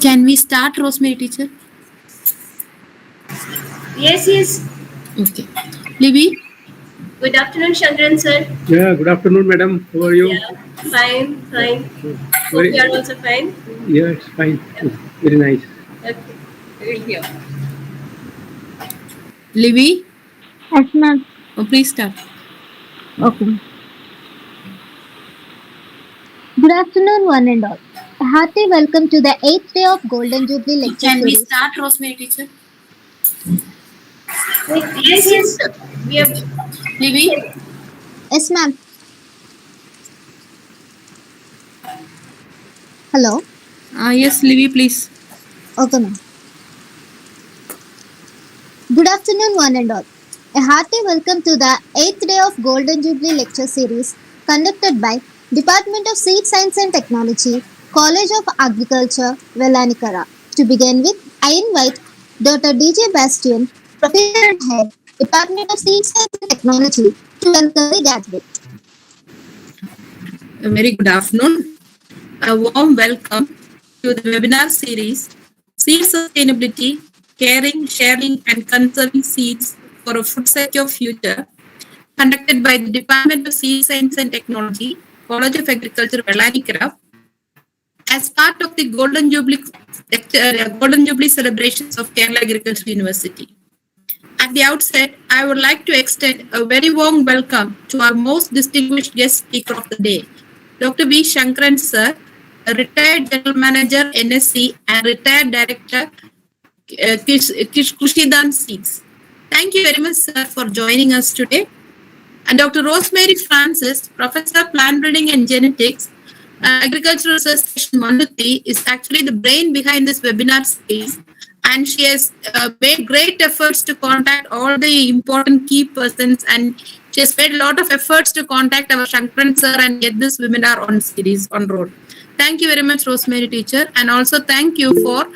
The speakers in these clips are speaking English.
Can we start, Rosemary teacher? Yes. Okay. Libby? Good afternoon, Shankran sir. Yeah, good afternoon, madam. How are you? Yeah, fine. Hope you are also fine. Yeah, it's fine. It's very nice. Okay, we'll hear. Libby? Yes, ma'am. Oh, please start. Okay. Good afternoon, one and all. A hearty welcome to the 8th day of Golden Jubilee Lecture Can we Series. start, Rosemary teacher? Yes. We have. Libby? Yes, ma'am. Hello. Yes, Libby, please. Okay, ma'am. Good afternoon, one and all. A hearty welcome to the 8th day of Golden Jubilee Lecture Series conducted by Department of Seed Science and Technology, College of Agriculture, Velanikara. To begin with, I invite Dr. DJ Bastian, Professor and Head, Department of Seed Science and Technology, to welcome the gathering. A very good afternoon. A warm welcome to the webinar series, Seed Sustainability, Caring, Sharing and Conserving Seeds for a Food Secure Future, conducted by the Department of Seed Science and Technology, College of Agriculture, Velanikara, as part of the Golden Jubilee celebrations of Kerala Agricultural University. At the outset, I would like to extend a very warm welcome to our most distinguished guest speaker of the day, Dr. V. Shankaran sir, a retired General Manager, NSC, and retired Director, Kushidan Seeds. Thank you very much, sir, for joining us today. And Dr. Rosemary Francis, Professor Plant Breeding and Genetics, Agricultural Research Station Manuti, is actually the brain behind this webinar series. And she has made great efforts to contact all the important key persons, and she has made a lot of efforts to contact our Shankaran sir and get this webinar on series on road. Thank you very much, Rosemary teacher, and also thank you for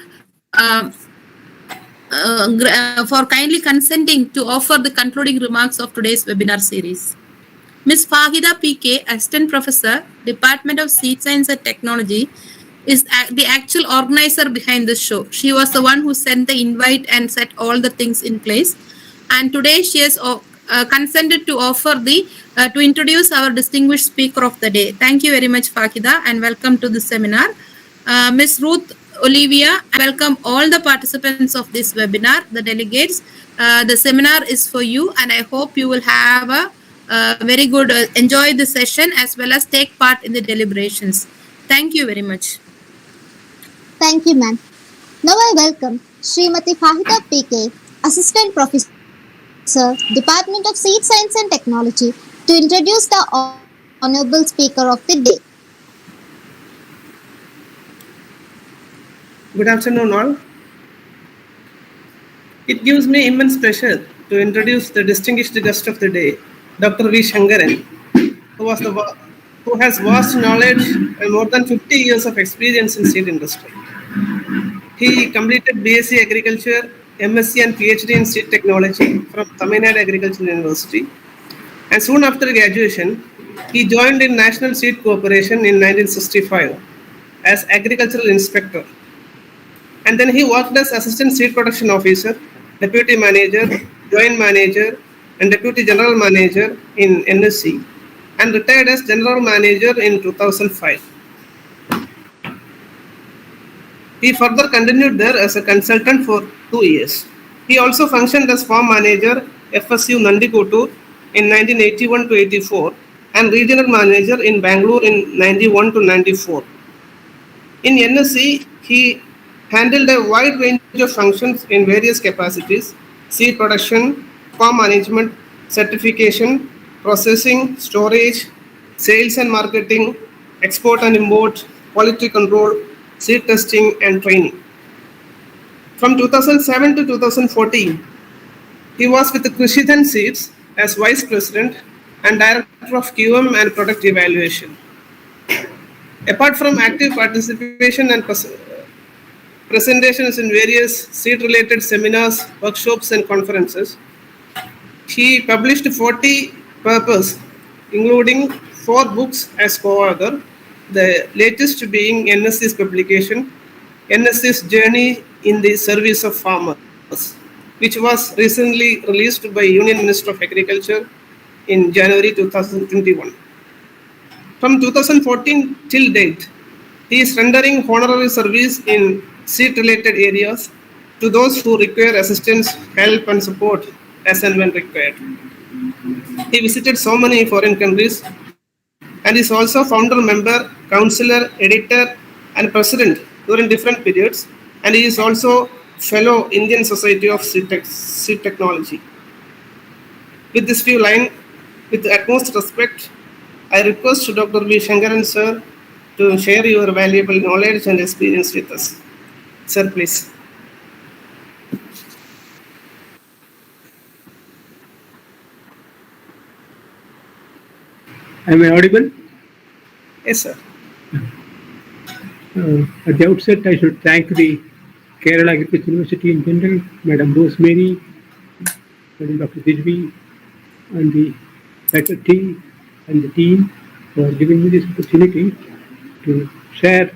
kindly consenting to offer the concluding remarks of today's webinar series. Ms. Fahida PK, Assistant Professor, Department of Seed Science and Technology, is the actual organizer behind this show. She was the one who sent the invite and set all the things in place. And today she has consented to offer to introduce our distinguished speaker of the day. Thank you very much, Fahida, and welcome to the seminar. Ms. Ruth Olivia, I welcome all the participants of this webinar, the delegates. The seminar is for you, and I hope you will have a very good, enjoy the session as well as take part in the deliberations. Thank you very much. Thank you, ma'am. Now I welcome Srimati Fahida PK, Assistant Professor, Department of Seed Science and Technology, to introduce the Honorable Speaker of the Day. Good afternoon, all. It gives me immense pleasure to introduce the distinguished guest of the day, Dr. V. Shankaran, who was the who has vast knowledge and more than 50 years of experience in seed industry. He completed BSc Agriculture, MSc and PhD in seed technology from Tamil Nadu Agricultural University. And soon after graduation, he joined in National Seed Corporation in 1965 as agricultural inspector. And then he worked as assistant seed production officer, deputy manager, joint manager, and deputy general manager in NSC, and retired as general manager in 2005. He further continued there as a consultant for 2 years. He also functioned as farm manager FSU Nandikotur in 1981 to 84 and regional manager in Bangalore in 91 to 94. In NSC, he handled a wide range of functions in various capacities: seed production, farm management, certification, processing, storage, sales and marketing, export and import, quality control, seed testing, and training. From 2007 to 2014, he was with Krishithan Seeds as Vice President and Director of QM and Product Evaluation. Apart from active participation and presentations in various seed-related seminars, workshops, and conferences, he published 40 papers, including 4 books as co-author, the latest being NSC's publication, NSC's Journey in the Service of Farmers, which was recently released by Union Minister of Agriculture in January 2021. From 2014 till date, he is rendering honorary service in seed-related areas to those who require assistance, help, and support as and when required. He visited so many foreign countries and is also founder member, counselor, editor, and president during different periods. And he is also fellow Indian Society of Seed Technology. With this few lines, with the utmost respect, I request Dr. V. Shankaran sir to share your valuable knowledge and experience with us. Sir, please. Am I audible? Yes, sir. At the outset, I should thank the Kerala Agriculture University in general, Madam Rosemary, Madam Dr. Dijvi, and the faculty and the team for giving me this opportunity to share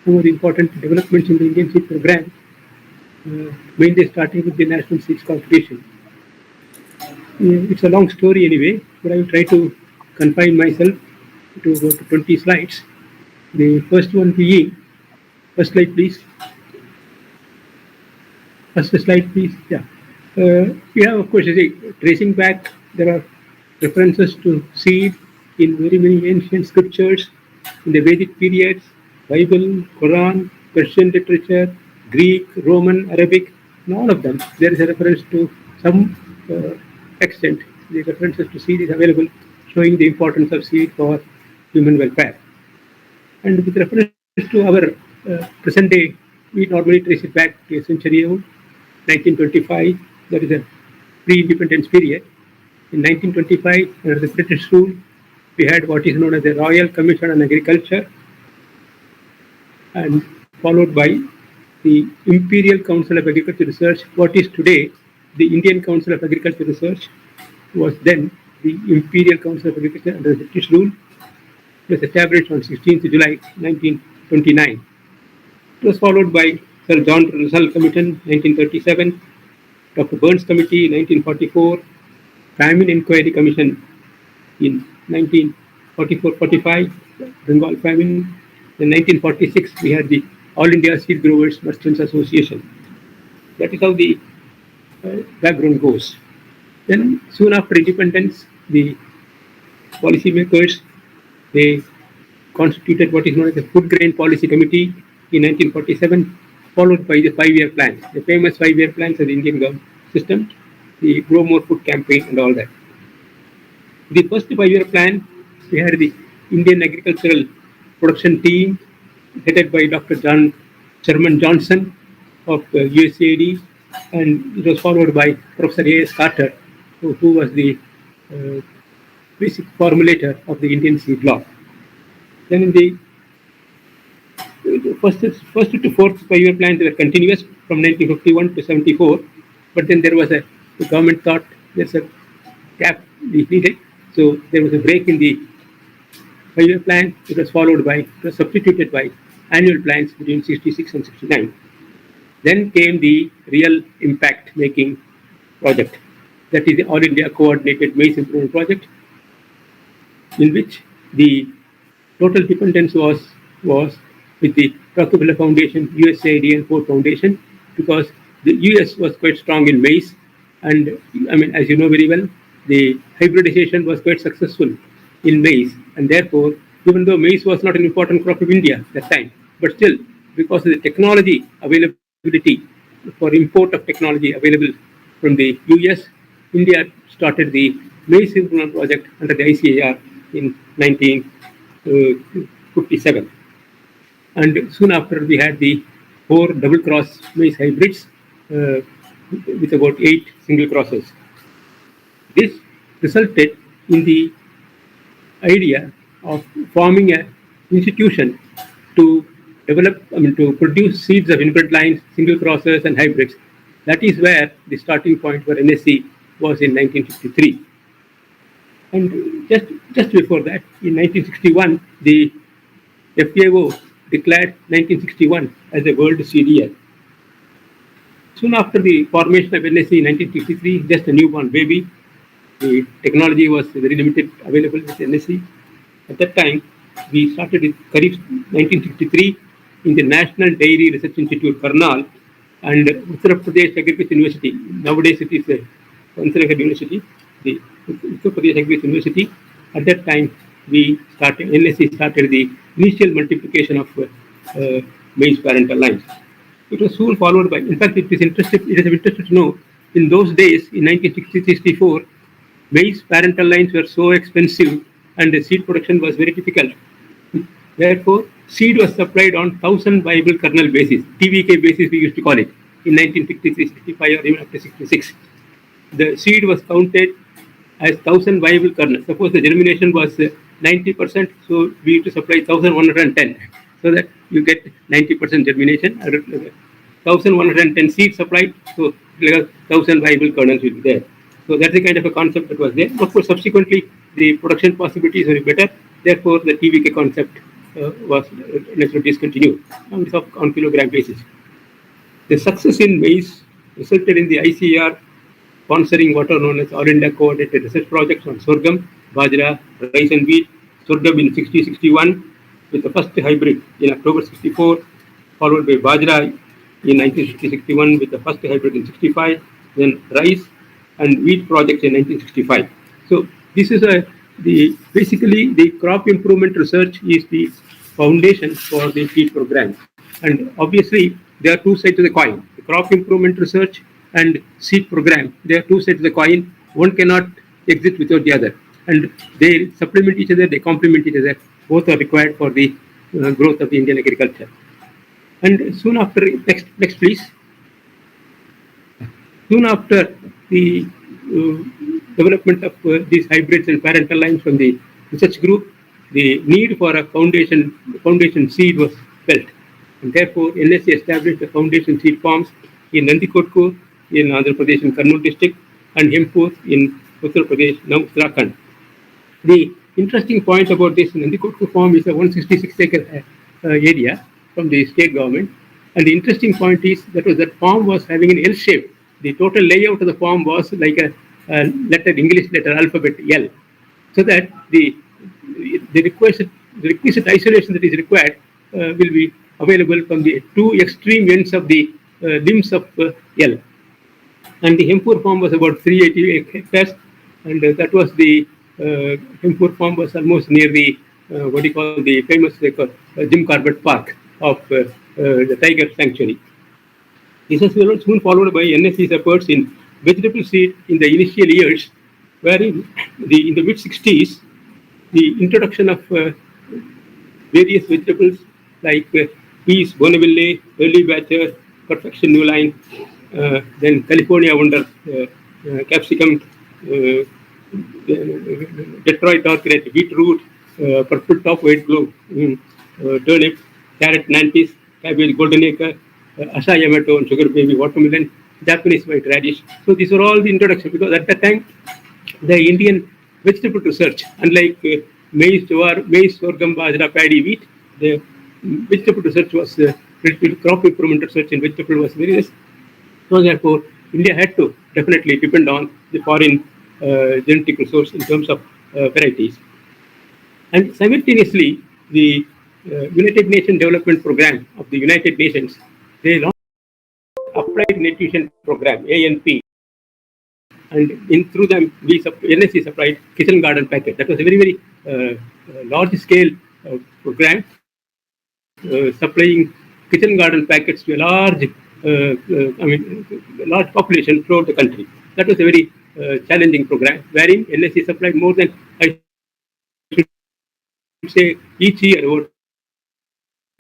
some of the important developments in the Indian seed program, mainly starting with the National Seeds Competition. It's a long story anyway, but I will try to confine myself to about 20 slides. The first one being, first slide please. First slide please, yeah. Of course, tracing back, there are references to seed in very many ancient scriptures, in the Vedic periods, Bible, Quran, Persian literature, Greek, Roman, Arabic, in all of them, there is a reference to some extent. The references to seed is available, showing the importance of seed for human welfare. And with reference to our present day, we normally trace it back to a century old, 1925, that is a pre-independence period. In 1925, under the British rule, we had what is known as the Royal Commission on Agriculture, and followed by the Imperial Council of Agriculture Research. What is today the Indian Council of Agriculture Research was then the Imperial Council of Agriculture under the British rule. It was established on 16th July 1929. It was followed by Sir John Russell Commission 1937, Dr. Burns Committee 1944, Famine Inquiry Commission in 1944-45, Bengal famine. In 1946, we had the All India Seed Growers Merchants Association. That is how the background goes. Then, soon after independence, the policymakers, they constituted what is known as the Food Grain Policy Committee in 1947, followed by the 5-year plan, the famous 5-year plans of the Indian government system, the Grow More Food campaign and all that. The first 5-year plan, we had the Indian Agricultural Production Team, headed by Dr. Sherman Johnson of USAID, and it was followed by Professor A.S. Carter, who was the basic formulator of the Indian seed law. Then in the first to fourth 5-year plans were continuous from 1951 to 74, but then the government thought there's a gap needed, so there was a break in the 5-year plan. It was substituted by annual plans between 66 and 69. Then came the real impact making project, that is the All India Coordinated Maize Improvement Project, in which the total dependence was with the Rockefeller Foundation, USAID, and Ford Foundation, because the US was quite strong in maize, and I mean, as you know very well, the hybridization was quite successful in maize, and therefore, even though maize was not an important crop of India at that time, but still, because of the technology availability for import of technology available from the US, India started the Maize Improvement Project under the ICAR in 1957. And soon after, we had the 4 double-cross maize hybrids with about 8 single crosses. This resulted in the idea of forming an institution to to produce seeds of inbred lines, single crosses, and hybrids. That is where the starting point for NSE was in 1953. And just before that, in 1961, the FAO declared 1961 as a World Seed Year. Soon after the formation of NSE in 1963, just a newborn baby, the technology was very limited available with NSE. At that time, we started in Kharif 1963 in the National Dairy Research Institute, Karnal, and Uttar Pradesh Agriculture University. Nowadays, it is Uttarakhand University, the Uttar Pradesh Agriculture University. At that time, NSE started the initial multiplication of maize parental lines. It was soon followed by, in fact, it is interesting to know, in those days, in 1963-64, maize parental lines were so expensive and the seed production was very difficult. Therefore, seed was supplied on 1,000 viable kernel basis, TVK basis we used to call it, in 1963, 65, or even after 66. The seed was counted as 1,000 viable kernels. Suppose the germination was 90%, so we used to supply 1,110, so that you get 90% germination. 1,110 seeds supplied, so 1,000 viable kernels will be there. So that's the kind of a concept that was there. Of course, subsequently, the production possibilities were better. Therefore, the TVK concept was necessarily discontinued. Now it's on kilogram basis. The success in maize resulted in the ICAR sponsoring what are known as All India Coordinated Research Projects on sorghum, bajra, rice and wheat. Sorghum in 60-61 with the first hybrid in October 64, followed by bajra in 1960-61 with the first hybrid in 65, then rice and wheat projects in 1965. So this is basically the crop improvement research is the foundation for the seed program. And obviously, there are two sides to the coin. The crop improvement research and seed program, there are two sides of the coin. One cannot exist without the other. And they supplement each other, they complement each other. Both are required for the growth of the Indian agriculture. And soon after, next please. Soon after the development of these hybrids and parental lines from the research group, the need for a foundation seed was felt. And therefore, NSE established the foundation seed farms in Nandikotkur, in Andhra Pradesh in Kurnool district, and Hempur in Uttar Pradesh, now Uttarakhand. The interesting point about this Nandikotkur farm is a 166-acre area from the state government. And the interesting point is that farm was having an L shape. The total layout of the farm was like a English letter alphabet L, so that the requisite isolation that is required will be available from the two extreme ends of the limbs of L. And the Hempur farm was about 380 hectares, and that was the Hempur farm was almost near the the famous Jim Corbett Park of the Tiger Sanctuary. This was soon followed by NSE's efforts in vegetable seed in the initial years, wherein in the mid-60s, the introduction of various vegetables like peas, Bonaville, early batcher, perfection new line, then California wonder, capsicum, Detroit orchid, beetroot, purple top, white globe, turnip, carrot, nantis, cabbage, golden acre, asha yamato, and sugar baby, watermelon, Japanese white radish. So these are all the introduction, because at that time the Indian vegetable research, unlike maize, jowar, maize, sorghum, bajra, paddy, wheat, the vegetable research was crop improvement research in vegetable was very less. So therefore, India had to definitely depend on the foreign genetic resource in terms of varieties. And simultaneously, the United Nations Development Program of the United Nations, they launched Applied Nutrition Program, ANP, and in through them, NSC supplied kitchen garden packet. That was a very, very large-scale program supplying kitchen garden packets to a large population throughout the country. That was a very challenging program, wherein NSC supplied more than, I should say, each year, over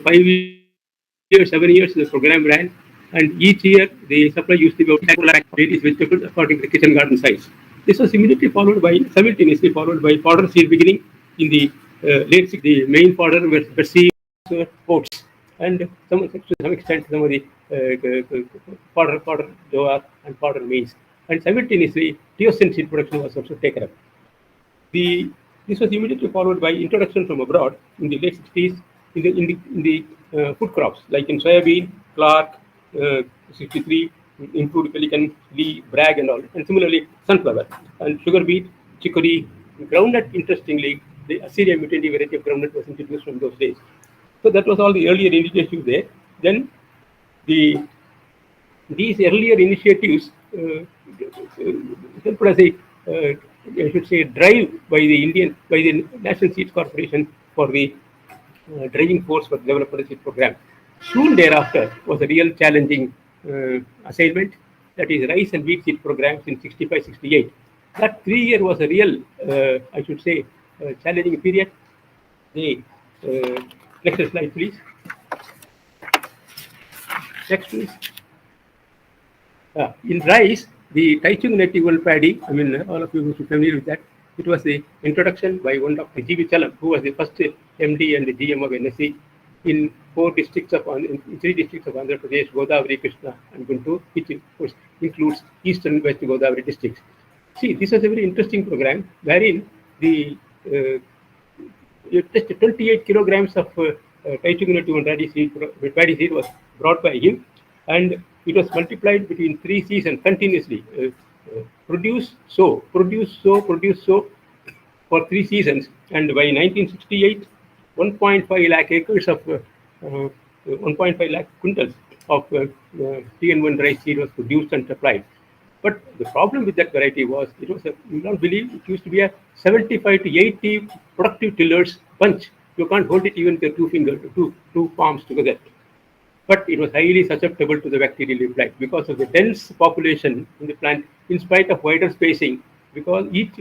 5 years, 7 years, the program ran, and each year the supply used to be about various vegetables according to the kitchen garden size. This was simultaneously followed by fodder seed beginning in the late 60s. The main fodder were seeds, oats, and to some extent some of the fodder jowar and fodder maize. And simultaneously, teosinte seed production was also taken up. This was immediately followed by introduction from abroad in the late 60s in the food crops, like in soybean, Clark, 63, include pelican, Lee, bragg, and all. And similarly, sunflower and sugar beet, chicory, groundnut. Interestingly, the Assyria mutandi variety of groundnut was introduced from those days. So that was all the earlier initiatives there. Then these earlier initiatives helped as I should say, drive by the National Seeds Corporation for the driving force for the development seed program. Soon thereafter was a real challenging assignment, that is rice and wheat seed programs in 65-68. That 3 year was a real, I should say, challenging period. The next slide, please. Next, please. In rice, the Taichung native world paddy, I mean, all of you must be familiar with that. It was the introduction by one Dr. G.V. Chalam, who was the first MD and the GM of NSC in 3 districts of Andhra Pradesh, Godavari, Krishna, and Guntur, which of course includes East and West Godavari districts. See, this was a very interesting program wherein the just 28 kilograms of Taichung native and paddy seed was brought by him, and it was multiplied between 3 seasons continuously. Produce, sow for 3 seasons. And by 1968, 1.5 lakh acres of 1.5 lakh quintals of TN1 rice seed was produced and supplied. But the problem with that variety was, it was you don't believe, it used to be a 75 to 80 productive tillers bunch. You can't hold it even with two palms together. But it was highly susceptible to the bacterial leaf blight because of the dense population in the plant, in spite of wider spacing, because each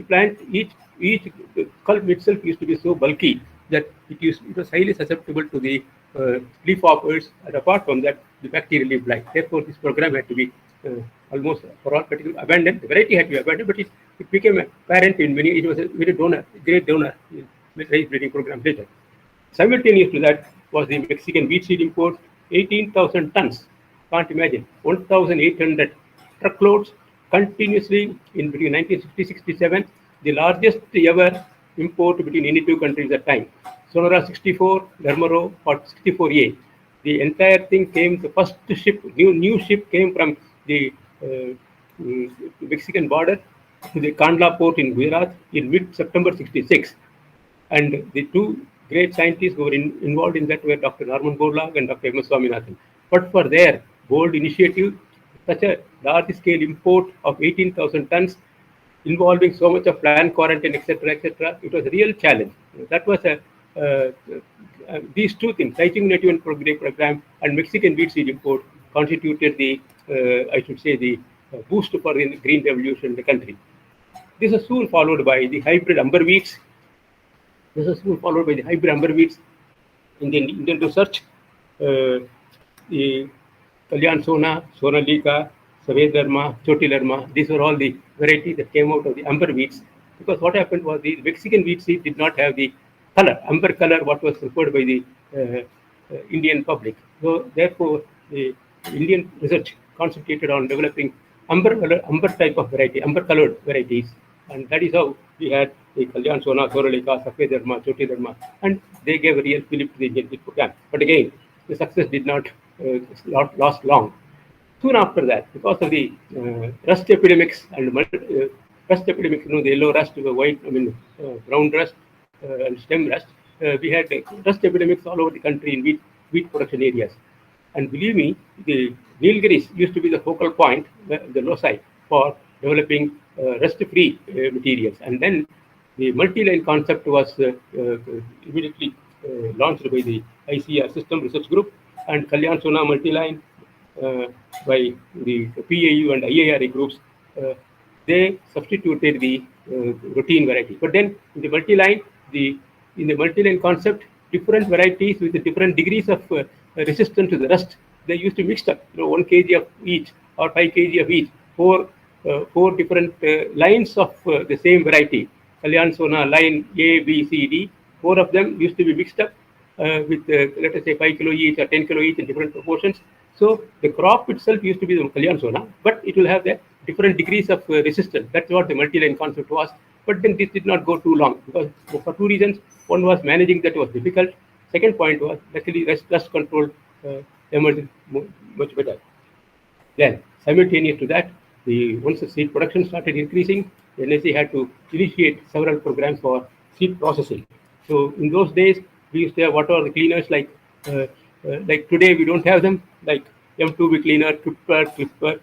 culp itself used to be so bulky that it was highly susceptible to the leaf hoppers, and apart from that, the bacterial leaf blight. Therefore, this program had to be almost for all particular abandoned. The variety had to be abandoned, but it became apparent in many. It was a very great donor in rice breeding program later. Simultaneous to that was the Mexican wheat seed import, 18,000 tons. Can't imagine. 1,800 truckloads continuously in between 1960-67, the largest ever import between any two countries at the time. Sonora 64, Dermaro 64A. The entire thing came, the first ship, new ship came from the Mexican border to the Kandla port in Gujarat in mid-September 66. And the two great scientists who were involved in that were Dr. Norman Borlaug and Dr. M. Swaminathan. But for their bold initiative, such a large-scale import of 18,000 tons involving so much of plant quarantine, etc., it was a real challenge. That was these two things, Taichung native program and Mexican wheat seed import, constituted the, I should say, the boost for the green revolution in the country. This was soon followed by the hybrid umber wheats. In the Indian research. The Kalyan Sona, Sonalika, Saved Dharma, Choti Dharma, these were all the varieties that came out of the umber wheats. because what happened was the Mexican wheat seed did not have the color, amber color, what was referred by the Indian public. So therefore, the Indian research concentrated on developing amber type of variety, amber colored varieties, and that is how we had the Kalyan Sona, Soroleka, Safed Dharma, Choti Dharma, and they gave a real fillip to the Indian wheat program. But again, the success did not last long. Soon after that, because of the rust epidemics and rust epidemics, the yellow rust, the white, brown rust and stem rust, we had rust epidemics all over the country in wheat production areas. And believe me, the Nilgiris used to be the focal point, the loci, for developing rust-free materials. And then the multi-line concept was immediately launched by the ICR System Research Group, and Kalyan Sona multi-line by the PAU and IARA groups. They substituted the routine variety. But then in the multi-line, in the multi-line concept, different varieties with different degrees of resistance to the rust, they used to mix up, 1 kg of each or 5 kg of each, four different lines of the same variety. Kalyan Sona line A, B, C, D, 4 of them used to be mixed up with, let us say, 5 kilo each or 10 kilo each in different proportions. So the crop itself used to be the Kalyan Sona, but it will have the different degrees of resistance. That's what the multi-line concept was. But then this did not go too long, because for 2 reasons. One was managing that was difficult. Second point was actually rust control emerged much better. Then simultaneous to that, once the seed production started increasing, the NSC had to initiate several programs for seed processing. So in those days, we used to have what are the cleaners like today we don't have them, like M2B cleaner, Tripper,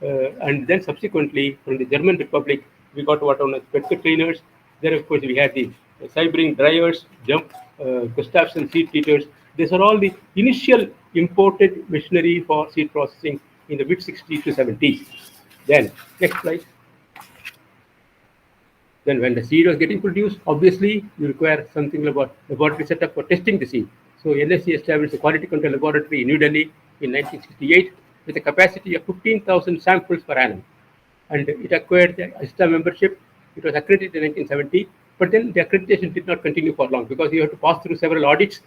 and then subsequently from the German Republic, we got what are known as Petke cleaners. Then of course we had the Cybring dryers, Gustafson seed treaters. These are all the initial imported machinery for seed processing in the mid 60s to 70s. Then next slide. Then when the seed was getting produced, obviously you require something about laboratory setup for testing the seed. So NSC established a quality control laboratory in New Delhi in 1968 with a capacity of 15,000 samples per annum. And it acquired the ISTA membership. It was accredited in 1970, but then the accreditation did not continue for long because you have to pass through several audits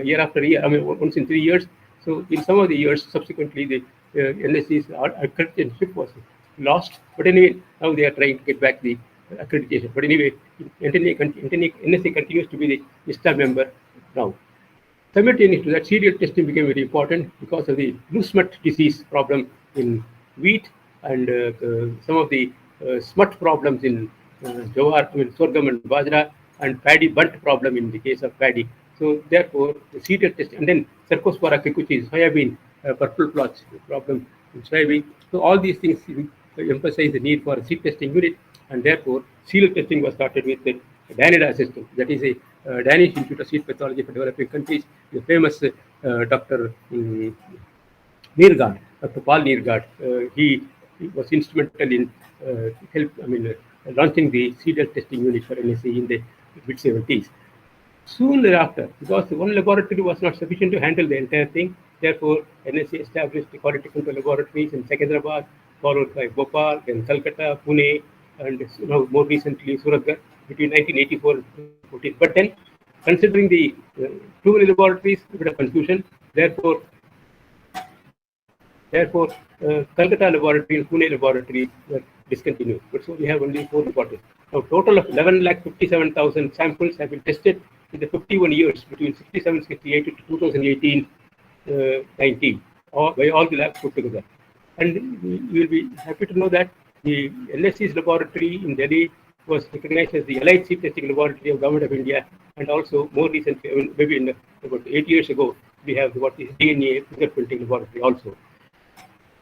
year after year, once in 3 years. So in some of the years, subsequently, the NSC's accreditation was lost. But anyway, now they are trying to get back the accreditation. But anyway, NSC continues to be the ISTA member now. Simultaneous to that, serial testing became very important because of the loose smut disease problem in wheat and some of the smut problems in jowar, sorghum and bajra, and paddy bunt problem in the case of paddy. So therefore, the serial testing, and then Cercospora kikuchi, soybean purple blotch problem in soybean. So all these things emphasize the need for a seed testing unit, and therefore serial testing was started with the Danida system. That is a Danish Institute of Seed Pathology for Developing Countries. The famous Dr. Neergaard, Dr. Paul Neergaard, he was instrumental in launching the serial testing unit for NSC in the mid 70s. Soon thereafter, because one laboratory was not sufficient to handle the entire thing, therefore NSC established the quality control laboratories in Secunderabad, followed by Bhopal, then Calcutta, Pune, and more recently Suratgarh between 1984 and 2014. But then, considering the too many laboratories, a bit of confusion. Therefore, Calcutta laboratory and Pune laboratory were discontinued. But so we have only 4 laboratories. Now, total of 11,57,000 samples have been tested in the 51 years between 67-68 to 2018-19, by all the labs put together. And you will be happy to know that the NSC's laboratory in Delhi was recognized as the Allied Seed Testing Laboratory of Government of India, and also more recently, maybe about 8 years ago, we have what is DNA fingerprinting laboratory also.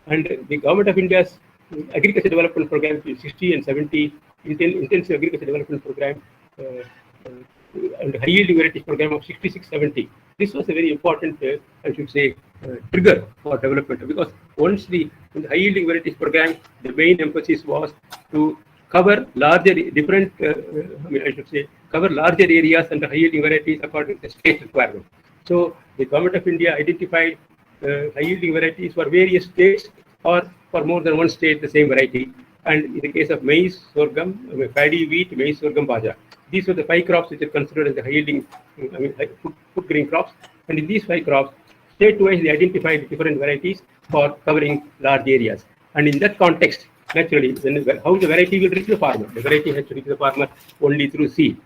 And the Government of India's Agriculture Development Program 60 and 70, Intensive Agriculture Development Program, and High Yielding Varieties Program of 66-70. This was a very important, trigger for development, because once in the High Yielding Varieties Program, the main emphasis was to cover larger, cover larger areas under high yielding varieties according to the state requirement. So the Government of India identified high yielding varieties for various states or for more than one state, the same variety. And in the case of maize, sorghum, paddy, wheat, maize, sorghum, bajra. These were the 5 crops which are considered as the high-yielding food grain crops. And in these 5 crops, state-wise, they identified different varieties for covering large areas. And in that context, naturally, how the variety will reach the farmer? The variety has to reach the farmer only through seed.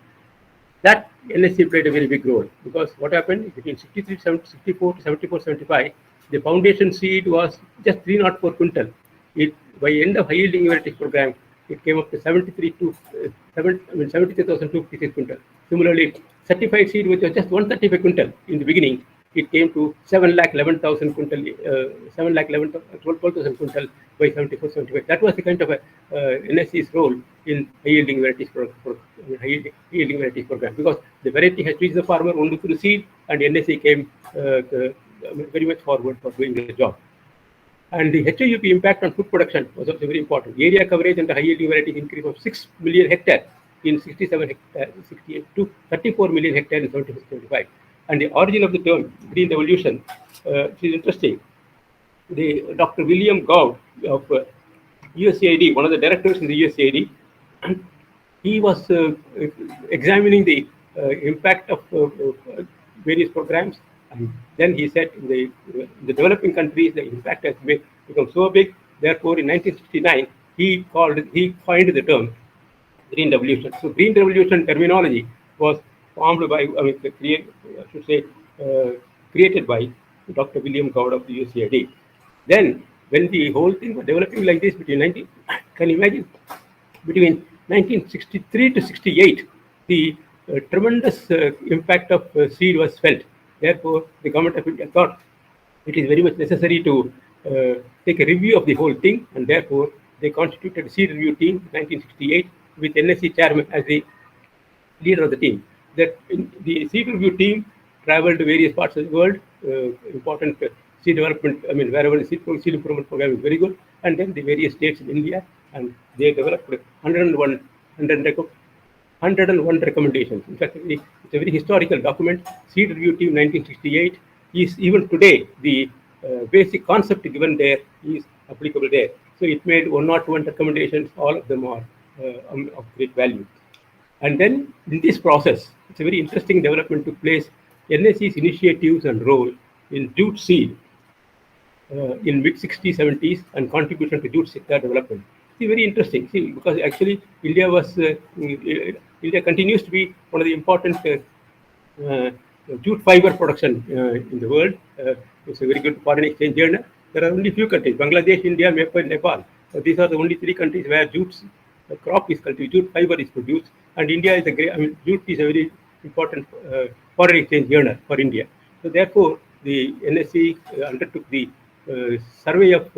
That NSC played a very big role, because what happened between 64 to 74, 75, the foundation seed was just 304 quintal. By end of high yielding varieties program, it came up to 73,256 quintal. Similarly, certified seed, which was just 135 quintal in the beginning, it came to 7,11,000 quintal, 12,000 quintal by 74, 75. That was the kind of a NSC's role in high yielding varieties program, because the variety has reached the farmer only through seed, and NSC came very much forward for doing the job. And the HUP impact on food production was also very important. Area coverage and the high yielding varieties increase of 6 million hectares in 68 to 34 million hectares in 75. And the origin of the term green revolution is interesting. Dr. William Gould of USAID, one of the directors in the USAID, he was examining the impact of various programs, and then he said in the developing countries the impact has become so big. Therefore, in 1969, he coined the term green revolution. So, green revolution terminology was formed by, created by Dr. William Gould of the USAID. Then, when the whole thing was developing like this between can you imagine, between 1963 to 68, the tremendous impact of seed was felt. Therefore, the government of India thought it is very much necessary to take a review of the whole thing, and therefore they constituted a seed review team in 1968 with NSC chairman as the leader of the team. The seed review team traveled to various parts of the world, important seed development, wherever the seed improvement program is very good, and then the various states in India, and they developed 101 recommendations. In fact, it's a very historical document. Seed review team 1968 is even today the basic concept given there is applicable there. So it made 101 recommendations. All of them are of great value. And then in this process, it's a very interesting development took place. NSC's initiatives and role in jute seed in mid-60s, 70s, and contribution to jute sector development. See, very interesting. See, because actually India continues to be one of the important jute fiber production in the world. It's a very good foreign exchange earner. There are only few countries: Bangladesh, India, Nepal. These are the only 3 countries where jute crop is cultivated, jute fiber is produced, and India is jute is a very important foreign exchange earner for India. So therefore, the NSC undertook the survey of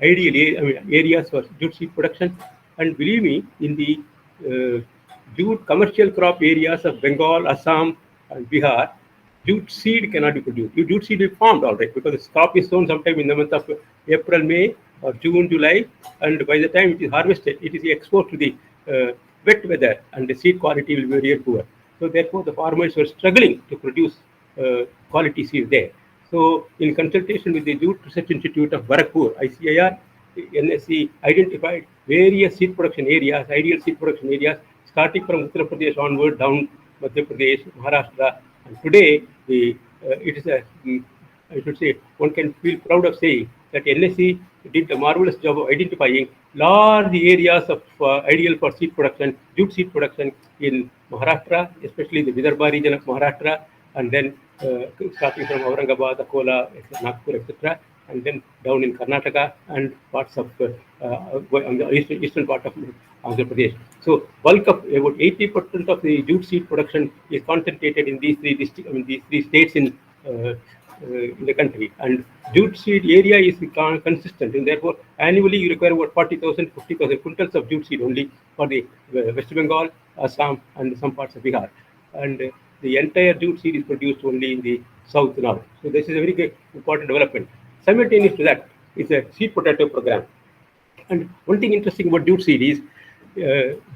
ideal areas for jute seed production, and believe me, in the jute commercial crop areas of Bengal, Assam, and Bihar, jute seed cannot be produced. Jute seed is formed already, because the crop is sown sometime in the month of April, May, or June, July, and by the time it is harvested, it is exposed to the wet weather, and the seed quality will be very poor. So therefore, the farmers were struggling to produce quality seed there. So, in consultation with the Jute Research Institute of Barakpur, ICIR, NSC identified various seed production areas, ideal seed production areas, starting from Uttar Pradesh onward down Madhya Pradesh, Maharashtra. And today, it is I should say, one can feel proud of saying that NSC did a marvelous job of identifying large areas of ideal for seed production, jute seed production in Maharashtra, especially the Vidarbha region of Maharashtra, and then starting from Aurangabad, Akola, Nagpur, etc., and then down in Karnataka and parts of on the eastern part of Andhra Pradesh. So, bulk of about 80% of the jute seed production is concentrated in these 3 these 3 states in the country, and jute seed area is consistent, and therefore annually you require about 40,000, 50,000 quintals of jute seed only for the West Bengal, Assam, and some parts of Bihar, and the entire jute seed is produced only in the south now. So this is a very good, important development. Simultaneous to that is a seed potato program. And one thing interesting about jute seed is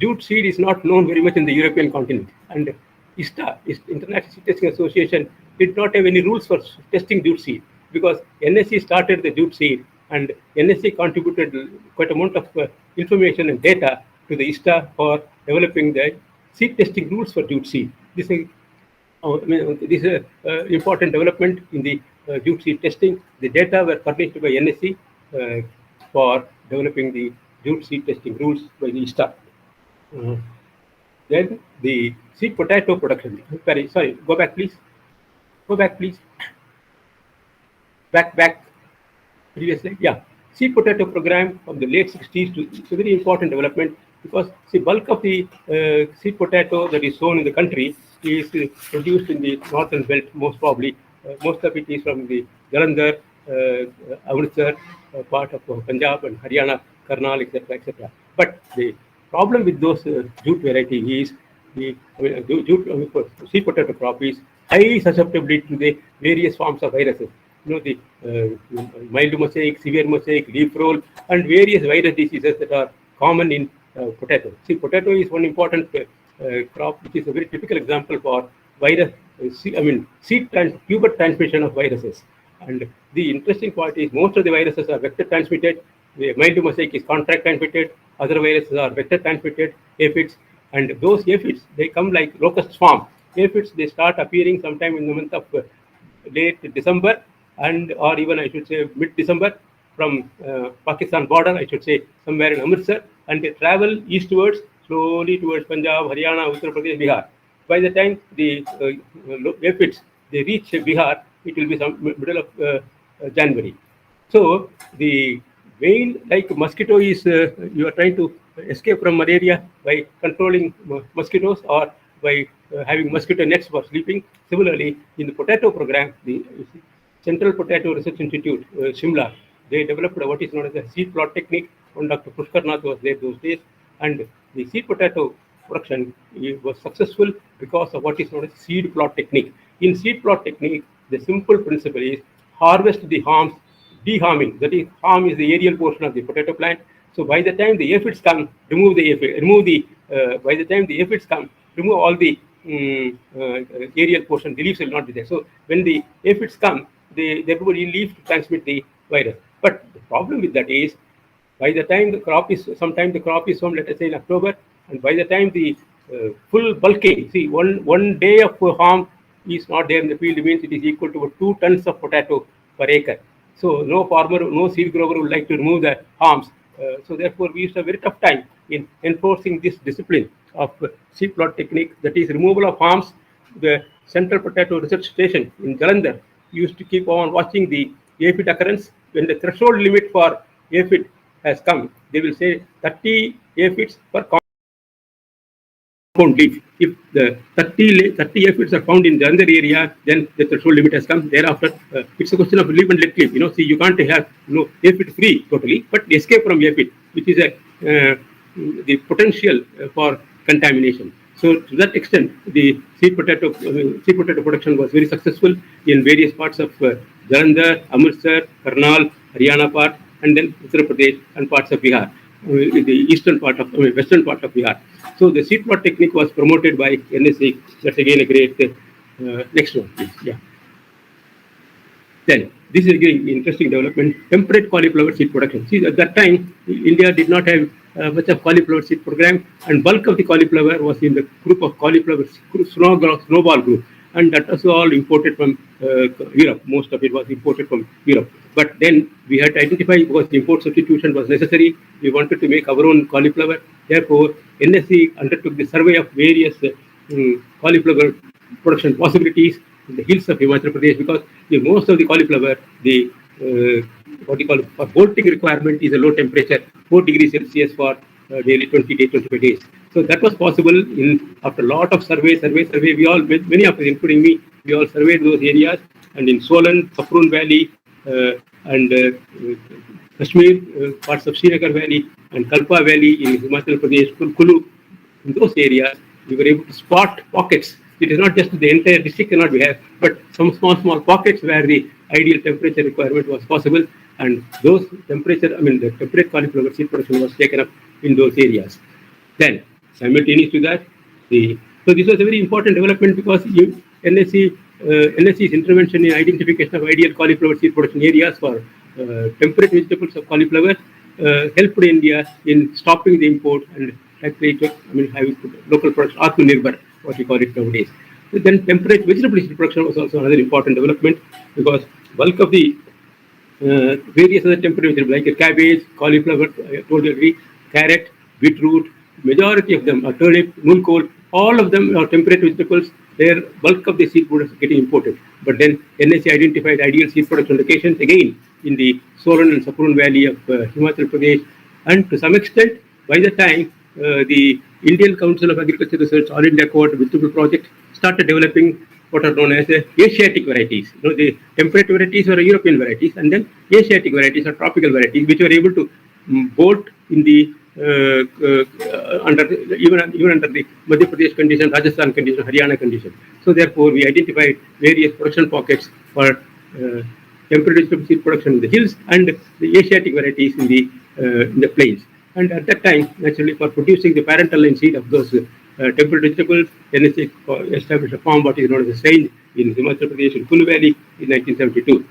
jute seed is not known very much in the European continent, and ISTA, International Seed Testing Association, did not have any rules for testing jute seed, because NSC started the jute seed and NSC contributed quite amount of information and data to the ISTA for developing the seed testing rules for jute seed. This is this is an important development in the jute seed testing. The data were furnished by NSC for developing the jute seed testing rules by the ISTA. Then the seed potato production. Sorry, go back, please. Go back, please. Back. Previously, yeah. Seed potato program from the late 60s to it's a very important development because the bulk of the seed potato that is sown in the country is produced in the northern belt, most probably. Most of it is from the Jalandhar, Amritsar, part of Punjab and Haryana, Karnal, etc., etc. But the problem with those jute variety is the seed potato crop is highly susceptible to the various forms of viruses. The mild mosaic, severe mosaic, leaf roll, and various virus diseases that are common in potato. See, potato is one important crop, which is a very typical example for virus. Tuber transmission of viruses. And the interesting part is most of the viruses are vector transmitted. The mild mosaic is contact transmitted. Other viruses are vector transmitted, aphids, and those aphids they come like locust swarm. Aphids they start appearing sometime in the month of late December. And or even I should say mid-December from Pakistan border, I should say somewhere in Amritsar, and they travel eastwards slowly towards Punjab, Haryana, Uttar Pradesh, Bihar. By the time the aphids they reach Bihar, it will be some middle of January. So the main like mosquito is you are trying to escape from malaria by controlling mosquitoes or by having mosquito nets for sleeping. Similarly, in the potato program, the Central Potato Research Institute, Shimla, they developed what is known as the seed plot technique. When Dr. Pushkarnath was there those days, and the seed potato production was successful because of what is known as seed plot technique. In seed plot technique, the simple principle is harvest the haulms, deharming. That is, haulm is the aerial portion of the potato plant. So by the time the aphids come, remove the by the time the aphids come, remove all the aerial portion. The leaves will not be there. So when the aphids come, they will leave to transmit the virus. But the problem with that is, by the time the crop is, sometime the crop is sown, let us say in October, and by the time the full bulking, see, one day of haulm is not there in the field, means it is equal to 2 tons of potato per acre. So no farmer, no seed grower would like to remove the haulms. So therefore, we used a very tough time in enforcing this discipline of seed plot technique, that is removal of haulms. The Central Potato Research Station in Jalandhar used to keep on watching the aphid occurrence. When the threshold limit for aphid has come, they will say 30 aphids per compound leaf. If the 30 aphids are found in the other area, then the threshold limit has come. Thereafter, it's a question of live and let live. See, you can't have aphid free totally, but escape from aphid, which is the potential for contamination. So to that extent, the seed potato production was very successful in various parts of Jalandhar, Amritsar, Karnal, Haryana part, and then Uttar Pradesh and parts of Bihar, in the eastern part of, western part of Bihar. So the seed plot technique was promoted by NSC. That's again a great. Next one, please. Yeah. Then this is again interesting development. Temperate cauliflower seed production. See, at that time, India did not have much of cauliflower seed program, and bulk of the cauliflower was in the group of cauliflower snowball group, and that was all imported from Europe. Most of it was imported from Europe. But then we had to identify, because import substitution was necessary, we wanted to make our own cauliflower. Therefore, NSC undertook the survey of various cauliflower production possibilities in the hills of Himachal Pradesh, because most of the cauliflower, the what you call for bolting requirement is a low temperature, 4 degrees Celsius for daily 25 days. So that was possible after a lot of survey. We all, many of us, including me, we all surveyed those areas, and in Solan, Saffron Valley, and Kashmir, parts of Srinagar Valley, and Kalpa Valley in Himachal Pradesh, Kulu, in those areas, we were able to spot pockets. It is not just the entire district cannot be had, but some small pockets where the ideal temperature requirement was possible, and those the temperate cauliflower seed production was taken up in those areas. Then, simultaneous to that, so this was a very important development, because NSC's intervention in identification of ideal cauliflower seed production areas for temperate vegetables of cauliflower helped India in stopping the import and having local production, Atmanirbhar, what we call it nowadays. So then temperate vegetable seed production was also another important development because bulk of the various other temperate vegetables like cabbage, cauliflower, I told you already, carrot, beetroot, majority of them are turnip, nulkol, all of them are temperate vegetables. Their bulk of the seed products getting imported. But then NSE identified ideal seed production locations again in the Solan and Sapuran Valley of Himachal Pradesh. And to some extent, by the time the Indian Council of Agriculture Research, All India Cooperative Vegetable Project started developing what are known as Asiatic varieties. The temperate varieties are European varieties, and then Asiatic varieties are tropical varieties, which were able to bolt in the under even under the Madhya Pradesh condition, Rajasthan condition, Haryana condition. So therefore, we identified various production pockets for temperate vegetable seed production in the hills and the Asiatic varieties in the plains. And at that time, naturally, for producing the parental line seed of those temperate vegetables, NSE established a farm what is known as a range in Himachal Pradesh in Kulu Valley in 1972.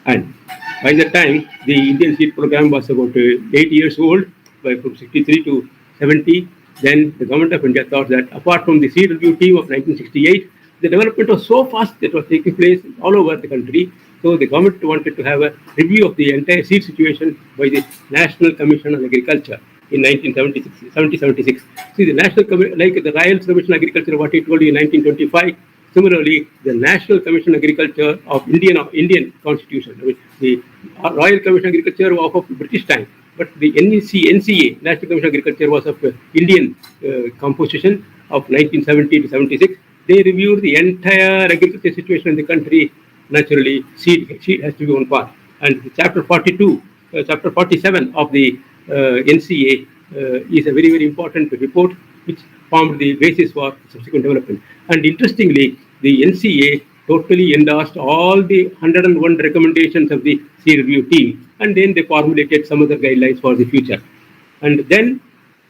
And by that time, the Indian seed program was about 8 years old. From 63 to 70, then the government of India thought that apart from the seed review team of 1968, the development was so fast that was taking place all over the country. So the government wanted to have a review of the entire seed situation by the National Commission on Agriculture in 1976. See, the National like the Royal Commission on Agriculture, what I told you in 1925. Similarly, the National Commission on Agriculture of Indian Constitution, the Royal Commission on Agriculture was of British time. But the NCA, National Commission on Agriculture, was of Indian composition of 1970 to 76. They reviewed the entire agriculture situation in the country. Naturally, seed has to be one part. And chapter 42, chapter 47 of the NCA is a very, very important report which formed the basis for subsequent development. And interestingly, the NCA totally endorsed all the 101 recommendations of the seed review team, and then they formulated some other guidelines for the future. And then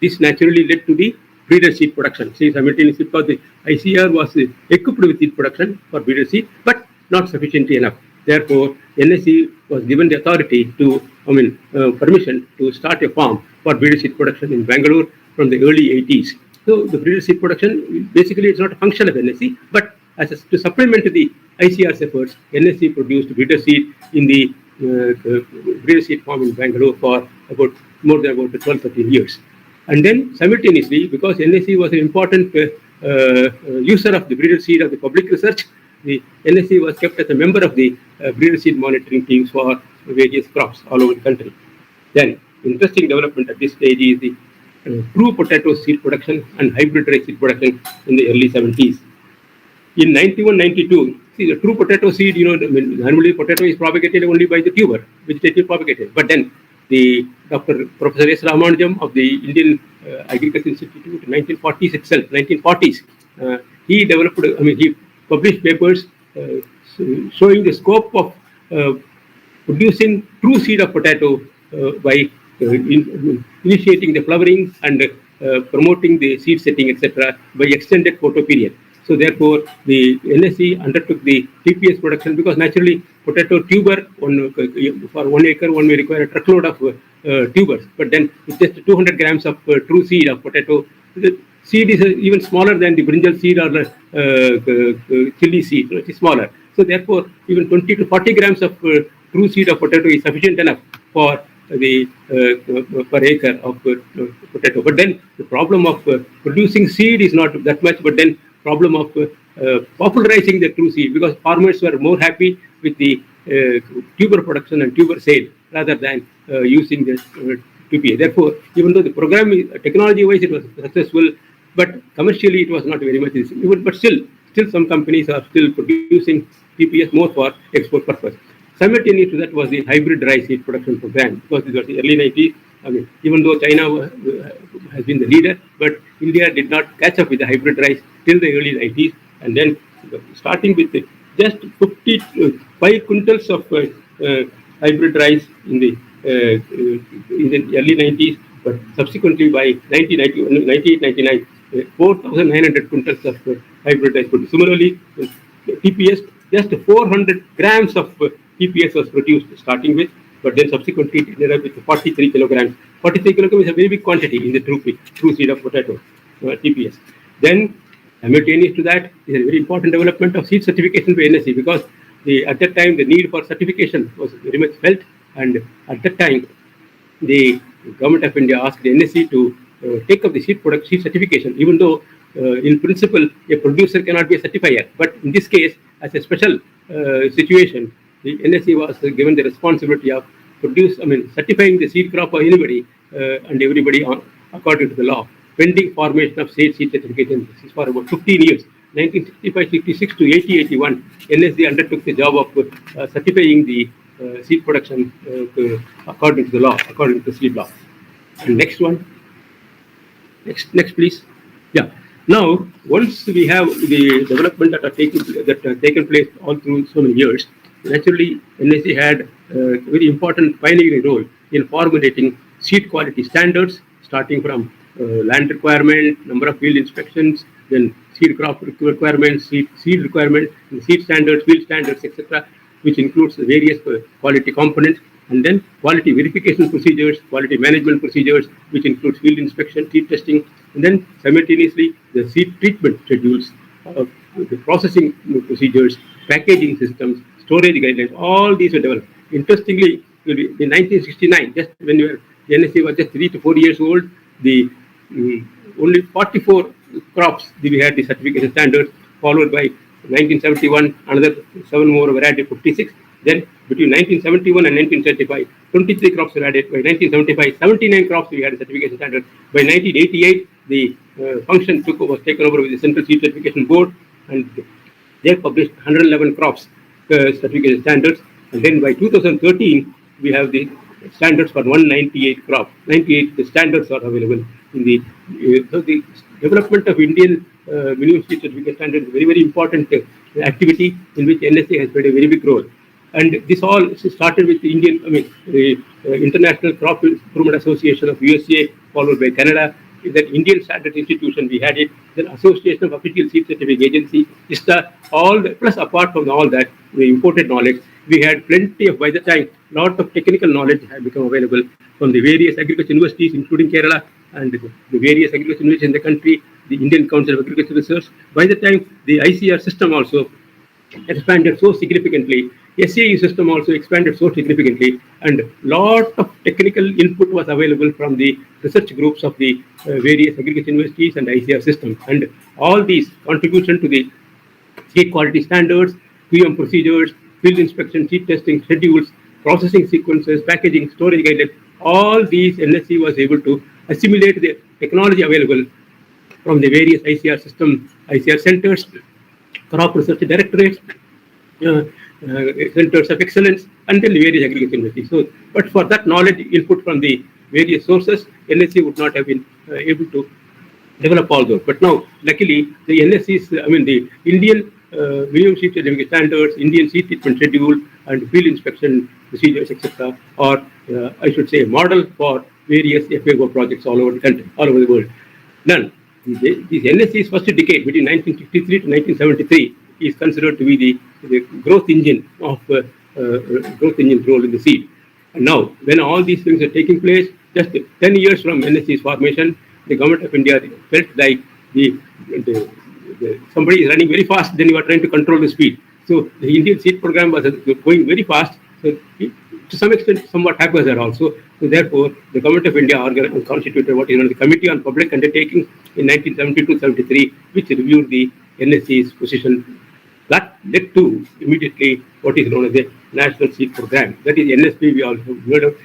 this naturally led to the breeder seed production. See, simultaneously, because the ICR was equipped with seed production for breeder seed, but not sufficiently enough. Therefore, NSE was given the authority to, permission to start a farm for breeder seed production in Bangalore from the early 80s. So the breeder seed production, basically, it's not a function of NSE, but to supplement the ICR's efforts, NSE produced breeder seed in the breeder seed farm in Bangalore for about more than about 12-13 years. And then simultaneously, because NSE was an important user of the breeder seed of the public research, the NSE was kept as a member of the breeder seed monitoring teams for various crops all over the country. Then, interesting development at this stage is the true potato seed production and hybrid rice seed production in the early 70s. In 91-92, see, the true potato seed, normally potato is propagated only by the tuber, vegetative propagated. But then the Professor S. Ramanujam of the Indian Agriculture Institute in 1940s itself, 1940s, he developed, he published papers showing the scope of producing true seed of potato by initiating the flowering and promoting the seed setting, etc., by extended photoperiod. So therefore, the NSE undertook the TPS production because naturally potato tuber, for 1 acre, one may require a truckload of tubers. But then with just 200 grams of true seed of potato, the seed is even smaller than the brinjal seed or the chili seed. It is smaller. So therefore, even 20 to 40 grams of true seed of potato is sufficient enough for the per acre of potato. But then the problem of producing seed is not that much, but then problem of popularizing the true seed, because farmers were more happy with the tuber production and tuber sale rather than using the TPA. Therefore, even though the program, technology-wise, it was successful, but commercially it was not very much. But still some companies are still producing TPS more for export purpose. Simultaneous to that was the hybrid rice seed production program, because it was the early 90s. Even though China has been the leader, but India did not catch up with the hybrid rice till the early 90s. And then starting with just 55 quintals of hybrid rice in the early 90s, but subsequently by 1999, 4,900 quintals of hybrid rice produced. Similarly, TPS, just 400 grams of TPS was produced starting with. but then subsequently it ended up with 43 kilograms. 43 kilograms is a very big quantity in the true seed of potato, TPS. Then simultaneous to that is a very important development of seed certification by NSE, because at that time the need for certification was very much felt, and at that time the government of India asked the NSE to take up the seed certification, even though in principle a producer cannot be a certifier. But in this case, as a special situation, the NSE was given the responsibility of certifying the seed crop of anybody and everybody according to the law, pending formation of seed certification. This is for about 15 years. 1965-66 to 80-81, NSE undertook the job of certifying the seed production according to the law, according to the seed law. And next one. Next, please. Yeah. Now, once we have the development that have taken place all through so many years, naturally, NSE had a very important pioneering role in formulating seed quality standards, starting from land requirement, number of field inspections, then seed crop requirements, seed requirement, seed standards, field standards, etc., which includes the various quality components, and then quality verification procedures, quality management procedures, which includes field inspection, seed testing, and then simultaneously the seed treatment schedules, the processing procedures, packaging systems, storage guidelines. All these were developed. Interestingly, in 1969, just when the NSE was just 3 to 4 years old, the only 44 crops we had the certification standards, followed by 1971 another 7 more were added, 56. Then between 1971 and 1975, 23 crops were added. By 1975, 79 crops we had a certification standard. By 1988, the function was taken over with the Central Seed Certification Board, and they published 111 crops certification standards. And then by 2013, we have the standards for 198 crops. 98 standards are available in the so the development of Indian minimum seed certificate standards is a very, very important activity in which NSA has played a very big role. And this all started with the International Crop Improvement Association of USA, followed by Canada. That Indian Standards Institution, we had it. Then Association of Official Seed Certificate Agency, ISTA, plus apart from all that, the imported knowledge, we had plenty of, by the time, lot of technical knowledge had become available from the various agriculture universities, including Kerala, and the various agriculture universities in the country, the Indian Council of Agricultural Research. By the time, the ICR system also expanded so significantly. SAE system also expanded so significantly, and lot of technical input was available from the research groups of the various agriculture universities and ICR systems. And all these contribution to the seed quality standards, QM procedures, field inspection, seed testing schedules, processing sequences, packaging, storage guidelines, all these NSE was able to assimilate the technology available from the various ICR system, ICR centers, crop research directorates, centers of excellence, and then the various agriculture universities. So, but for that knowledge input from the various sources, NSE would not have been able to develop all those. But now, luckily, the NSE's, the Indian minimum seed certificate standards, Indian seed treatment schedule, and field inspection procedures, etc., or I should say, a model for various FAO projects all over the country, all over the world. None. This NSE's first decade, between 1953 to 1973, is considered to be the growth engine of growth engine role in the seed. And now, when all these things are taking place, just 10 years from NSE's formation, the government of India felt like somebody is running very fast, then you are trying to control the speed. So the Indian seed program was going very fast. So to some extent, somewhat haphazard also. So therefore, the government of India constituted what is known as the Committee on Public Undertakings in 1972-73, which reviewed the NSE's position. That led to immediately what is known as the National Seed Program. That is NSP. We all heard of.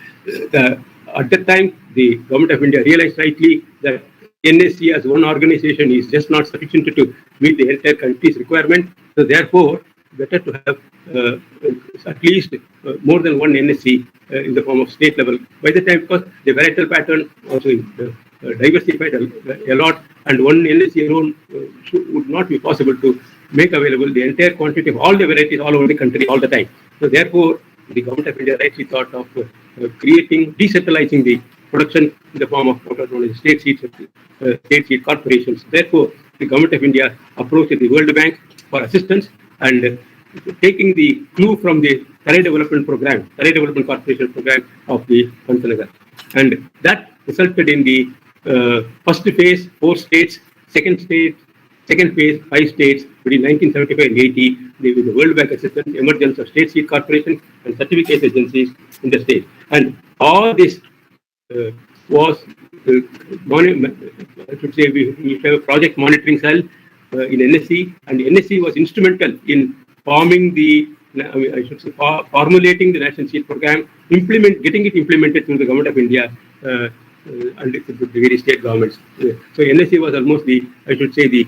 At that time, the government of India realized rightly that NSE as one organization is just not sufficient to meet the entire country's requirement. So therefore, better to have at least more than one NSE in the form of state level. By the time, because the varietal pattern also diversified a lot, and one NSE alone would not be possible to make available the entire quantity of all the varieties all over the country all the time. So therefore, the government of India rightly thought of decentralizing the production in the form of what are known as state seed corporations. Therefore, the government of India approached the World Bank for assistance, and taking the clue from the Tare Development Program, Tare Development Corporation Program of the Pantanagar. And that resulted in the first phase, 4 states, second phase, 5 states between 1975 and 80, with the World Bank assistance, emergence of state seed corporations and certificate agencies in the state. And all this was, I should say, we have a project monitoring cell in NSC, and NSC was instrumental in forming the, I should say, formulating the National Seed Program, getting it implemented through the Government of India and the various state governments. So NSC was almost the, I should say, the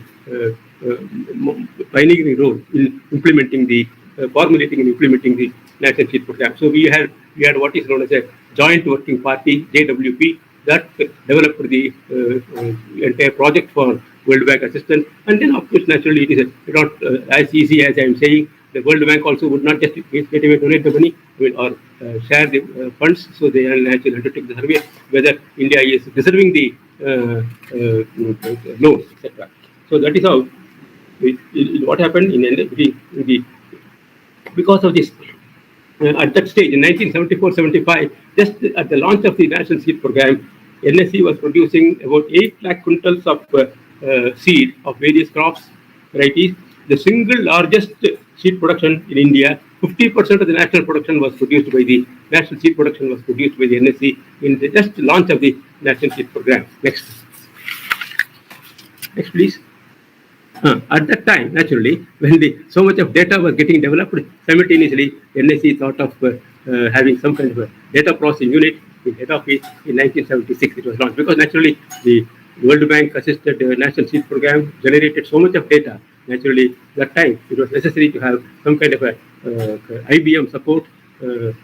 pioneering role in implementing the, formulating and implementing the National Seed Program. So we had what is known as a joint working party, JWP, that developed the entire project for World Bank assistance. And then, of course, naturally, it is not as easy as I am saying. The World Bank also would not just get away donate the money or share the funds. So they are naturally undertake the survey whether India is deserving the loans, etc. So that is how what happened in because of this. At that stage, in 1974-75, just at the launch of the National Seed Program, NSC was producing about 8 lakh quintals of seed of various crops, varieties. The single largest seed production in India, 50% of the national production was produced by the National Seed Production was produced by the NSC in the just launch of the National Seed Program. Next, please. At that time, naturally, when so much of data was getting developed, simultaneously, NSC thought of having some kind of a data processing unit in head office. In 1976, it was launched because naturally the World Bank assisted National Seed Program generated so much of data. Naturally, that time it was necessary to have some kind of a IBM support in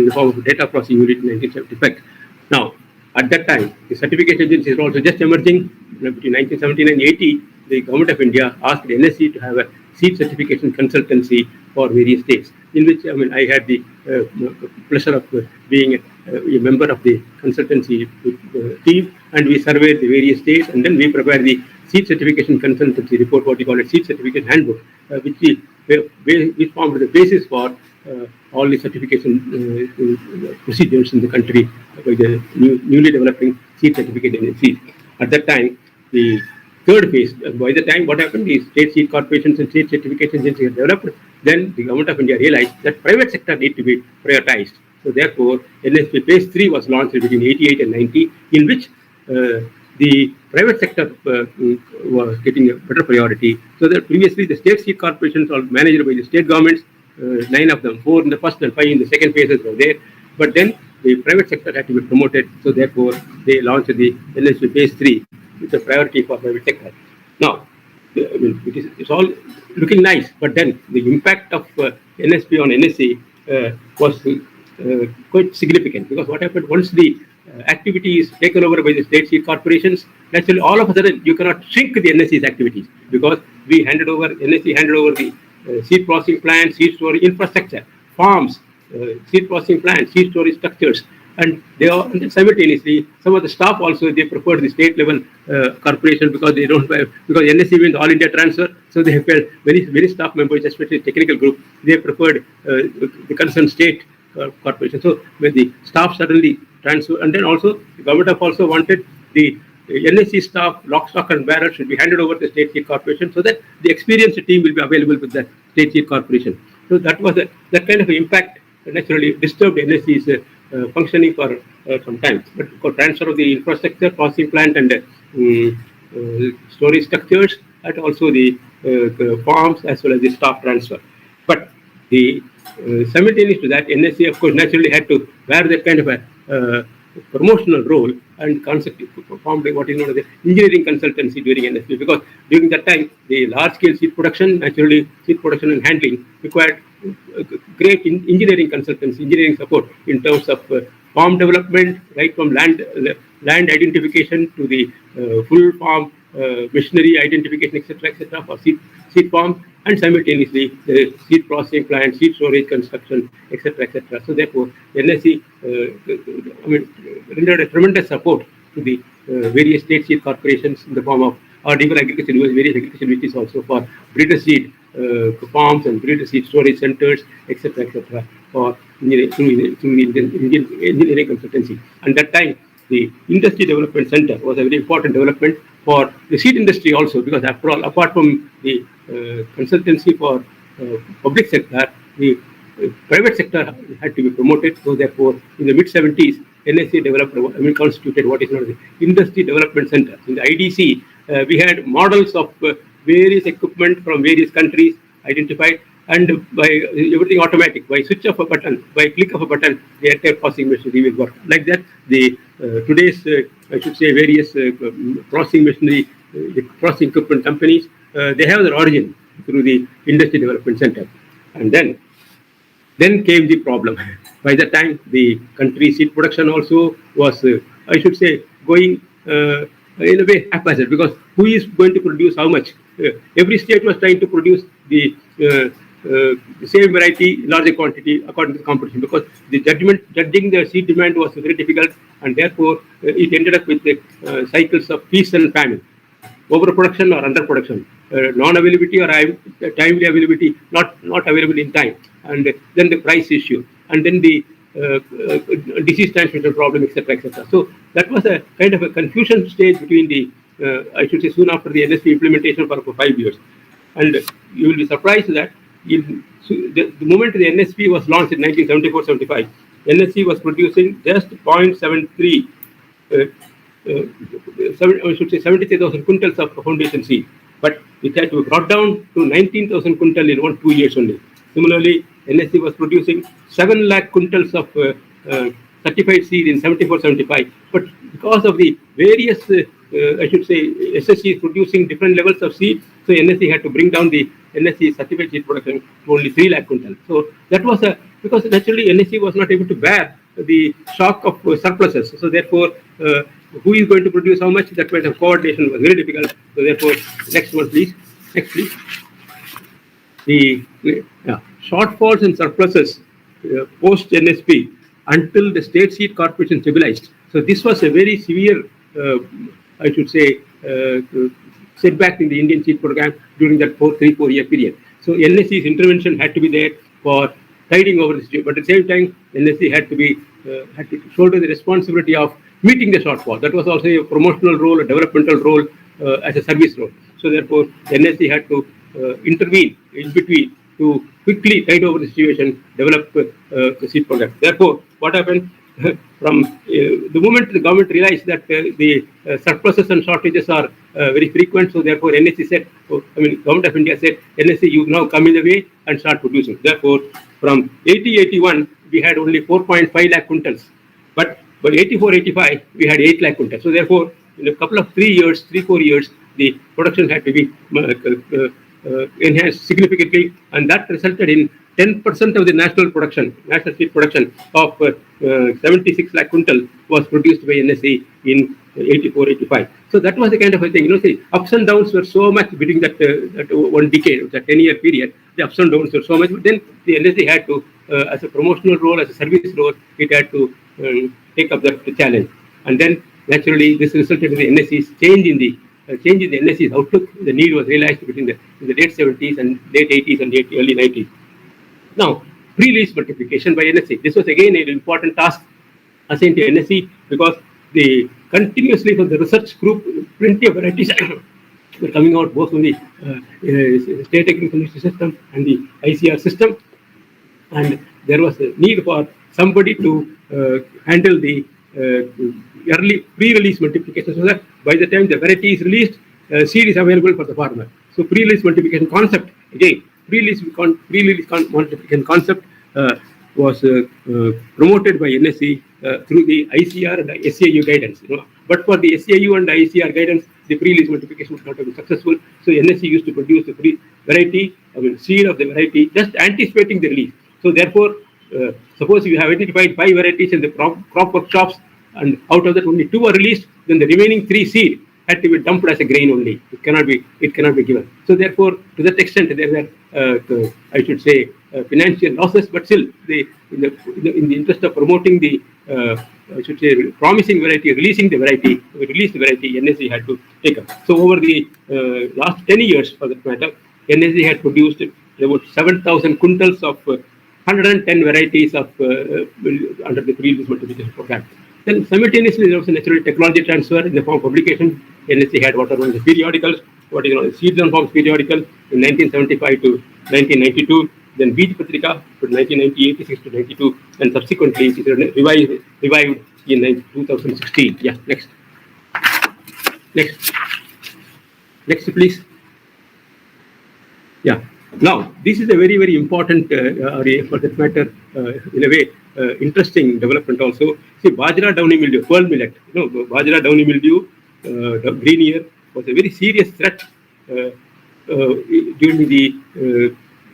the form of a data processing unit in 1975. Now, at that time, the certificate agencies were also just emerging. Between 1979 and 80, the Government of India asked the NSC to have a seed certification consultancy for various states, in which I had the pleasure of being a member of the consultancy team, and we surveyed the various states, and then we prepared the seed certification consultancy report, what we call a seed certificate handbook, which formed the basis for all the certification procedures in the country by the newly developing seed certificate agencies. At that time, the third phase, by the time what happened is state seed corporations and state certification agencies developed, then the Government of India realized that private sector need to be prioritized. So therefore, NSP phase 3 was launched between 88 and 90, in which the private sector was getting a better priority. So that previously the state seed corporations are managed by the state governments, 9 of them, 4 in the first and 5 in the second phases were there. But then the private sector had to be promoted. So therefore, they launched the NSP phase 3 with a priority for private sector. Now, it's all looking nice, but then the impact of NSP on NSC was quite significant, because what happened once the activity is taken over by the state seed corporations, naturally all of a sudden you cannot shrink the NSC's activities, because NSC handed over the seed processing plants, seed storage infrastructure, farms, seed processing plants, seed storage structures, and then simultaneously some of the staff also they preferred the state level corporation, because they don't because NSC means all India transfer, so they felt many staff members, especially technical group, they preferred the concerned state corporation. So when the staff suddenly transfer, and then also the government of also wanted the NSC staff, lock, stock and barrel should be handed over to the state seed corporation, so that the experienced team will be available with the state seed corporation. So that was that kind of impact naturally disturbed NSC's functioning for some time. But for transfer of the infrastructure, processing plant and storage structures, and also the farms as well as the staff transfer. But the simultaneous to that, NSC of course naturally had to bear that kind of a promotional role and concept formed by what is known as the engineering consultancy during NSP, because during that time the large scale seed production, naturally seed production and handling required great engineering consultancy, engineering support in terms of farm development, right from land identification to the full farm machinery identification, etc., for seed farm, and simultaneously the seed processing plant, seed storage construction, etc. So therefore, NSC rendered a tremendous support to the various state seed corporations in the form of, or even agriculture, various agriculture universities also for breeder seed farms and breeder seed storage centers, etc., for through the Indian engineering consultancy. And that time, the Industry Development Center was a very important development for the seed industry also, because after all, apart from the consultancy for public sector, the private sector had to be promoted. So therefore, in the mid-70s, NSC developed, constituted what is known as the Industry Development Center. In the IDC, we had models of various equipment from various countries identified, and by everything automatic, by switch of a button, by click of a button, the entire processing machinery will work. Like that, the today's, I should say, various processing machinery, processing equipment companies, they have their origin through the Industry Development Center. And then came the problem. By the time the country seed production also was, I should say, going in a way haphazard, because who is going to produce how much? Every state was trying to produce the same variety, larger quantity according to the competition, because the judging the seed demand was very difficult, and therefore it ended up with the cycles of feast and famine, overproduction or underproduction, non-availability or timely availability, not available in time, and then the price issue, and then the disease transmission problem, etc. So that was a kind of a confusion stage between the, I should say, soon after the NSP implementation for 5 years. And you will be surprised that the moment the NSP was launched in 1974-75, NSC was producing just 0.73, I should say 73,000 quintals of foundation seed, but it had to be brought down to 19,000 quintal in 2 years only. Similarly, NSC was producing 7 lakh quintals of certified seed in 74-75, but because of the various, I should say, SSCs producing different levels of seed, so NSC had to bring down the NSC certified seed production to only 3 lakh quintals. So that was because naturally NSC was not able to bear the shock of surpluses. So therefore, who is going to produce how much? That kind of coordination was very difficult. So therefore, next one, please. Next, please. The shortfalls and surpluses post NSP until the state seed corporation stabilized. So this was a very severe, I should say, setback in the Indian seed program during that 3-4 year period. So NSC's intervention had to be there for tiding over the situation, but at the same time, NSC had to shoulder the responsibility of meeting the shortfall. That was also a promotional role, a developmental role, as a service role. So therefore, NSC had to intervene in between to quickly tide over the situation, develop the seed program. Therefore, what happened? From the moment the government realized that the surpluses and shortages are very frequent, so therefore NSC said, Government of India said, NSC, you now come in the way and start producing. Therefore, from 80-81, we had only 4.5 lakh quintals, but by 84-85, we had 8 lakh quintals. So therefore, in a couple of 3-4 years, the production had to be enhanced significantly, and that resulted in 10% of the national seed production of 76 lakh quintal was produced by NSC in 84-85. So that was the kind of a thing. See, ups and downs were so much between that 1 decade, that 10-year period. The ups and downs were so much. But then the NSC had to, as a promotional role, as a service role, it had to take up that challenge. And then naturally, this resulted in the NSC's change in the NSC's outlook. The need was realized in the late 70s and late 80s and early 90s. Now, pre-release multiplication by NSC. This was again an important task assigned to NSC, because the continuously from the research group, plenty of varieties were coming out both from the state agricultural system and the ICR system, and there was a need for somebody to handle the early pre-release multiplication, so that by the time the variety is released, seed is available for the farmer. So pre-release multiplication concept, again, pre-release multiplication concept was promoted by NSC through the ICR and the SAU guidance. But for the SAU and the ICR guidance, the pre-release multiplication was not very successful. So NSC used to produce the variety, seed of the variety, just anticipating the release. So therefore, suppose you have identified 5 varieties in the crop workshops, and out of that only 2 are released, then the remaining 3 seed had to be dumped as a grain only. It cannot be given. So therefore, to that extent, there were, I should say, financial losses, but still, in the interest of promoting the, I should say, promising variety, releasing the variety, NSC had to take up. So over the last 10 years, for that matter, NSE had produced about 7,000 quintals of 110 varieties of under the pre-release multiplication program. Then simultaneously there was a natural technology transfer in the form of publication. NSE had what are known as periodicals, what is known as Seeds and Forms periodical in 1975 to 1992. Then Beej Patrika from 1986 to 92, and subsequently it is revived in 2016. Yeah, next, please. Yeah. Now, this is a very, very important, for that matter, in a way, interesting development also. See, Bajra downy mildew, pearl millet, Bajra downy mildew, green ear, was a very serious threat during the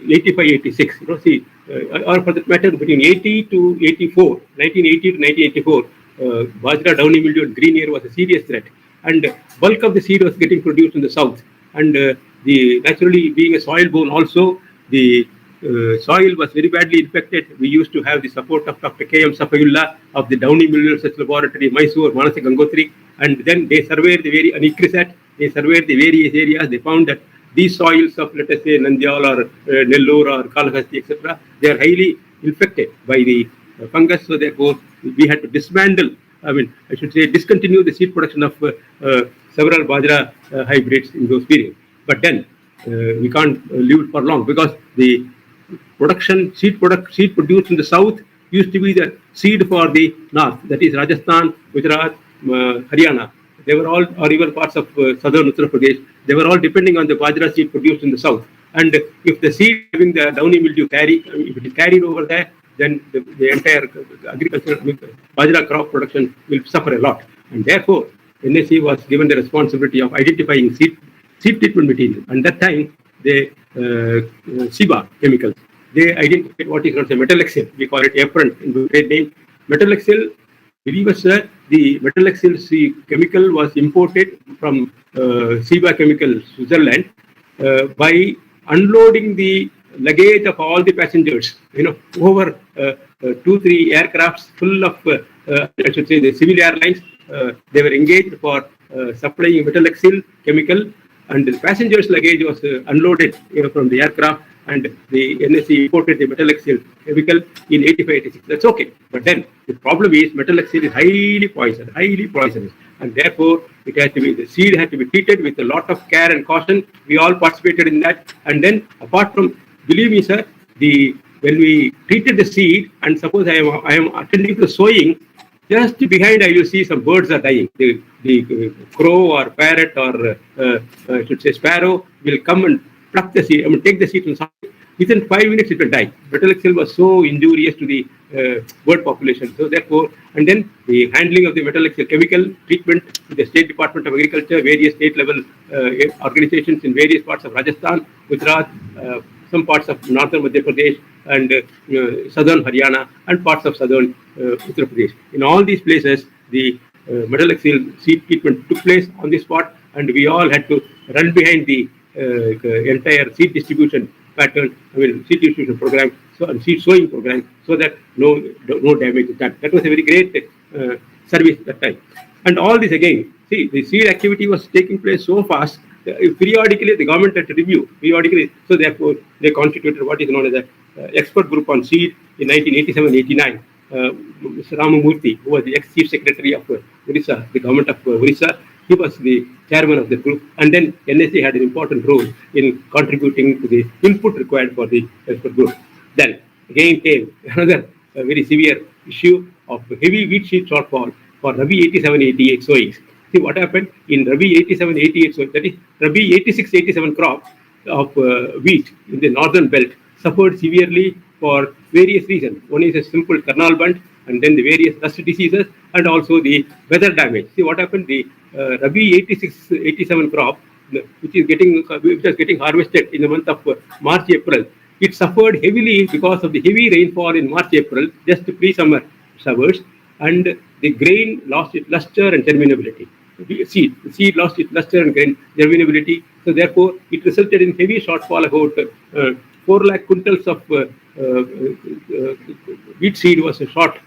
85-86. Or for that matter, between 80 to 84, 1980 to 1984, Bajra downy mildew and green ear was a serious threat. And bulk of the seed was getting produced in the south. And the naturally being a soil borne also, the soil was very badly infected. We used to have the support of Dr. K.M. Safayullah of the Downy Mildew Research Laboratory, Mysore, Manasa Gangotri, and then they surveyed they surveyed the various areas. They found that these soils of, let us say, Nandyal or Nellore or Kalahasti, etc., they are highly infected by the fungus. So therefore, we had to discontinue the seed production of several Bajra hybrids in those periods. But then we can't leave it for long, because the seed produced in the south used to be the seed for the north, that is Rajasthan, Gujarat, Haryana. They were all, or even parts of southern Uttar Pradesh, they were all depending on the Bajra seed produced in the south. And if the seed having the downy mildew if it is carried over there, then the entire agricultural Bajra crop production will suffer a lot. And therefore, NSE was given the responsibility of identifying seed treatment material. And that time, the SIBA chemicals, they identified what is known as a metallexyl. We call it apron in the trade name. Metallexyl, believe us, sir, the metallexyl chemical was imported from SIBA Chemical, Switzerland, by unloading the luggage of all the passengers, over 2-3 aircrafts full of, the civil airlines. They were engaged for supplying metallexyl chemical, and the passengers' luggage was unloaded from the aircraft, and the NSE imported the metallexyl chemical in 85-86. That's okay. But then the problem is metallexyl is highly poisonous, and therefore the seed had to be treated with a lot of care and caution. We all participated in that. And then, apart from, believe me, sir, when we treated the seed, and suppose I am attending to sowing, just behind I will see some birds are dying. The crow or parrot or I should say sparrow will come and pluck the seed, take the seed from soil. Within 5 minutes it will die. Metallexyl was so injurious to the bird population. So therefore, and then the handling of the metallexyl chemical treatment with the State Department of Agriculture, various state level organizations in various parts of Rajasthan, Gujarat, some parts of northern Madhya Pradesh, and southern Haryana, and parts of southern Uttar Pradesh. In all these places, the metallexyl seed treatment took place on the spot, and we all had to run behind the entire seed distribution pattern, seed distribution program, and seed sowing program, so that no damage is done. That was a very great service at that time. And all this again, see, the seed activity was taking place so fast. Periodically, the government had to review. So therefore, they constituted what is known as an expert group on seed in 1987-89. Mr. Ramamurthy, who was the ex-chief secretary of Orissa, the government of Orissa, he was the chairman of the group. And then NSE had an important role in contributing to the input required for the expert group. Then again came another very severe issue of heavy wheat seed shortfall for Rabi 87-88 sowings. See what happened in Rabi 87-88 sowing, that is Rabi 86-87 crop of wheat in the northern belt suffered severely for various reasons. One is a simple kernel bunt, and then the various rust diseases, and also the weather damage. See what happened, the Rabi 86-87 crop, which was getting harvested in the month of March, April, it suffered heavily because of the heavy rainfall in March, April, just pre-summer showers, and the grain lost its luster and germinability. The seed lost its luster and grain germinability. So therefore, it resulted in heavy shortfall. About 4 lakh quintals of wheat seed was short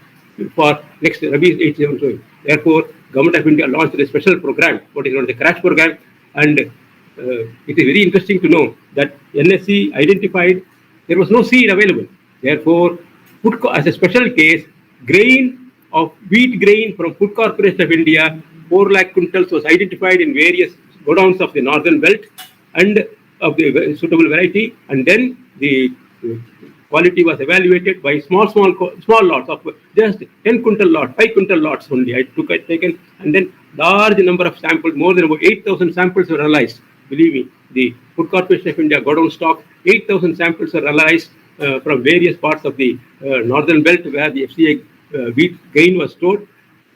for next Rabi 87 sowing. Therefore, Government of India launched a special program, what is known as the crash program, and it is very interesting to know that NSE identified there was no seed available. Therefore, as a special case, wheat grain from Food Corporation of India, 4 lakh quintals was identified in various godowns of the northern belt and of the suitable variety, and then the quality was evaluated by small lots of just 10 quintal lots, 5 quintal lots only. I taken, and then large number of samples, more than about 8,000 samples were analyzed. Believe me, the Food Corporation of India godown stock, 8,000 samples were analyzed from various parts of the northern belt where the FCA wheat grain was stored,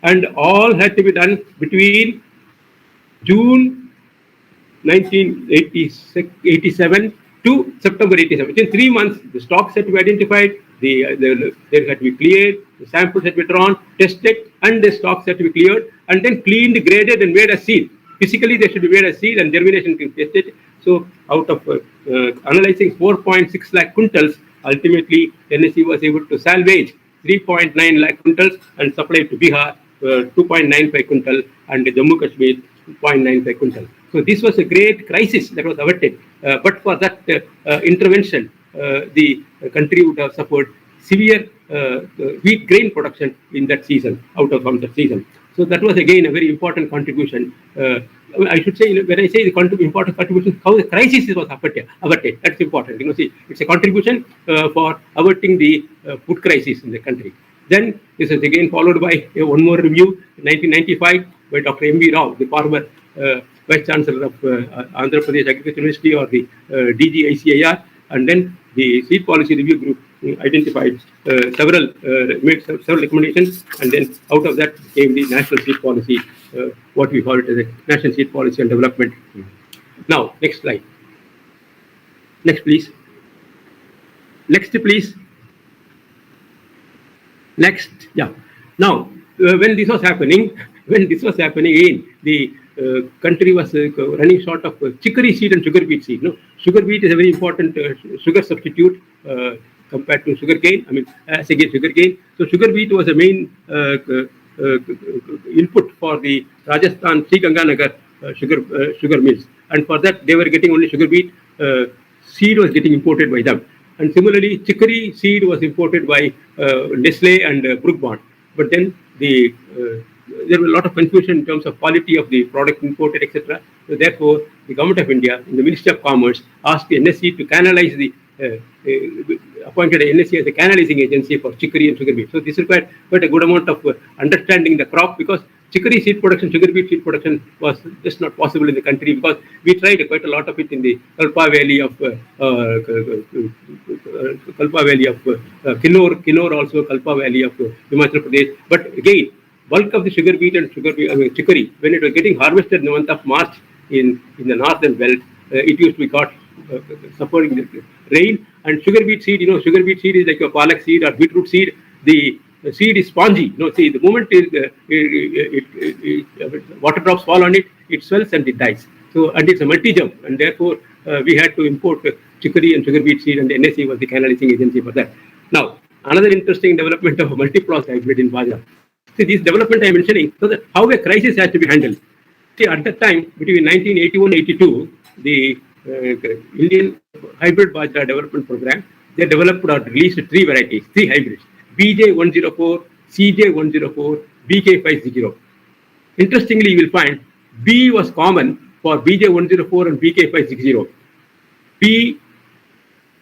and all had to be done between June 1987 to September 87. Within 3 months, the stocks had to be identified, they had to be cleared, the samples had to be drawn, tested, and the stocks had to be cleared, and then cleaned, graded, and made a seal. Physically, they should be made a seal, and germination can be tested. So, out of analyzing 4.6 lakh quintals, ultimately, NSE was able to salvage 3.9 lakh quintals and supply to Bihar 2.95 quintal and Jammu Kashmir 0.95 quintal. So this was a great crisis that was averted. But for that intervention, the country would have suffered severe wheat grain production in that season, from that season. So that was again a very important contribution. I should say, when I say the important contribution, how the crisis was averted. That's important. See, it's a contribution for averting the food crisis in the country. Then this is again followed by one more review in 1995 by Dr. M.V. Rao, the former Vice Chancellor of Andhra Pradesh Agriculture University, or the DGICIR, and then the Seed Policy Review Group identified made several recommendations, and then out of that came the National Seed Policy, what we call it as a National Seed Policy and Development. Now, next slide. Next, please. Next, please. Next, yeah. Now, when this was happening, the country was running short of chicory seed and sugar beet seed. No, sugar beet is a very important sugar substitute compared to sugar cane. I mean, as against sugar cane. So sugar beet was the main input for the Rajasthan Sriganganagar sugar mills, and for that they were getting only sugar beet. Seed was getting imported by them, and similarly chicory seed was imported by Nestle and Brook Bond. But then there was a lot of confusion in terms of quality of the product imported, etc. So therefore, the Government of India, in the Ministry of Commerce, asked the NSE to canalize appointed NSE as a canalizing agency for chicory and sugar beet. So this required quite a good amount of understanding the crop, because chicory seed production, sugar beet seed production was just not possible in the country, because we tried quite a lot of it in the Kalpa Valley of Kinnaur also, Kalpa Valley of Himachal Pradesh. But again, bulk of the sugar beet and chicory, when it was getting harvested in the month of March in the northern belt, it used to be caught suffering the rain. And sugar beet seed, sugar beet seed is like a palak seed or beetroot seed. The seed is spongy. See, the moment water drops fall on it, it swells and it dies. So, and it's a multi-germ, and therefore we had to import chicory and sugar beet seed, and the NSE was the canalizing agency for that. Now, another interesting development of a multi-ploss hybrid in Bajra. See, this development I am mentioning, so that how a crisis has to be handled. See, at that time, between 1981-82, the Indian Hybrid Bajra Development Program, they developed or released 3 varieties, 3 hybrids: BJ104, CJ104, BK560. Interestingly, you will find B was common for BJ104 and BK560. B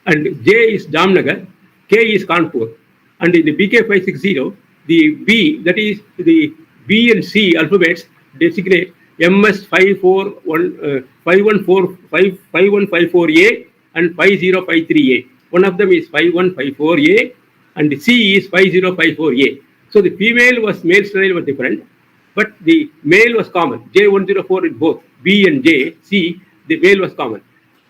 and J is Jamnagar, K is Kanpur, and in the BK560, the B, that is the B and C alphabets, designate MS5154A and 5053A. One of them is 5154A and C is 5054A. So the female sterile was different, but the male was common. J104 in both B and J, C, the male was common.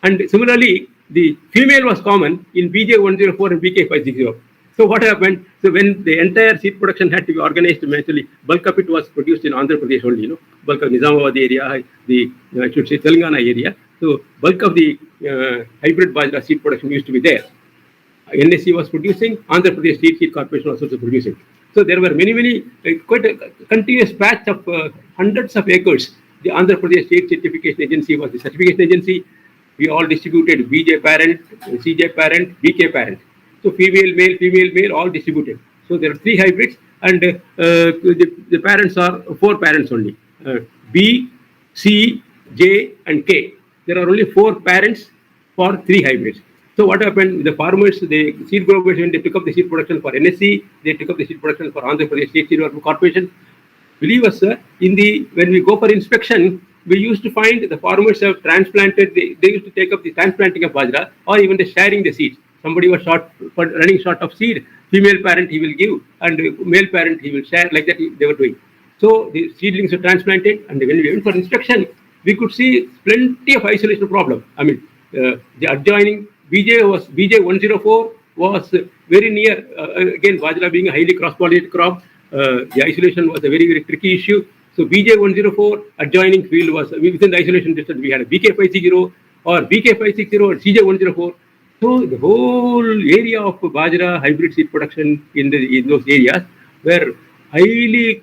And similarly, the female was common in BJ104 and BK560. So what happened? So when the entire seed production had to be organized eventually, bulk of it was produced in Andhra Pradesh only, bulk of Nizamabad area, I should say Telangana area. So bulk of the hybrid Bajra seed production used to be there. NSE was producing, Andhra Pradesh Seed Corporation was also producing. So there were many, quite a continuous patch of hundreds of acres the Andhra Pradesh State Certification Agency was the certification agency. We all distributed BJ parent, CJ parent, BK parent. So female, male, all distributed. So there are 3 hybrids, and the parents are 4 parents only. B, C, J, and K. There are only 4 parents for 3 hybrids. So what happened? The farmers, the seed growers, when they took up the seed production for NSC, they took up the seed production for Andhra Pradesh State Seed Development Corporation. Believe us, sir, when we go for inspection, we used to find the farmers have transplanted, they used to take up the transplanting of bajra, or even the sharing the seeds. Somebody was running short of seed, female parent he will give, and male parent he will share, like that they were doing. So the seedlings were transplanted, and when we went for inspection, we could see plenty of isolation problem. I mean, the adjoining BJ 104 was very near, again, bajra being a highly cross-pollinated crop. The isolation was a very, very tricky issue. So BJ 104 adjoining field was within the isolation distance. We had a BK 560 or BK 560 or CJ 104. So the whole area of bajra hybrid seed production in those areas were highly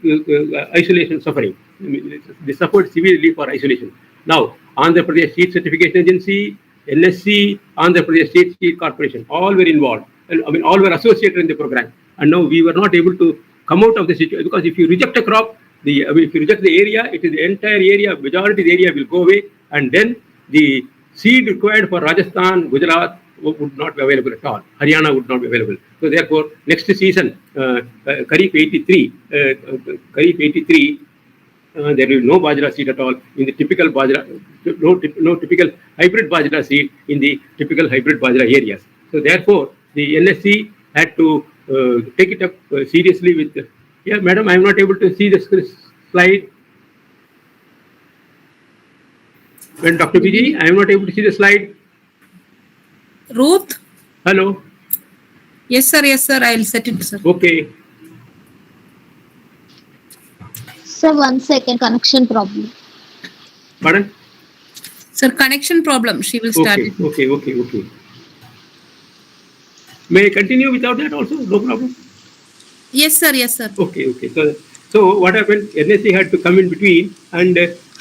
isolation suffering. I mean, they suffered severely for isolation. Now, Andhra Pradesh Seed Certification Agency, NSC, Andhra Pradesh State Seed Corporation, all were involved. And I mean, all were associated in the program. And now we were not able to come out of the situation, because if you reject a crop, if you reject the area, it is the entire area, majority of the area will go away, and then the seed required for Rajasthan, Gujarat would not be available at all. Haryana would not be available. So therefore, next season, Kharif 83, there will be no bajra seed at all in the typical bajra, no typical hybrid bajra seed in the typical hybrid bajra areas. So therefore, the NSC had to take it up seriously with. Yeah, madam, I am not able to see this slide. When Dr. Vijay, I am not able to see the slide. Ruth? Hello. Yes, sir. I will set it, sir. Okay. Sir, 1 second, connection problem. Pardon? Sir, connection problem. She will start. Okay. May I continue without that also? No problem. Yes, sir. Okay. So what happened? NSC had to come in between, and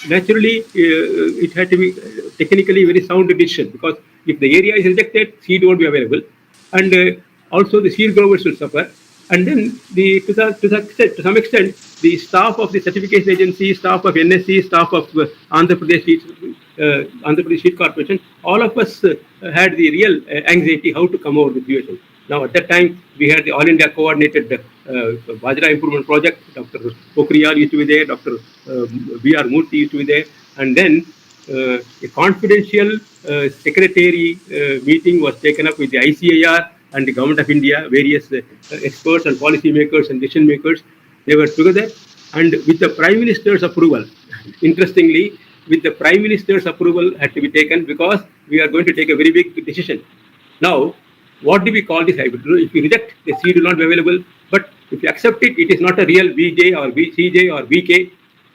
naturally it had to be technically very sound decision, because if the area is rejected, seed won't be available, and also the seed growers will suffer. And then to some extent, the staff of the certification agency, staff of NSC, staff of Andhra Pradesh Seed Corporation, all of us had the real anxiety how to come out of the situation. Now, at that time, we had the All India Coordinated Bajra Improvement Project. Dr. Pokhriyal used to be there, Dr. B.R. Murthy used to be there. And then a confidential secretary meeting was taken up with the ICAR and the Government of India, various experts and policy makers and decision makers. They were together, and with the Prime Minister's approval, interestingly, with the Prime Minister's approval had to be taken, because we are going to take a very big decision. Now, what do we call this hybrid? If you reject, the seed will not be available. But if you accept it, it is not a real BJ or CJ or BK.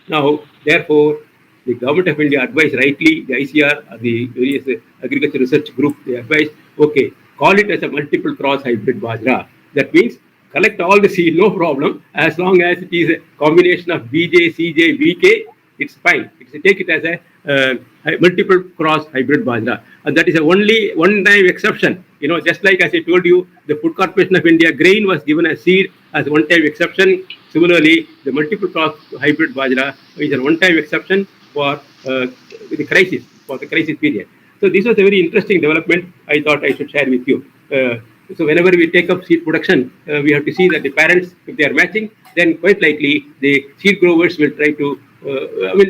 Now, therefore, the Government of India advised rightly, the ICR, the various agriculture research group, they advised, okay, call it as a multiple cross hybrid bajra. That means collect all the seed, no problem, as long as it is a combination of BJ, CJ, BK, it's fine. Take it as a multiple cross hybrid bajra. And that is a only one-time exception. You know, just like as I told you, the Food Corporation of India grain was given as seed as one-time exception. Similarly, the multiple cross hybrid bajra is a one-time exception for the crisis period. So this was a very interesting development. I thought I should share with you. So whenever we take up seed production, we have to see that the parents, if they are matching, then quite likely the seed growers will try to,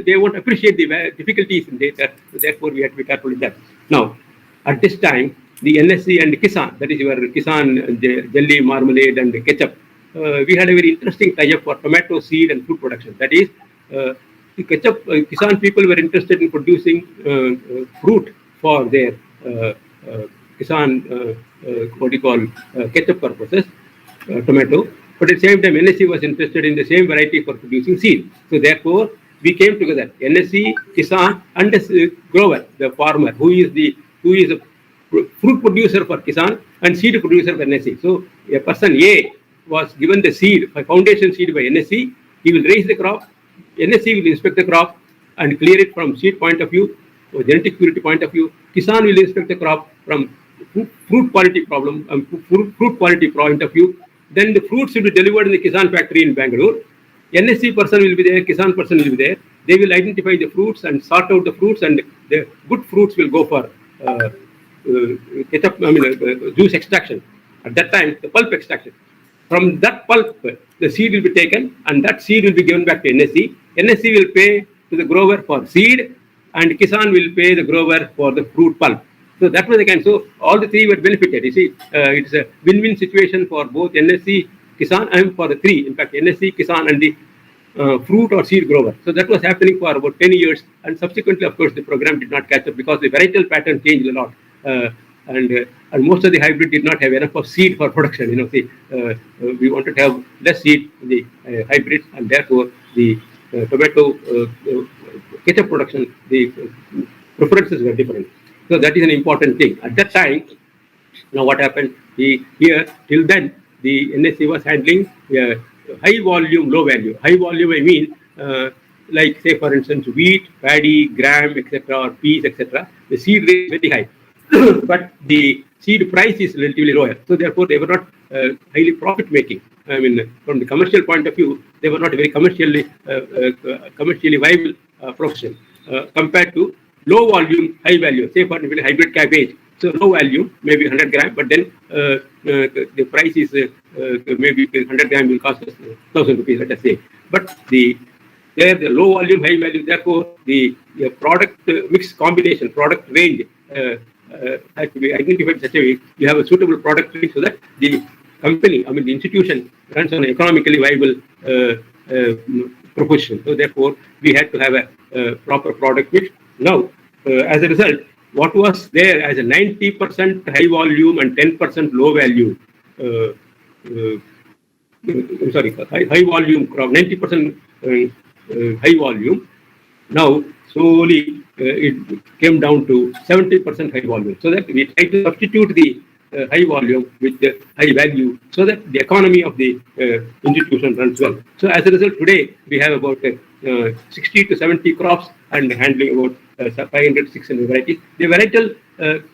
they won't appreciate the difficulties in data. So therefore, we have to be careful with that. Now, at this time, the NSC and Kisan, that is your Kisan jelly, marmalade, and ketchup, we had a very interesting tie-up for tomato seed and fruit production. That is, the ketchup, Kisan people were interested in producing fruit for their Kisan, ketchup purposes, tomato. But at the same time, NSC was interested in the same variety for producing seed. So therefore, we came together, NSC, Kisan, and the grower, the farmer, who is a fruit producer for Kisan and seed producer for NSC. So a person A was given the seed, a foundation seed by NSC. He will raise the crop. NSC will inspect the crop and clear it from seed point of view, or genetic purity point of view. Kisan will inspect the crop from fruit quality fruit quality point of view. Then the fruits will be delivered in the Kisan factory in Bangalore. NSC person will be there, Kisan person will be there. They will identify the fruits and sort out the fruits, and the good fruits will go for juice extraction. At that time, the pulp extraction. From that pulp, the seed will be taken, and that seed will be given back to NSC. NSC will pay to the grower for seed, and Kisan will pay the grower for the fruit pulp. So that was the kind. So all the three were benefited. You see, it's a win-win situation for both NSC, Kisan, and for the three. In fact, NSC, Kisan, and the fruit or seed grower. So that was happening for about 10 years, and subsequently, of course, the program did not catch up because the varietal pattern changed a lot, and most of the hybrid did not have enough of seed for production. We wanted to have less seed in the hybrids, and therefore the tomato ketchup production, the preferences were different. So that is an important thing. At that time, now what happened? Here till then, the NSC was handling high volume, low value. High volume, I mean, like say for instance, wheat, paddy, gram, etc., or peas, etc. The seed rate is very high, but the seed price is relatively lower. So therefore, they were not highly profit making. I mean, from the commercial point of view, they were not a very commercially viable profession compared to low volume, high value. Say for example, hybrid cabbage. So low value, maybe 100 gram, but then the price is maybe 100 gram will cost us 1,000 rupees, let us say. But the low volume, high value, therefore the product mix combination, product range has to be identified in such a way you have a suitable product range so that the company, the institution runs on an economically viable proposition. So therefore, we had to have a proper product mix. Now, as a result, what was there as a 90% high volume and 10% low value, high volume crop, 90% high volume, now slowly it came down to 70% high volume. So that we try to substitute the high volume with the high value so that the economy of the institution runs well. So as a result, today we have about 60 to 70 crops and handling about 500, 600 varieties. The varietal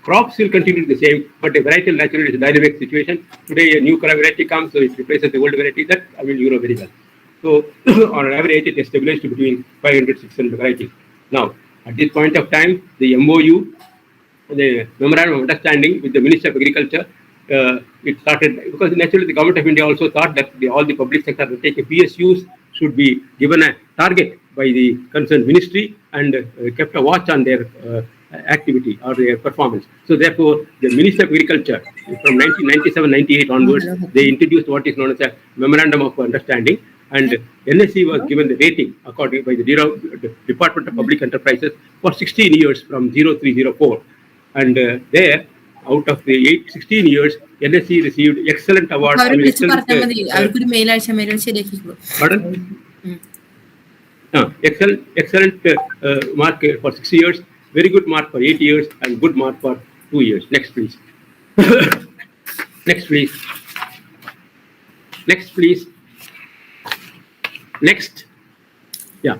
crops will continue the same, but the varietal naturally is a dynamic situation. Today a new variety comes, so it replaces the old variety. That you know very well. So on an average, it is stabilized between 500, 600 varieties. Now, at this point of time, the MOU, the Memorandum of Understanding with the Ministry of Agriculture, it started because naturally the Government of India also thought that all the public sector PSUs should be given a target by the concerned ministry and kept a watch on their activity or their performance. So therefore, the Ministry of Agriculture from 1997-98 onwards, they introduced what is known as a Memorandum of Understanding, and NSC was given the rating according by the Department of Public Enterprises for 16 years from 0304. And there, out of the 16 years, NSC received excellent award. Excellent mark for 6 years, very good mark for 8 years, and good mark for 2 years. Next, please. Next, please. Next, please. Next. Yeah.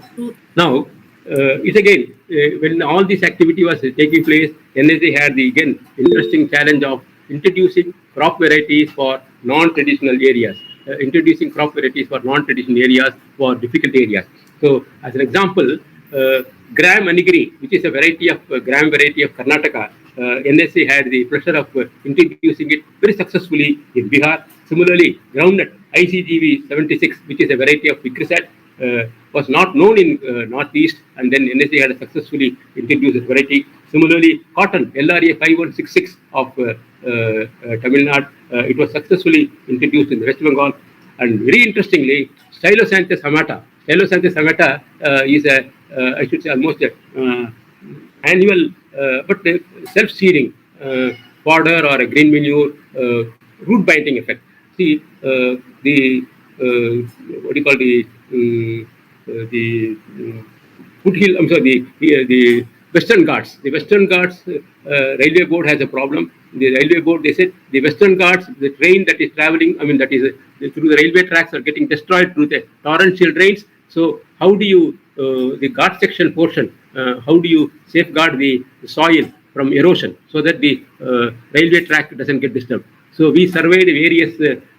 Now, it's again, when all this activity was taking place, NSC had the, again, interesting challenge of introducing crop varieties for non-traditional areas, introducing crop varieties for non-traditional areas for difficult areas. So, as an example, gram anigiri, which is a variety of gram variety of Karnataka, NSC had the pleasure of introducing it very successfully in Bihar. Similarly, groundnut ICGV 76, which is a variety of Vicrisat, was not known in Northeast, and then NSC had successfully introduced this variety. Similarly, cotton LRA 5166 of Tamil Nadu, it was successfully introduced in West Bengal. And very interestingly, Stylosanthes hamata. Stylosanthes hamata is a, I should say, almost annual but self-seeding fodder or a green manure root binding effect. See, what do you call the foothill? I'm sorry, the Western Ghats. The Western Ghats Railway Board has a problem. The Railway Board, they said the Western Ghats, the train that is traveling, that is through the railway tracks are getting destroyed through the torrential rains. So how do you the guard section portion, how do you safeguard the soil from erosion so that the railway track doesn't get disturbed? So we surveyed various,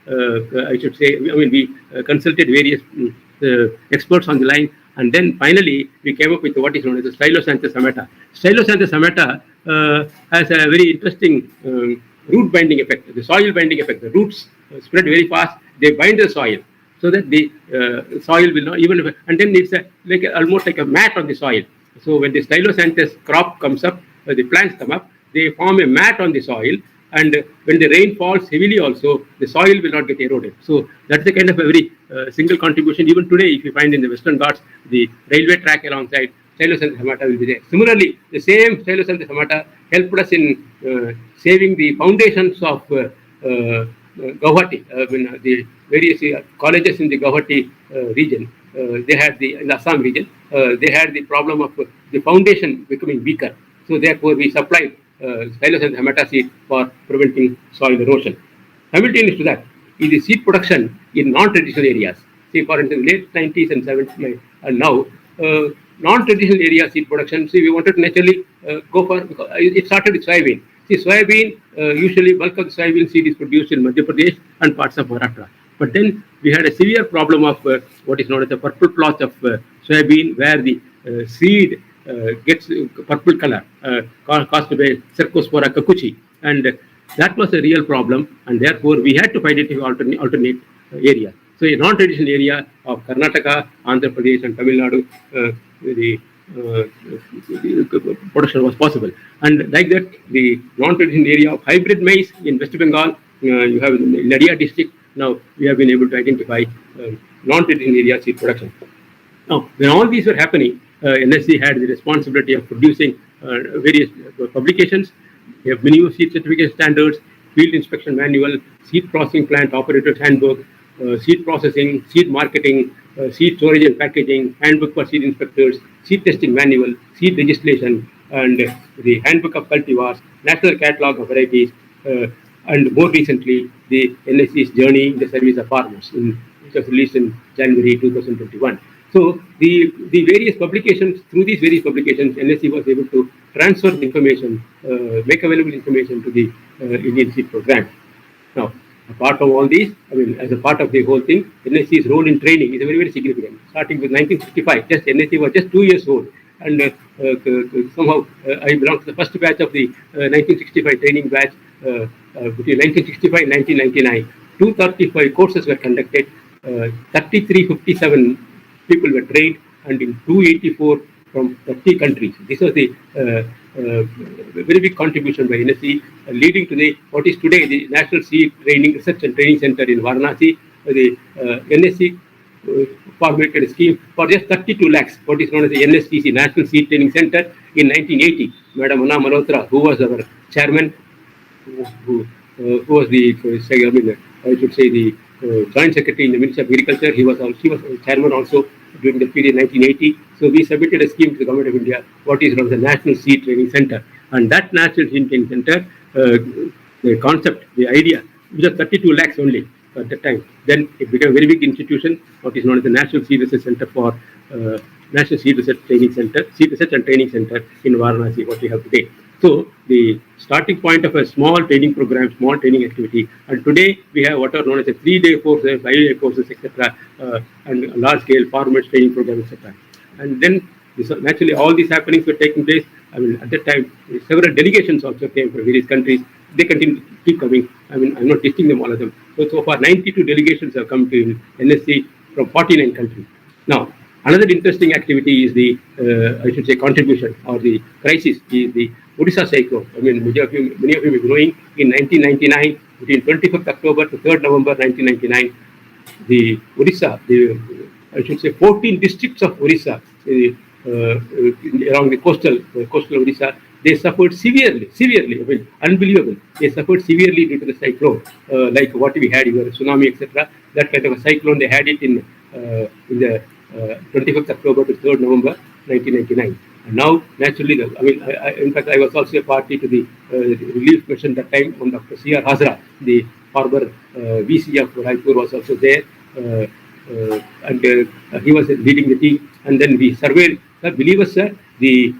I should say, we consulted various experts on the line, and then finally we came up with what is known as the Stylosanthus amata. Stylosanthus amata has a very interesting root binding effect, the soil binding effect. The roots spread very fast, they bind the soil so that the soil will not even, and then it's almost like a mat on the soil. So when the Stylosanthus crop comes up, the plants come up, they form a mat on the soil, and when the rain falls heavily also, the soil will not get eroded. So that's the kind of a very single contribution. Even today, if you find in the Western Ghats, the railway track alongside, Stylosanthus hamata will be there. Similarly, the same Stylosanthus hamata helped us in saving the foundations of Guwahati. The various colleges in the Guwahati region, they had in the Assam region, they had the problem of the foundation becoming weaker. So therefore, we supplied Stylosanthus hamata seed for preventing soil erosion. Simultaneous to that is the seed production in non-traditional areas. See, for instance, late 90s and 70s, and now non-traditional area seed production. See, we wanted to naturally go for, because it started with soybean. See, soybean, usually bulk of the soybean seed is produced in Madhya Pradesh and parts of Maharashtra. But then we had a severe problem of what is known as the purple plot of soybean, where the seed gets purple color caused by Cercospora cacucci, and that was a real problem, and therefore we had to find it in alternate area. So a non-traditional area of Karnataka, Andhra Pradesh and Tamil Nadu, the production was possible. And like that, the non-traditional area of hybrid maize in West Bengal, you have in Nadia district. Now we have been able to identify non-traditional area seed production. Now, when all these were happening, NSC had the responsibility of producing various publications. We have minimum seed certificate standards, field inspection manual, seed processing plant operators handbook, seed processing, seed marketing, seed storage and packaging, handbook for seed inspectors, seed testing manual, seed legislation, and the handbook of cultivars, national catalog of varieties, and more recently, the NSC's journey in the service of farmers, which was released in January 2021. So the various publications, through these various publications, NSC was able to transfer the information, make available information to the Indian seed program. Now, apart from all these, as a part of the whole thing, NSC's role in training is very, very significant. Starting with 1965, just NSC was just 2 years old, and somehow I belong to the first batch of the 1965 training batch. Between 1965 and 1999, 235 courses were conducted, 3357 people were trained, and in 284 from 30 countries. This was the very big contribution by NSC, leading to what is today the National Seed Training Research and Training Center in Varanasi. The NSC formulated a scheme for just 32 lakhs, what is known as the NSTC, National Seed Training Center, in 1980. Madam Anna Malhotra, who was our chairman, who was the, I should say, the Joint Secretary in the Ministry of Agriculture. She was chairman also during the period 1980. So we submitted a scheme to the Government of India, what is known as the National Seed Training Center. And that National Seed Training Center, the concept, the idea, which was 32 lakhs only at that time. Then it became a very big institution, what is known as the National Seed Research Center for National Seed Research Training Center, Seed Research and Training Center in Varanasi, what we have today. So the starting point of a small training program, small training activity, and today we have what are known as a 3-day courses, 5-day courses, etc., and large-scale farmers training program, etc. And then naturally all these happenings were taking place. At that time, several delegations also came from various countries. They continue to keep coming. I'm not listing them, all of them. So far, 92 delegations have come to NSC from 49 countries. Now, another interesting activity is the, I should say, contribution or the crisis is the Odisha cyclone. Many of you may be knowing, in 1999, between 25th October to 3rd November 1999, the Odisha, I should say 14 districts of Odisha, around the coastal Odisha, they suffered severely, unbelievable. They suffered severely due to the cyclone, like what we had, tsunami, etc. That kind of a cyclone, they had it in the 25th October to 3rd November 1999. And now, naturally, in fact, I was also a party to the relief mission that time on Dr. C.R. Hazra, the former VC of Raipur, was also there. And he was leading the team. and then we surveyed. Believe us, sir, the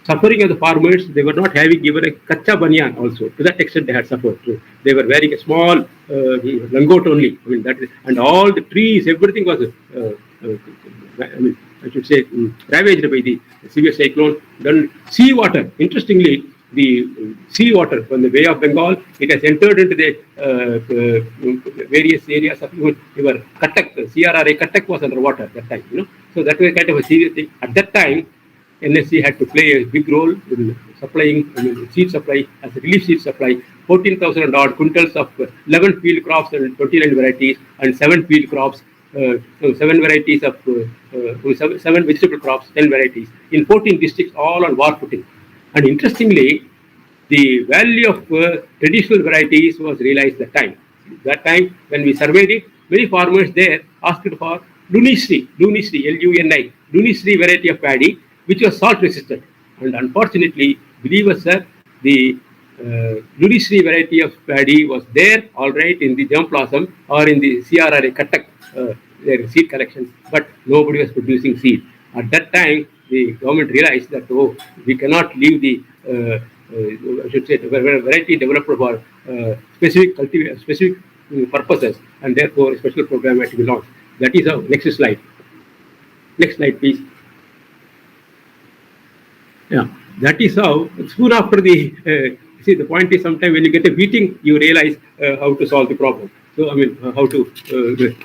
suffering of the farmers, they were not having even a kacha banyan also. To that extent, they had suffered. So they were wearing a small langot only. I mean, that is, and all the trees, everything was, I should say, ravaged by the severe cyclone. Then sea water, interestingly, the sea water from the Bay of Bengal, it has entered into the various areas of even Cuttack, CRRA Cuttack was underwater at that time, So that was kind of a serious thing. At that time, NSC had to play a big role in supplying seed supply as a relief seed supply, 14,000 odd quintals of 11 field crops and 29 varieties, and 7 field crops, 7 varieties of 7 vegetable crops, 10 varieties in 14 districts, all on war footing. And interestingly, the value of traditional varieties was realized that time. That time, when we surveyed it, many farmers there asked for Lunisri, L-U-N-I, Lunisri variety of paddy, which was salt resistant. And unfortunately, believe us, sir, the Lunisri variety of paddy was there, all right, in the germ blossom or in the CRRA Cuttack, their seed collection, but nobody was producing seed. At that time, the government realized that, we cannot leave the, I should say, variety developed for specific purposes, and therefore a special program had to be launched. That is our next slide. Next slide, please. Yeah, that is how, soon after the, see, the point is sometimes when you get a beating, you realize how to solve the problem. So, I mean, how to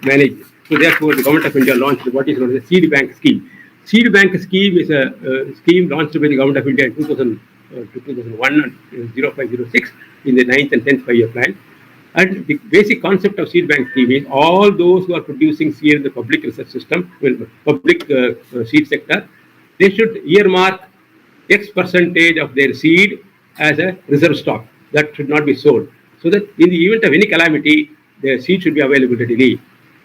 manage it. So, therefore, the Government of India launched what is known as the Seed Bank Scheme. Seed Bank Scheme is a scheme launched by the Government of India in 2001 and 0506 in the 9th and 10th 5-year plan. And the basic concept of Seed Bank Scheme is all those who are producing seed in the public research system, public seed sector, they should earmark X percentage of their seed as a reserve stock that should not be sold, so that in the event of any calamity, the seed should be available readily.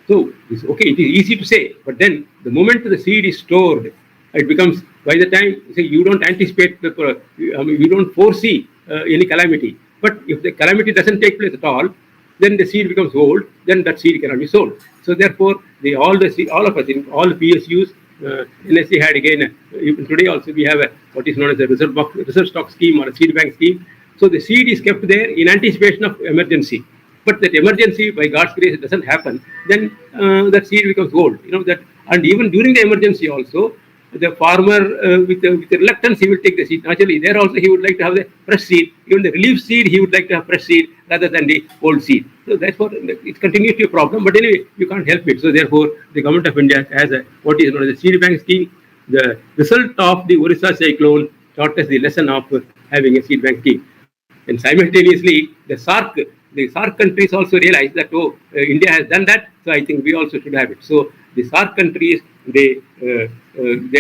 So, okay, it is easy to say, but then the moment the seed is stored, it becomes, by the time, say, you don't anticipate, you don't foresee any calamity. But if the calamity doesn't take place at all, then the seed becomes old, then that seed cannot be sold. So therefore, all of us, all the PSUs, NSC had again, even today also we have what is known as a reserve stock scheme or a seed bank scheme. So the seed is kept there in anticipation of emergency. But that emergency, by God's grace, it doesn't happen, then that seed becomes old. That, and even during the emergency also, the farmer with reluctance, he will take the seed. Naturally, there also he would like to have the fresh seed. Even the relief seed, he would like to have fresh seed rather than the old seed. So therefore, it continues to be a problem. But anyway, you can't help it. So therefore, the Government of India has what is known as a seed bank scheme. The result of the Orissa cyclone taught us the lesson of having a seed bank scheme. And simultaneously, the SAARC countries also realized that, India has done that, so I think we also should have it. So the SAARC countries, they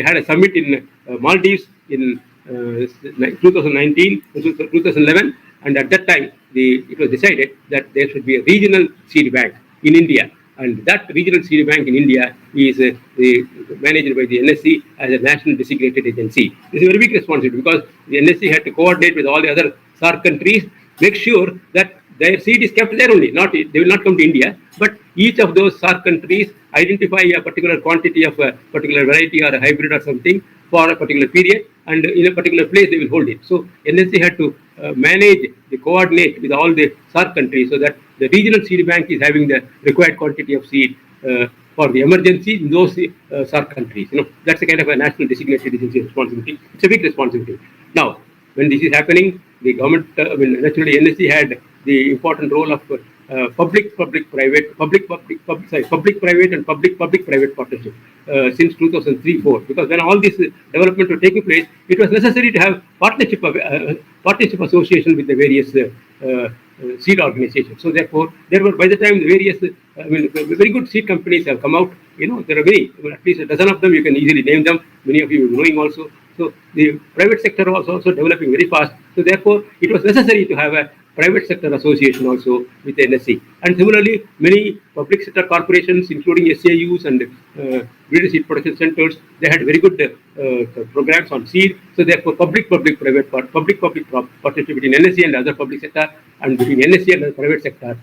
had a summit in Maldives in 2019, 2011, and at that time, it was decided that there should be a regional seed bank in India. And that regional seed bank in India is managed by the NSC as a national designated agency. This is a very big responsibility because the NSC had to coordinate with all the other SAARC countries, make sure that their seed is kept there only. They will not come to India, but each of those SAARC countries identify a particular quantity of a particular variety or a hybrid or something for a particular period, and in a particular place they will hold it. So NSC had to manage, coordinate with all the SAARC countries so that the regional seed bank is having the required quantity of seed for the emergency in those SAARC countries. That's a kind of a national designated agency responsibility. It's a big responsibility. Now, when this is happening, the government, naturally NSC had the important role of public-private and public-private partnership since 2003-4. Because when all this development was taking place, it was necessary to have partnership association with the various seed organizations. So therefore, there were, by the time the various, very good seed companies have come out. There are many, at least a dozen of them. You can easily name them. Many of you are knowing also. So the private sector was also developing very fast. So therefore, it was necessary to have a private sector association also with the NSC. And similarly, many public sector corporations, including SAUs and breeder seed production centers, they had very good programs on seed. So therefore, public-private partnership between NSC and other public sector, and between NSC and the private sector,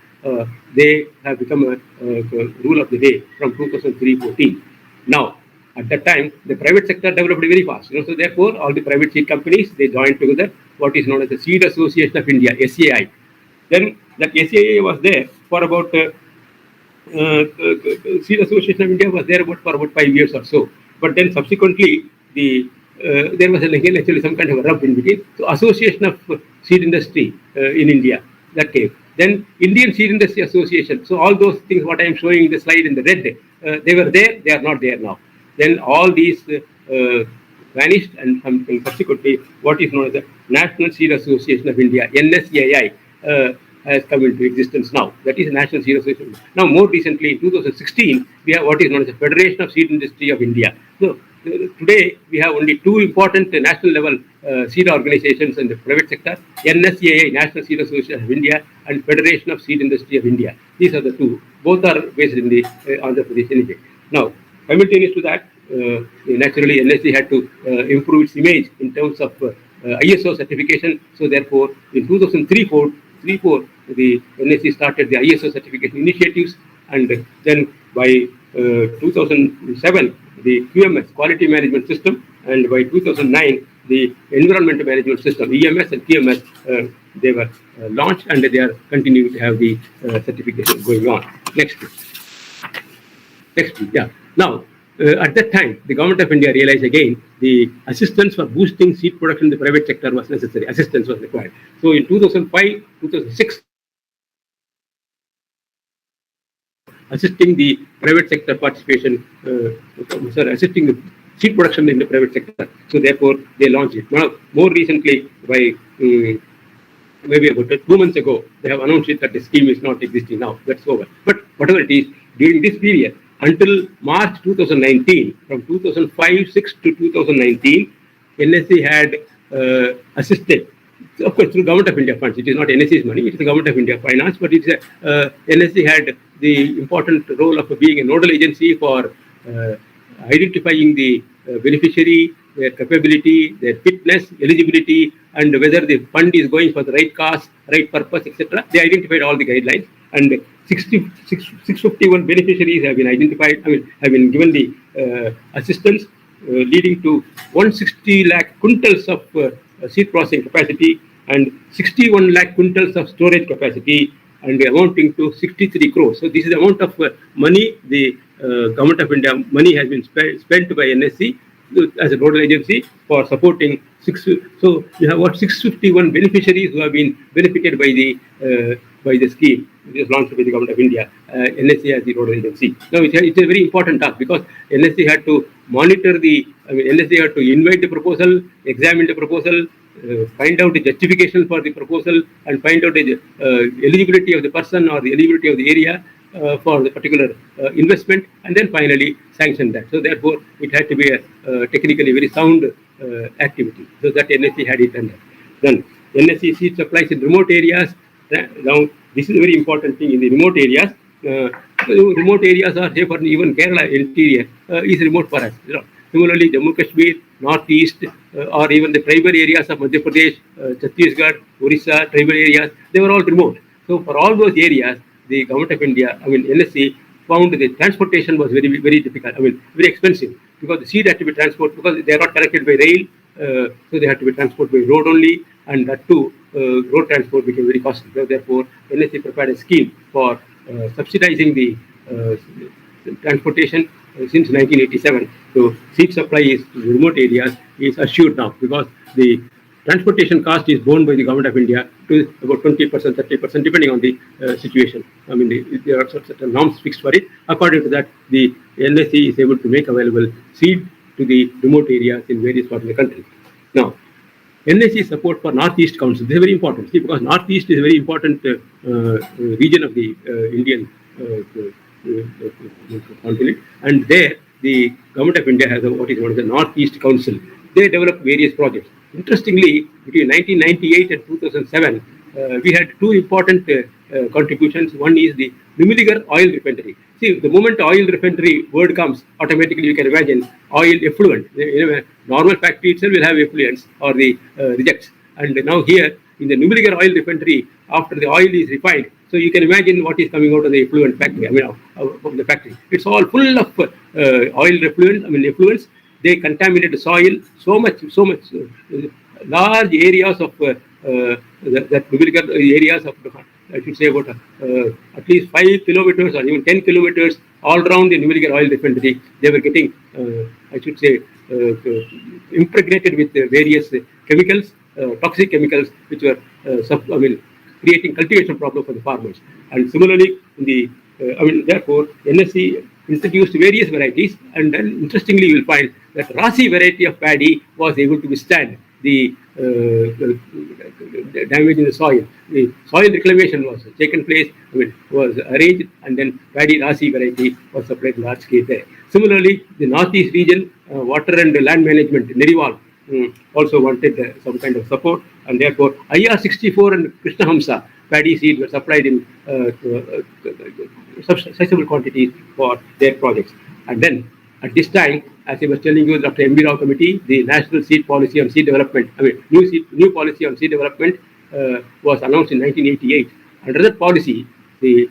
they have become a rule of the day from 2003-14. Now, At that time, the private sector developed very fast. So therefore, all the private seed companies, they joined together what is known as the Seed Association of India, SAI. Then that SAI was there for about Seed Association of India was there for about 5 years or so. But then subsequently, there was again actually some kind of a rub in between. So Association of Seed Industry in India, that came. Then Indian Seed Industry Association. So all those things what I am showing in the slide in the red, they were there, they are not there now. Then all these vanished, and subsequently what is known as the National Seed Association of India, NSAI, has come into existence now. That is the National Seed Association. Now, more recently, in 2016, we have what is known as the Federation of Seed Industry of India. So, today, we have only two important national level seed organizations in the private sector, NSAI, National Seed Association of India, and Federation of Seed Industry of India. These are the two. Both are based in the Andhra Pradesh anyway. Now, simultaneous to that, naturally, NSC had to improve its image in terms of ISO certification. So, therefore, in 2003-4, the NSC started the ISO certification initiatives, and then by 2007, the QMS, Quality Management System, and by 2009, the Environmental Management System, EMS and QMS, they were launched, and they are continuing to have the certification going on. Next, please. Yeah. Now, at that time, the government of India realized again the assistance for boosting seed production in the private sector was necessary. Assistance was required. So in 2005, 2006, assisting the private sector participation, assisting the seed production in the private sector. So therefore, they launched it. Now, more recently, by maybe about 2 months ago, they have announced it that the scheme is not existing now. That's over. But whatever it is, during this period, until March 2019, from 2005-6 to 2019, NSC had assisted, of course, through Government of India funds. It is not NSC's money, it is the Government of India finance, but it's NSC had the important role of being a nodal agency for identifying the beneficiary, their capability, their fitness, eligibility, and whether the fund is going for the right cause, right purpose, etc. They identified all the guidelines, and 651 beneficiaries have been identified, have been given the assistance, leading to 160 lakh quintals of seed processing capacity and 61 lakh quintals of storage capacity, and amounting to 63 crores. So this is the amount of money the Government of India money has been spent by NSC as a nodal agency for supporting so you have what 651 beneficiaries who have been benefited by the scheme. It was launched by the Government of India, NSC as the nodal agency. Now it's a very important task because NSC had to monitor NSC had to invite the proposal, examine the proposal, find out the justification for the proposal, and find out the eligibility of the person or the eligibility of the area for the particular investment, and then finally sanction that. So therefore, it had to be a technically very sound activity. So that NSC had it done. Then NSC seed supplies in remote areas. Now this is a very important thing in the remote areas. Remote areas are, say, for even Kerala interior is remote for us. Similarly, Jammu Kashmir, Northeast, or even the tribal areas of Madhya Pradesh, Chhattisgarh, Orissa, tribal areas, they were all remote. So for all those areas, the Government of India, NSC, found the transportation was very, very difficult, very expensive, because the seed had to be transported, because they are not connected by rail, so they had to be transported by road only, and that too, road transport became very costly. So therefore, NSC prepared a scheme for subsidizing the transportation since 1987. So seed supply to remote areas is assured now, because the transportation cost is borne by the Government of India to about 20%, 30%, depending on the situation. There are certain norms fixed for it. According to that, the NSC is able to make available seed to the remote areas in various parts of the country. Now, NSC support for Northeast Council. This is very important, because Northeast is a very important region of the Indian continent, and there the Government of India has what is known as the Northeast Council. They develop various projects. Interestingly, between 1998 and 2007, we had two important contributions. One is the Numiligarh oil refinery. See, the moment oil refinery word comes, automatically you can imagine oil effluent. A normal factory itself will have effluents or the rejects. And now here, in the Numiligarh oil refinery, after the oil is refined, so you can imagine what is coming out of the effluent factory. I mean, from the factory, it's all full of oil effluent. I mean, effluents. They contaminate the soil so much. Large areas of that Numiligarh areas of, I should say, about at least 5 kilometers or even 10 kilometers all around the Numiligarh oil refinery. They were getting, I should say, impregnated with various chemicals, toxic chemicals, which were, creating cultivation problem for the farmers. And similarly, in the, therefore, NSC introduced various varieties, and then interestingly, you will find that Rasi variety of paddy was able to withstand the damage in the soil. The soil reclamation was taken place, was arranged, and then paddy Rasi variety was supplied large scale there. Similarly, the northeast region, water and land management, Neriwal, also wanted some kind of support, and therefore IR64 and Krishna Hamsa paddy seeds were supplied in sizable quantities for their projects. And then at this time, as I was telling you, Dr. M.B. Rao Committee, the National Seed Policy on Seed Development, new policy on seed development was announced in 1988. Under that policy, the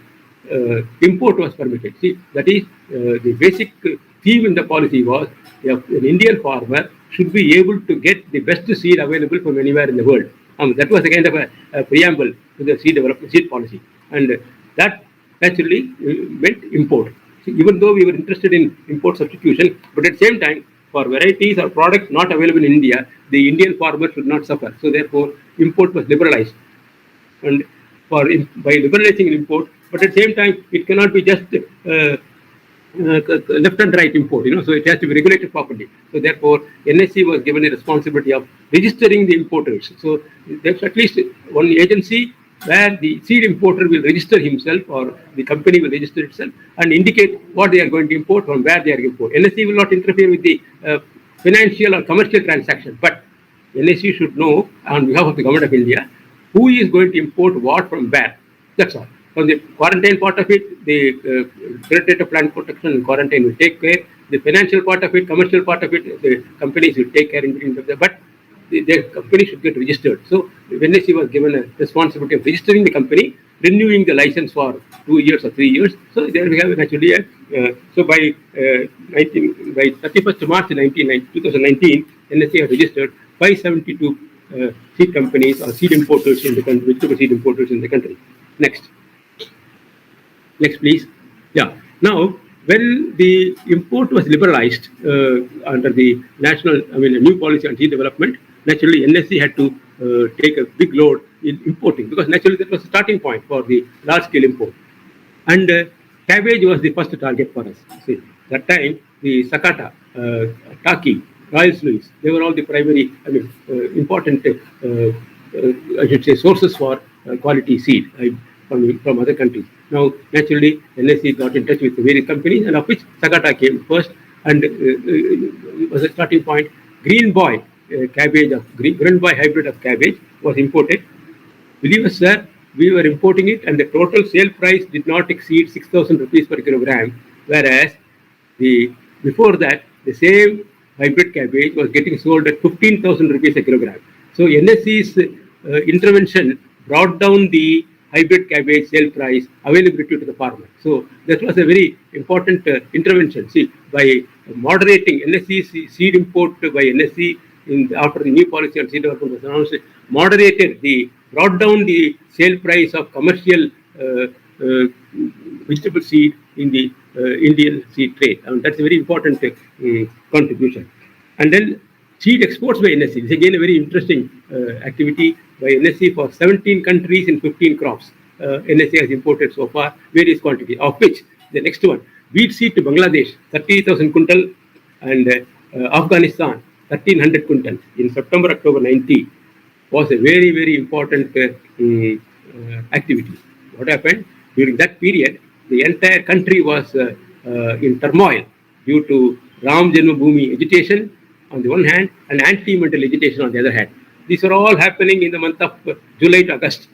import was permitted. See, that is, the basic theme in the policy was an Indian farmer should be able to get the best seed available from anywhere in the world. That was a kind of a preamble to the seed policy. And that naturally meant import. So even though we were interested in import substitution, but at the same time, for varieties or products not available in India, the Indian farmer should not suffer. So therefore, import was liberalized. And by liberalizing import, but at the same time, it cannot be just left and right import, so it has to be regulated properly. So therefore, NSC was given a responsibility of registering the importers. So there's at least one agency where the seed importer will register himself, or the company will register itself and indicate what they are going to import, from where they are importing. NSC will not interfere with the financial or commercial transaction, but NSC should know on behalf of the government of India who is going to import what from where. That's all. From the quarantine part of it, the Directorate of Plant Protection and Quarantine will take care. The financial part of it, commercial part of it, the companies will take care in between them. But the company should get registered. So NSC was given a responsibility of registering the company, renewing the license for 2 years or 3 years. So there we have actually so by 31st March 2019, NSC has registered 572 seed companies or seed importers in the country, vegetable seed importers in the country. Next, please. Yeah. Now, when the import was liberalized under the new policy on seed development, naturally NSC had to take a big load in importing, because naturally that was the starting point for the large-scale import. And cabbage was the first target for us. See, that time the Sakata, Taki, Royals Louis, they were all the primary, important, I should say, sources for quality seed from other countries. Now, naturally, NSC got in touch with the various companies, and of which Sakata came first, and it was a starting point. Green Boy cabbage, Green Boy hybrid of cabbage was imported. Believe us, sir, we were importing it, and the total sale price did not exceed 6,000 rupees per kilogram, whereas before that, the same hybrid cabbage was getting sold at 15,000 rupees a kilogram. So NSC's intervention brought down the hybrid cabbage sale price availability to the farmer. So that was a very important intervention. See, by moderating NSC seed import by NSC after the new policy on seed development was announced, brought down the sale price of commercial vegetable seed in the Indian seed trade. And that's a very important contribution. And then seed exports by NSC. This is again a very interesting activity by NSC for 17 countries in 15 crops. NSC has imported so far various quantities, of which the next one, wheat seed to Bangladesh, 30,000 quintal, and Afghanistan, 1,300 quintal in September, October 90, was a very, very important activity. What happened? During that period, the entire country was in turmoil due to Ram Janmabhoomi agitation on the one hand and anti-mental agitation on the other hand. These are all happening in the month of July to August.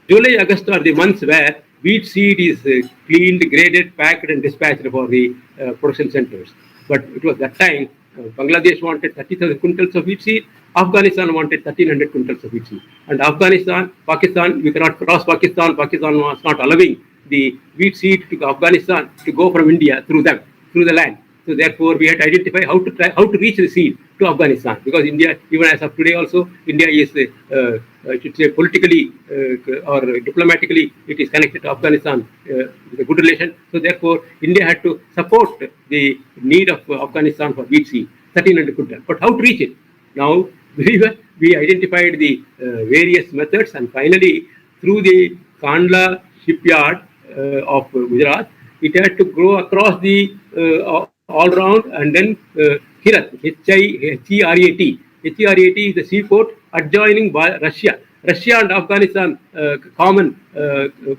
July, August are the months where wheat seed is cleaned, graded, packed, and dispatched for the production centers. But it was that time Bangladesh wanted 30,000 quintals of wheat seed, Afghanistan wanted 1,300 quintals of wheat seed. And Pakistan, we cannot cross Pakistan. Pakistan was not allowing the wheat seed to Afghanistan to go from India through the land. So therefore, we had to identify how to reach the seed to Afghanistan, because India, even as of today, also India is, I should say, politically or diplomatically, it is connected to Afghanistan with a good relation. So therefore, India had to support the need of Afghanistan for wheat seed, 1,300 quintals. But how to reach it? Now we identified the various methods, and finally, through the Kandla shipyard of Gujarat, it had to go across the all round, and then Herat, H-E-R-A-T. H-E-R-A-T is the seaport adjoining Russia. Russia and Afghanistan common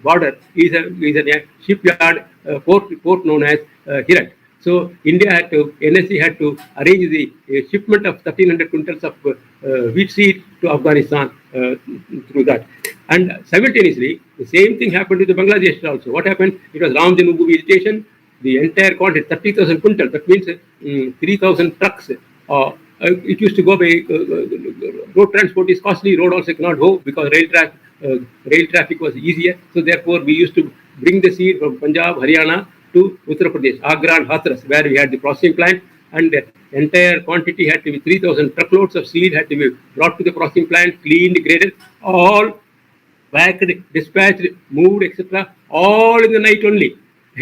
border is a shipyard port known as Herat. So India had to, NSC had to arrange the shipment of 1,300 quintals of wheat seed to Afghanistan through that. And simultaneously, the same thing happened to the Bangladesh also. What happened? It was Ram Janmabhoomi agitation. The entire quantity, 30,000 quintals, that means 3,000 trucks. It used to go by road transport is costly. Road also cannot go because rail traffic was easier. So therefore, we used to bring the seed from Punjab, Haryana to Uttar Pradesh, Agra and Hathras, where we had the processing plant, and the entire quantity had to be 3,000 truckloads of seed had to be brought to the processing plant, cleaned, graded, all packed, dispatched, moved, etc. All in the night only.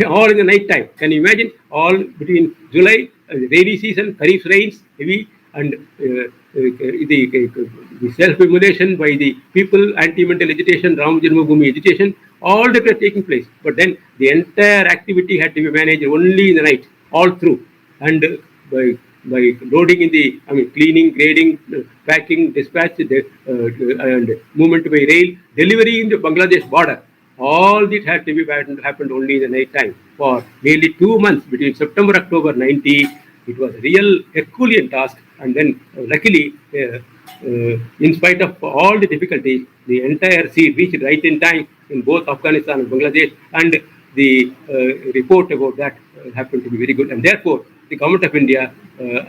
All in the night time. Can you imagine? All between July, rainy season, Kharif rains, heavy, and the self-immolation by the people, anti-mental agitation, Ram Janmabhoomi agitation, all that were taking place. But then the entire activity had to be managed only in the night, all through. And by loading in the, cleaning, grading, packing, dispatch, and movement by rail, delivery in the Bangladesh border. All this had to be happened only in the night time for nearly 2 months between September, October 90. It was a real Herculean task, and then luckily, in spite of all the difficulties, the entire seed reached right in time in both Afghanistan and Bangladesh, and the report about that happened to be very good, and therefore the government of India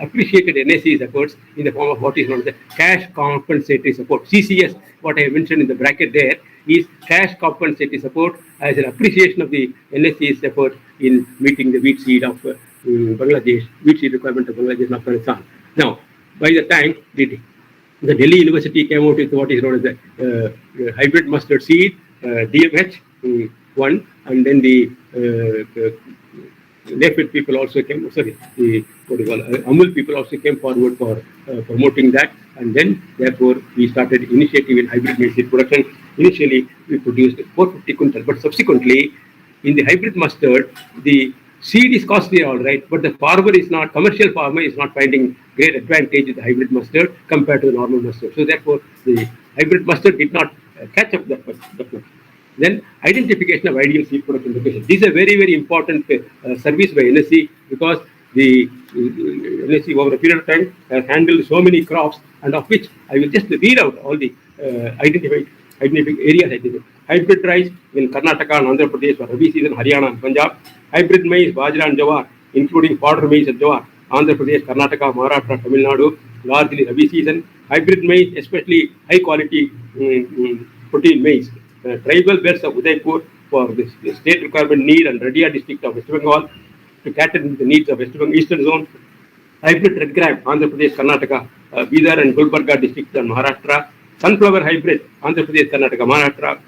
appreciated NSC's efforts in the form of what is known as the cash compensatory support, CCS. What I mentioned in the bracket there is cash compensatory support as an appreciation of the NSC's effort in meeting the wheat seed of Bangladesh, wheat seed requirement of Bangladesh and Afghanistan. Now, by the time the Delhi University came out with what is known as the hybrid mustard seed, DMH1, and then the NAFED people also came, Amul people also came forward for promoting that, and then therefore we started initiative in hybrid maize seed production. Initially we produced 450 quintals, but subsequently in the hybrid mustard, the seed is costly, all right, but the commercial farmer is not finding great advantage in the hybrid mustard compared to the normal mustard. So therefore the hybrid mustard did not catch up that much. Then identification of ideal seed production location. This is a very, very important service by NSC, because the NSC over a period of time has handled so many crops, and of which I will just read out all the identified areas. Hybrid rice in Karnataka and Andhra Pradesh for Rabi season, Haryana and Punjab. Hybrid maize, bajra and jawar, including fodder maize and jawar, Andhra Pradesh, Karnataka, Maharashtra, Tamil Nadu, largely Rabi season. Hybrid maize, especially high quality protein maize. Tribal belts of Udaipur for the state requirement need, and Radia district of West Bengal to cater to the needs of West Bengal Eastern Zone. Hybrid red gram, Andhra Pradesh, Karnataka, Bidar and Gulbarga district and Maharashtra. Sunflower hybrid, Andhra Pradesh, Karnataka, Maharashtra.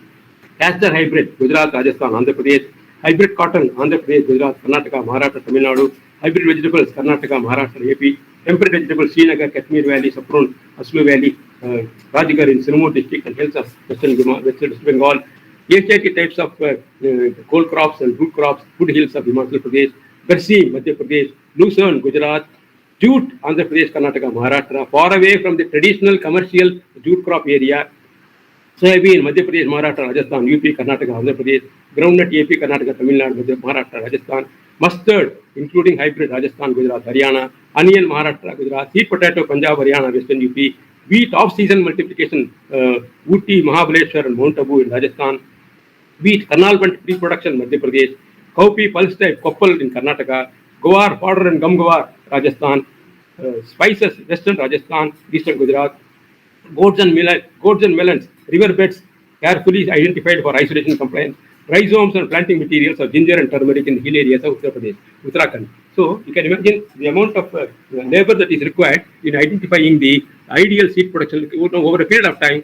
Castor hybrid, Gujarat, Rajasthan, Andhra Pradesh. Hybrid cotton, Andhra Pradesh, Gujarat, Karnataka, Maharashtra, Tamil Nadu. Hybrid vegetables, Karnataka, Maharashtra, AP. Temperate vegetables, Srinagar, Kashmir Valley, Saffron, Aslu Valley, Rajgarh in Sinamur district and hills of West Bengal. Asiatic types of coal crops and root crops, food hills of Himachal Pradesh. Garsi, Madhya Pradesh. Lucerne, Gujarat. Jute, Andhra Pradesh, Karnataka, Maharashtra. Far away from the traditional commercial jute crop area. Soybean, Madhya Pradesh, Maharashtra, Rajasthan, UP, Karnataka, Andhra Pradesh. Groundnut, AP, Karnataka, Tamil Nadu, Maharashtra, Rajasthan. Mustard, including hybrid, Rajasthan, Gujarat, Haryana. Onion, Maharashtra, Gujarat. Sweet potato, Punjab, Haryana, Western UP. Wheat off-season multiplication, Ooty, Mahabaleshwar and Mount Abu in Rajasthan. Wheat, Karnal pre-production, Madhya Pradesh. Cowpea, pulse type, Koppal in Karnataka. Guar, fodder and gum guar, Rajasthan. spices, western Rajasthan, eastern Gujarat, goats and melons, riverbeds carefully identified for isolation compliance, rhizomes and planting materials of ginger and turmeric in the hill areas of Uttar Pradesh, Uttarakhand. So you can imagine the amount of labor that is required in identifying the ideal seed production over a period of time.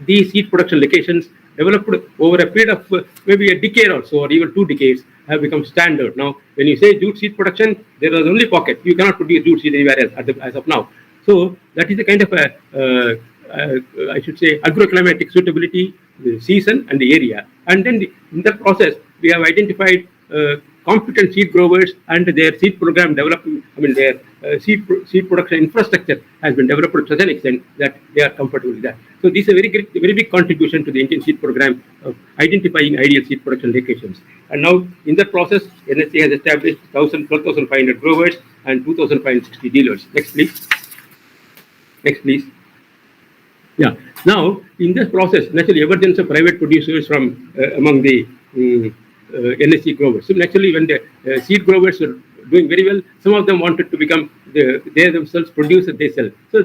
These seed production locations developed over a period of maybe a decade or so, or even 2 decades, have become standard. Now, when you say jute seed production, there is only pocket. You cannot produce jute seed anywhere else as of now. So that is the kind of I should say, agroclimatic suitability, the season, and the area. And then in that process, we have identified competent seed growers and their seed program development. I mean, their seed production infrastructure has been developed to such an extent that they are comfortable with that. So this is a very big contribution to the Indian seed program of identifying ideal seed production locations. And now in that process, NSC has established 12,500 growers and 2,560 dealers. Next, please. Next, please. Yeah. Now, in this process, naturally, emergence of private producers from among the NSC growers. So, naturally, when the seed growers were doing very well, some of them wanted to become they themselves produce and they sell. So,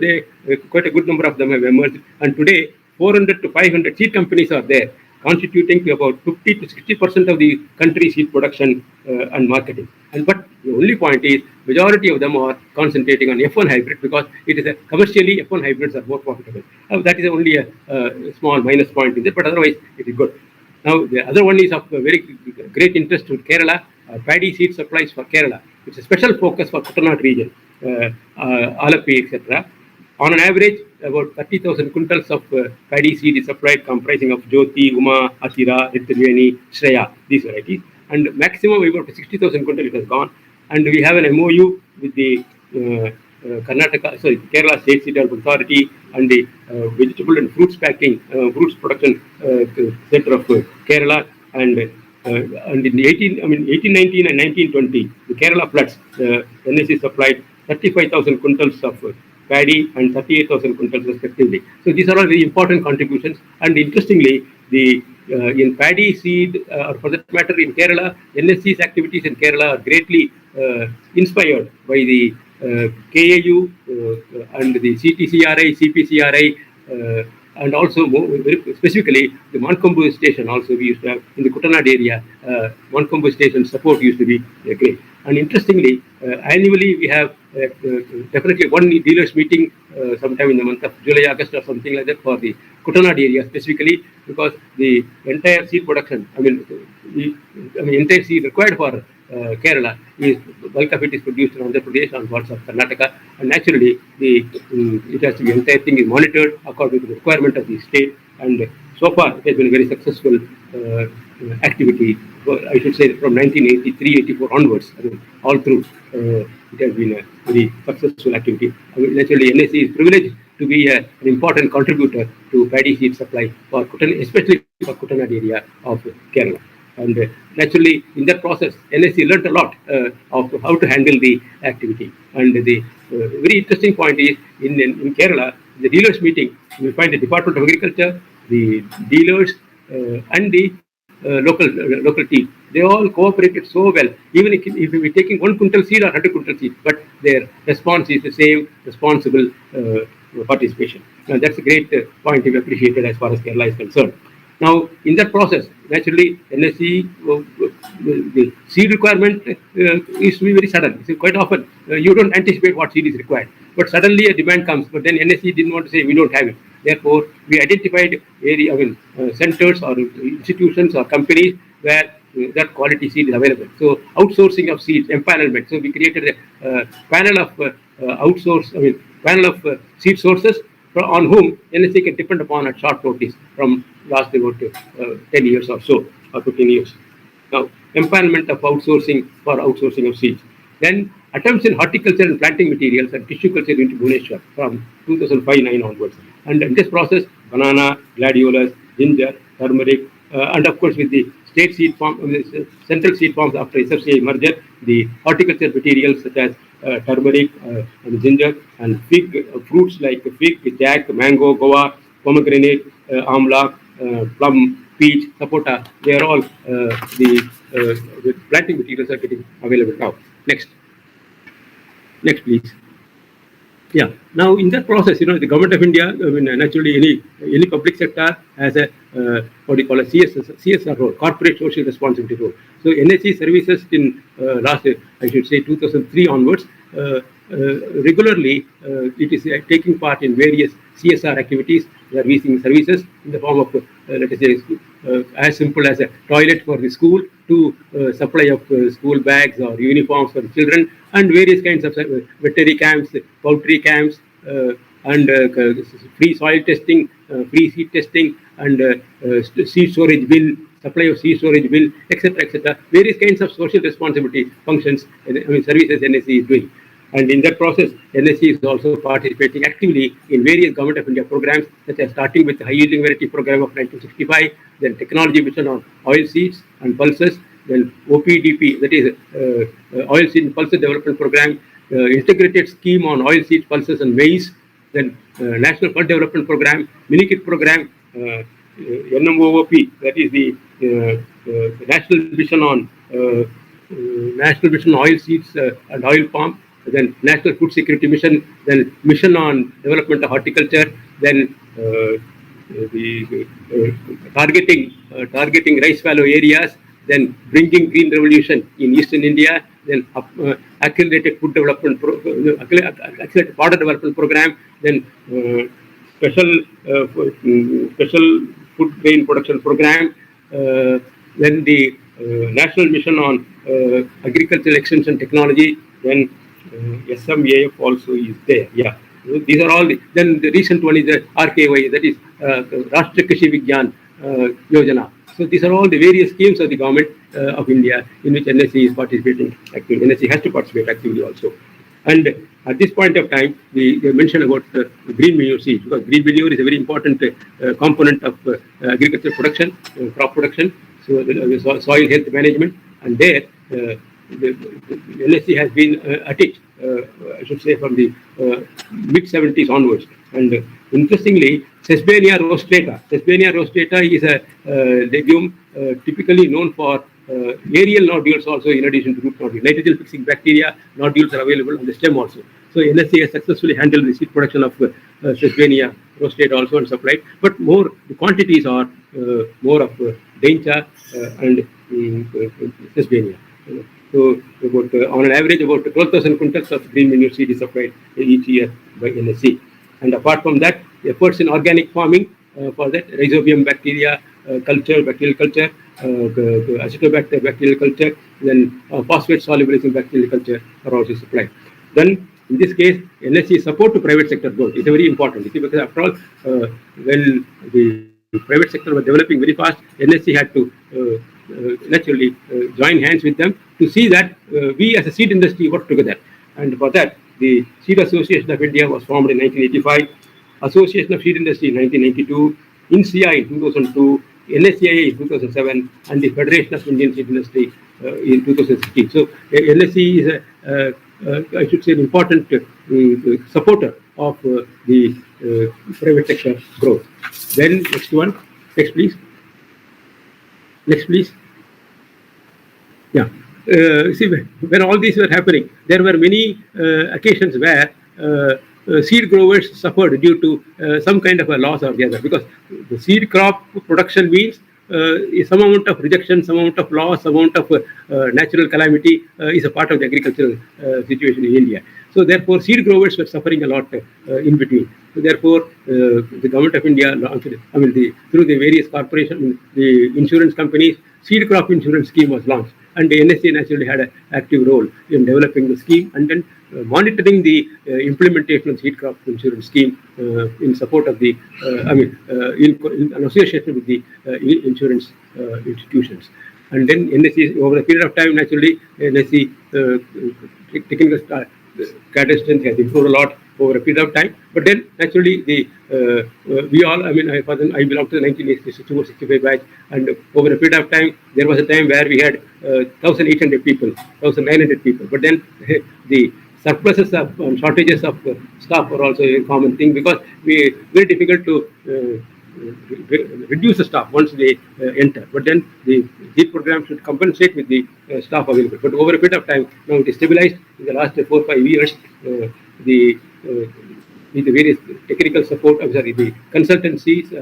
quite a good number of them have emerged. And today, 400 to 500 seed companies are there, constituting to about 50 to 60% of the country's seed production and marketing. But the only point is, majority of them are concentrating on F1 hybrid because it is commercially F1 hybrids are more profitable. That is only a small minus point in it, but otherwise it is good. Now the other one is of very great interest to Kerala, paddy seed supplies for Kerala. It's a special focus for Kutanad region, Alapi, etc. On an average, about 30,000 quintals of paddy seed is supplied, comprising of Jyoti, Uma, Atira, Ritveni, Shreya, these varieties. And maximum about 60,000 quintals it has gone. And we have an MOU with the Kerala State Seed Development Authority and the Vegetable and Fruits Fruits Production Center of Kerala. And in 1819 and 1920, the Kerala floods, NSC supplied 35,000 quintals of paddy and 38,000 quintals respectively. So these are all very important contributions. And interestingly, in paddy seed, or for that matter in Kerala, NSC's activities in Kerala are greatly inspired by the KAU and the CTCRI, CPCRI, and also very specifically the Mankombu station. Also, we used to have in the Kutanad area, Mankombu station support used to be great. And interestingly, annually we have definitely one dealers meeting sometime in the month of July, August, or something like that for the Kutanad area specifically, because the entire seed production, entire seed required for Kerala is bulk of it is produced in Andhra Pradesh and parts of Karnataka, and naturally it has to be entire thing is monitored according to the requirement of the state. And so far it has been a very successful activity. I should say from 1983-84 onwards, all through it has been a very successful activity. Naturally, NSC is privileged to be an important contributor to paddy seed supply for especially for Kutanad area of Kerala. And naturally, in that process, NSC learned a lot of how to handle the activity. And the very interesting point is in Kerala, the dealers meeting, we find the Department of Agriculture, the dealers, and the local team. They all cooperated so well, even if we're taking 1 quintal seed or 100 quintal seed, but their response is the same, responsible participation. Now, that's a great point to be appreciated as far as Kerala is concerned. Now, in that process, naturally, NSC, the seed requirement is to be very sudden. So quite often, you don't anticipate what seed is required, but suddenly a demand comes, but then NSC didn't want to say we don't have it. Therefore, we identified centers or institutions or companies where that quality seed is available. So, outsourcing of seeds, empanelment. So, we created a panel of panel of seed sources on whom NSC can depend upon at short notice from last about 10 years or so, or 15 years. Now, empanelment of outsourcing of seeds. Then, attempts in horticulture and planting materials and tissue culture into Bhubaneswar from 2005-9 onwards. And in this process, banana, gladiolus, ginger, turmeric, and of course with the state seed farm, central seed farms after SFCI merger, the horticulture materials such as turmeric and ginger, and fig fruits like fig, jack, mango, guava, pomegranate, amla, plum, peach, sapota. They are all the planting materials are getting available now. Next, please. Yeah. Now, in that process, the government of India, I mean, naturally, any public sector has a what do you call a CSR role, corporate social responsibility role. So, NSE services in last, I should say, 2003 onwards, regularly, it is taking part in various CSR activities. They are releasing services in the form of, let us say, as simple as a toilet for the school to supply of school bags or uniforms for the children, and various kinds of veterinary camps, poultry camps, and free soil testing, free seed testing, and seed storage bill, supply of seed storage bill, etc., etc. Various kinds of social responsibility functions, services NSE is doing. And in that process, NSE is also participating actively in various Government of India programs, such as starting with the High Yielding Variety Program of 1965, then Technology Mission on Oil Seeds and Pulses, then OPDP, that is Oil Seed and Pulses Development Program, Integrated Scheme on Oil Seeds, Pulses and Maize, then National Fund Development Program, Minikit Program, NMOOP, that is the National Mission on Oil Seeds and Oil Palm, then National Food Security Mission, then Mission on Development of Horticulture, then the targeting rice fallow areas, then bringing green revolution in Eastern India, then accelerated food development, accelerated border development program, then special food grain production program, then the National Mission on Agricultural Extension Technology, then SMAF also is there. Yeah, these are all. Then the recent one is the RKY, that is Rashtriya Krishi Vigyan Yojana. So these are all the various schemes of the government of India in which NSE is participating actively. NSE has to participate actively also. And at this point of time, we mentioned about green manure seeds, because green manure is a very important component of agricultural production, crop production, so soil health management, and there the NSE has been at it, I should say, from the mid-70s onwards. And interestingly, Sesbania rostrata is a legume typically known for aerial nodules also, in addition to root nodules. Nitrogen fixing bacteria nodules are available on the stem also. So NSE has successfully handled the seed production of Sesbania rostrata also and supplied. But the quantities are more of Daincha and Sesbania. So on an average, about 12,000 quintals of green manure seed is supplied each year by NSE. And apart from that, efforts in organic farming for that, rhizobium bacteria culture, bacterial culture, acetobacter bacterial culture, then phosphate solubilizing bacterial culture are also supplied. Then in this case, NSE support to private sector growth is very important. You see, because after all, when the private sector was developing very fast, NSE had to naturally join hands with them to see that we as a seed industry work together. And for that, the Seed Association of India was formed in 1985, Association of Seed Industry in 1992, INSEA in 2002, NSCIA in 2007, and the Federation of Indian Seed Industry in 2016. So NSE is I should say, an important supporter of the private sector growth. Then next one, next please. Next please. Yeah. See, when all these were happening, there were many occasions where seed growers suffered due to some kind of a loss or the other, because the seed crop production means some amount of rejection, some amount of loss, some amount of natural calamity is a part of the agricultural situation in India. So therefore, seed growers were suffering a lot in between. So therefore, the government of India launched, through the various corporations, the insurance companies, seed crop insurance scheme was launched. And the NSA naturally had an active role in developing the scheme and then monitoring the implementation of seed crop insurance scheme in support of the, in association with the insurance institutions. And then NSE, over a period of time, naturally, NSE technical cadre strength has improved a lot over a period of time. But then, naturally, we all, I belong to the 1964-65 batch, and over a period of time, there was a time where we had 1,800 people, 1,900 people. But then the surpluses of shortages of staff were also a common thing, because we very difficult to reduce the staff once they enter. But then the program should compensate with the staff available. But over a period of time, now it is stabilized. In the last 4 or 5 years, the with the various technical support, the consultancies,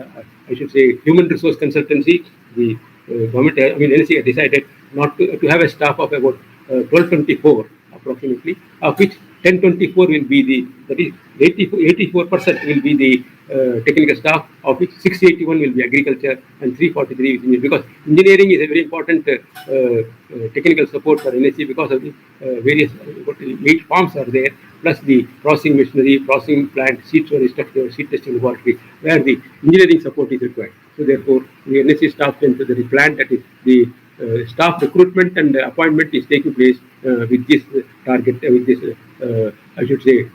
I should say human resource consultancy, the government, NSE has decided not to have a staff of about 1224 approximately, of which 1024 will be that is 84% will be the technical staff, of which 681 will be agriculture and 343 is engineering, because engineering is a very important technical support for NSE because of the various 8 farms are there, plus the processing machinery, processing plant, seed storage structure, seed testing laboratory, where the engineering support is required. So therefore, the NSE staff strength, the plan, that is the staff recruitment and appointment is taking place with this target, with this I should say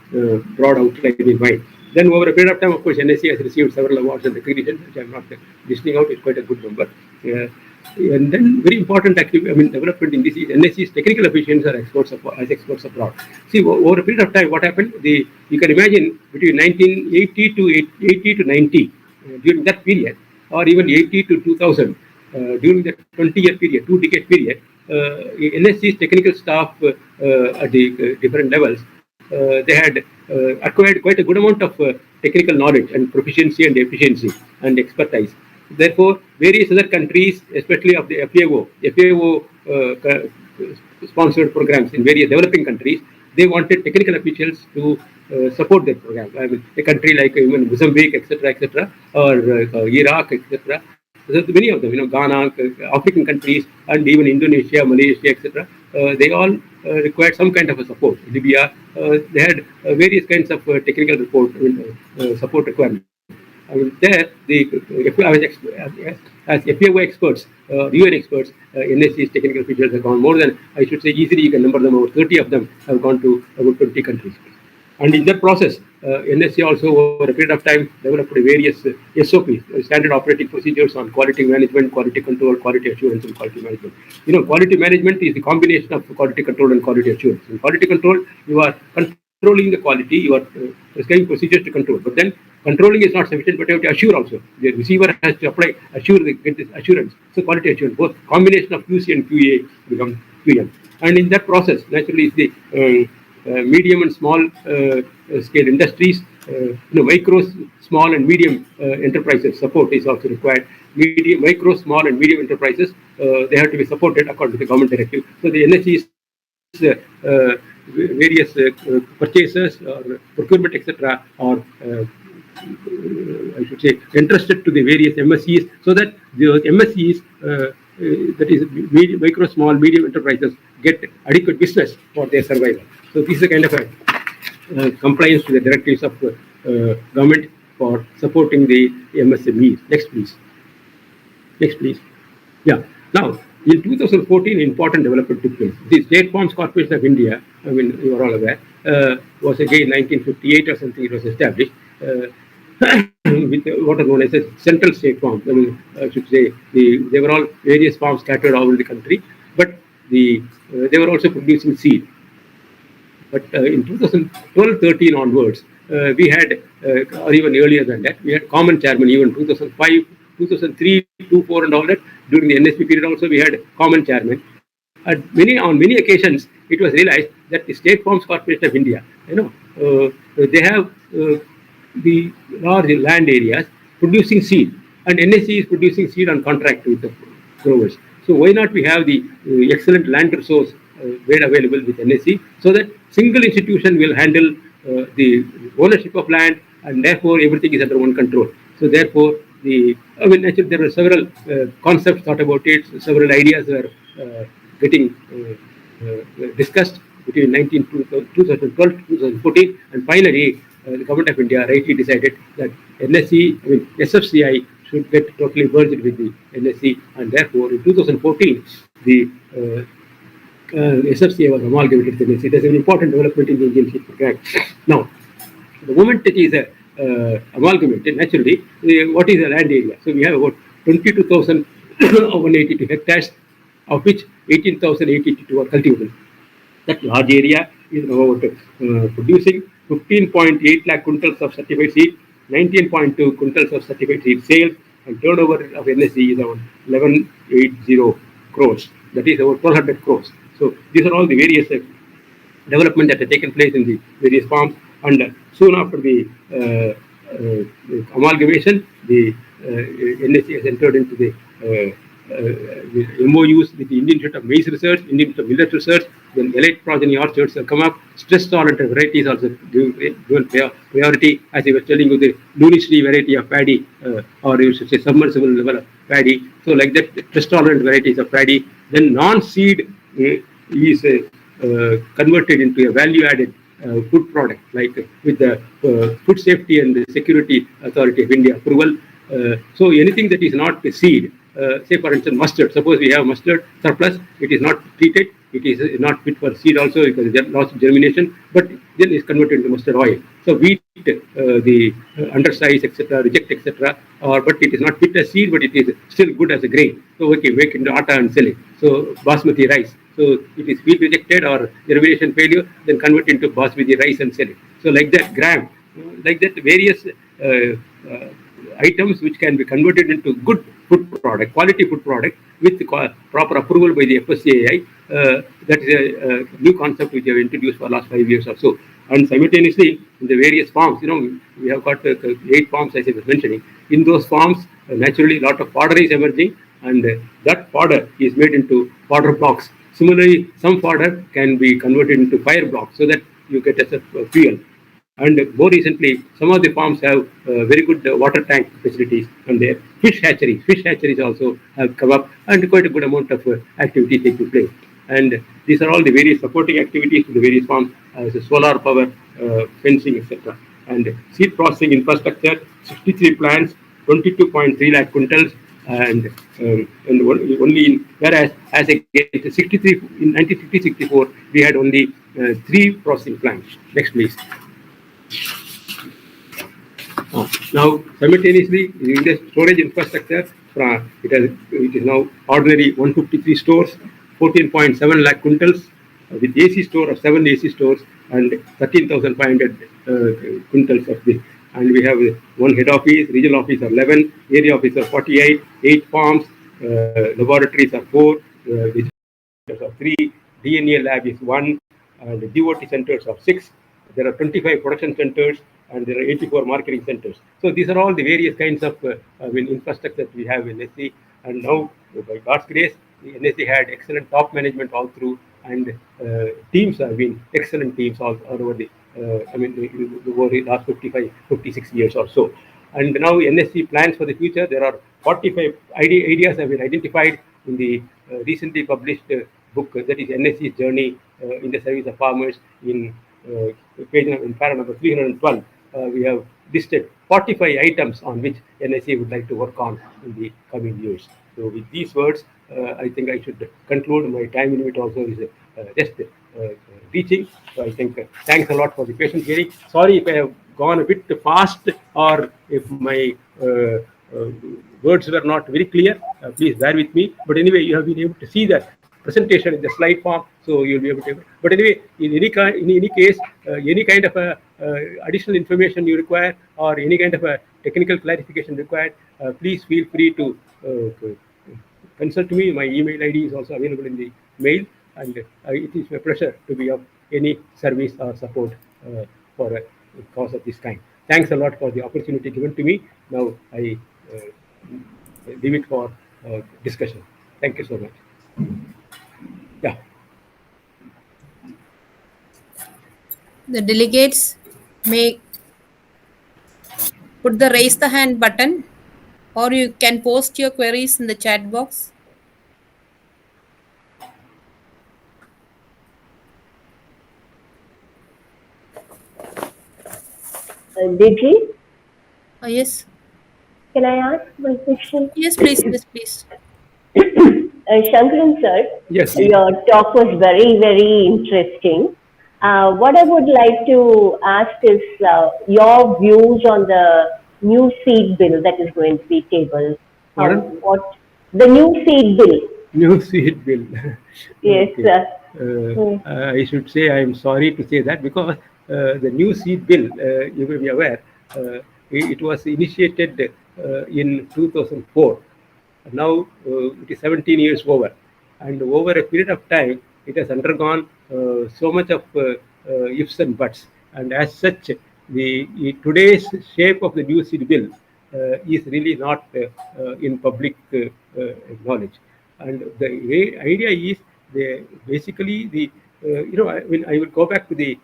broad outline in mind. Then over a period of time, of course, NSE has received several awards and recognition, which I'm not listing out. It's quite a good number. And then very important development in this is NSE's technical efficiency are exports abroad. See, over a period of time, what happened? You can imagine between 1980 to 90, during that period, or even 80 to 2000, during that 20-year period, 2-decade period, NSE's technical staff at the different levels, they had acquired quite a good amount of technical knowledge and proficiency and efficiency and expertise. Therefore, various other countries, especially of the FAO sponsored programs in various developing countries, they wanted technical officials to support their program. A country like even Mozambique, etc., or Iraq, etc. So many of them, Ghana, African countries, and even Indonesia, Malaysia, etc. They all required some kind of a support. Libya, they had various kinds of technical support requirements. There, as FAO experts, UN experts, NSE's technical officials have gone more than, I should say, easily you can number them, over 30 of them have gone to about 20 countries. And in that process, NSE also over a period of time developed various SOPs, standard operating procedures on quality management, quality control, quality assurance, and quality management. Quality management is the combination of quality control and quality assurance. In quality control, you are controlling the quality, you are prescribing procedures to control. But then controlling is not sufficient, but you have to assure also. The receiver has to get this assurance. So quality assurance, both combination of QC and QA become QM. And in that process, naturally, the medium and small scale industries, micro, small and medium enterprises support is also required. Micro, small and medium enterprises, they have to be supported according to the government directive. So the NSE's various purchasers or procurement, etc., are I should say entrusted to the various MSCs, so that the MSCs, that is micro, small, medium enterprises, get adequate business for their survival. So this is a kind of a compliance to the directives of government for supporting the MSMEs. Next, please. Next, please. Yeah. Now, in 2014, important development took place. The State Farms Corporation of India, you are all aware, was again 1958 or something. It was established with what are known as a central state farms. I should say they were all various farms scattered all over the country, but they were also producing seed. But in 2012-13 onwards, we had, or even earlier than that, we had common chairman. Even 2005, 2003, 2004, and all that. During the NSP period, also we had common chairman. On many occasions, it was realized that the State Farms Corporation of India, they have the large land areas producing seed, and NSE is producing seed on contract with the growers. So why not we have the excellent land resource made available with NSE, so that single institution will handle the ownership of land, and therefore everything is under one control. So therefore, actually there were several concepts thought about it, several ideas were getting discussed between 2012 to 2014, and finally the government of India rightly decided that SFCI should get totally merged with the NSE, and therefore in 2014 the SFCI was amalgamated with the NSE. It is an important development in the Indian seed program. Now, the moment it is amalgamated, naturally, what is the land area? So we have about 22,182 hectares, of which 18,082 are cultivable. That large area is about producing 15.8 lakh quintals of certified seed, 19.2 quintals of certified seed sales, and turnover of NSE is around 1180 crores. That is about 1,200 crores. So these are all the various development that have taken place in the various farms. And soon after the amalgamation, the NSE has entered into the MOUs with the Indian Institute of Maize Research, Indian Institute of Millet Research. Then elite progeny orchards have come up. Stress tolerant varieties also given priority. As I was telling you, the Lunishri variety of paddy, or you should say submersible level of paddy. So like that, stress tolerant varieties of paddy. Then non-seed is converted into a value-added food product, like with the Food Safety and the Security Authority of India approval. So anything that is not a seed, say for instance mustard, suppose we have mustard surplus, it is not treated, it is not fit for seed also because it lost germination, but then it's converted into mustard oil. So wheat, the undersize, etc., reject, etc., but it is not fit as seed, but it is still good as a grain. So okay, make into atta and sell it. So basmati rice. So it is field rejected or germination failure, then convert into basmati rice and sell it. So like that, gram, like that, various items which can be converted into good food product, quality food product with proper approval by the FSCAI. That is a new concept which we have introduced for the last 5 years or so. And simultaneously, in the various farms, we have got 8 farms, as I was mentioning. In those farms, naturally, a lot of fodder is emerging, and that fodder is made into fodder blocks. Similarly, some fodder can be converted into fire blocks so that you get as a fuel. And more recently, some of the farms have very good water tank facilities, and their fish hatcheries also have come up, and quite a good amount of activity taking place. And these are all the various supporting activities to the various farms, as solar power, fencing, etc. And seed processing infrastructure, 63 plants, 22.3 lakh quintals, and only in, whereas as against 63 in 1950-64, we had only 3 processing plants. Next, please. Now, simultaneously, in the storage infrastructure, it is now ordinary 153 stores, 14.7 lakh quintals, with AC store of 7 AC stores and 13,500 quintals of this. And we have one head office, regional office are 11, area office are 48, 8 farms, laboratories are 4, research are 3, DNA lab is 1, and DOT centers are 6. There are 25 production centers, and there are 84 marketing centers. So these are all the various kinds of infrastructure that we have in NSE. And now, by God's grace, the NSE had excellent top management all through, and teams have been excellent teams all over the over the last 56 years or so. And now NSE plans for the future. There are 45 ideas have been identified in the recently published book, that is NSE's Journey in the Service of Farmers. In para number 312, we have listed 45 items on which NSE would like to work on in the coming years. So with these words, I think I should conclude. My time limit also is just reaching. So I think thanks a lot for the patient hearing. Sorry if I have gone a bit fast, or if my words were not very clear. Please bear with me. But anyway, you have been able to see that presentation in the slide form, so you'll be able to. But anyway, in any case, any kind of additional information you require, or any kind of a technical clarification required, please feel free to consult me. My email ID is also available in the mail, and it is my pleasure to be of any service or support for a cause of this kind. Thanks a lot for the opportunity given to me. Now I leave it for discussion. Thank you so much. Yeah. The delegates may put the raise the hand button, or you can post your queries in the chat box. Deidre? Yes. Can I ask my question? Yes, please. Yes, please. Shankaran sir, Yes. your talk was very, very interesting. What I would like to ask is your views on the new seed bill that is going to be tabled. What the new seed bill? New seed bill. Yes, Okay. sir. I should say I am sorry to say that, because the new seed bill, you may be aware, it was initiated in 2004. Now it is 17 years over, and over a period of time, it has undergone so much of ifs and buts. and as such, today's shape of the new seed bill is really not in public knowledge. And the idea is basically I will go back to the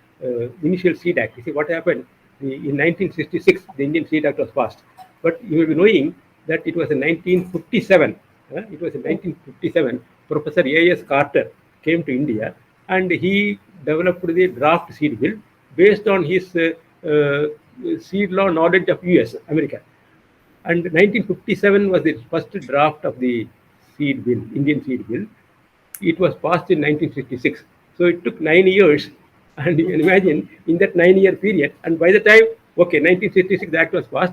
initial Seed Act. You see what happened in 1966, the Indian Seed Act was passed, but you will be knowing that it was in 1957. It was in 1957. Professor A.S. Carter came to India and he developed the draft seed bill based on his seed law knowledge of US, America. And 1957 was the first draft of the seed bill, Indian seed bill. It was passed in 1966. So it took 9 years. And you can imagine in that 9-year period, and by the time, 1966 the act was passed,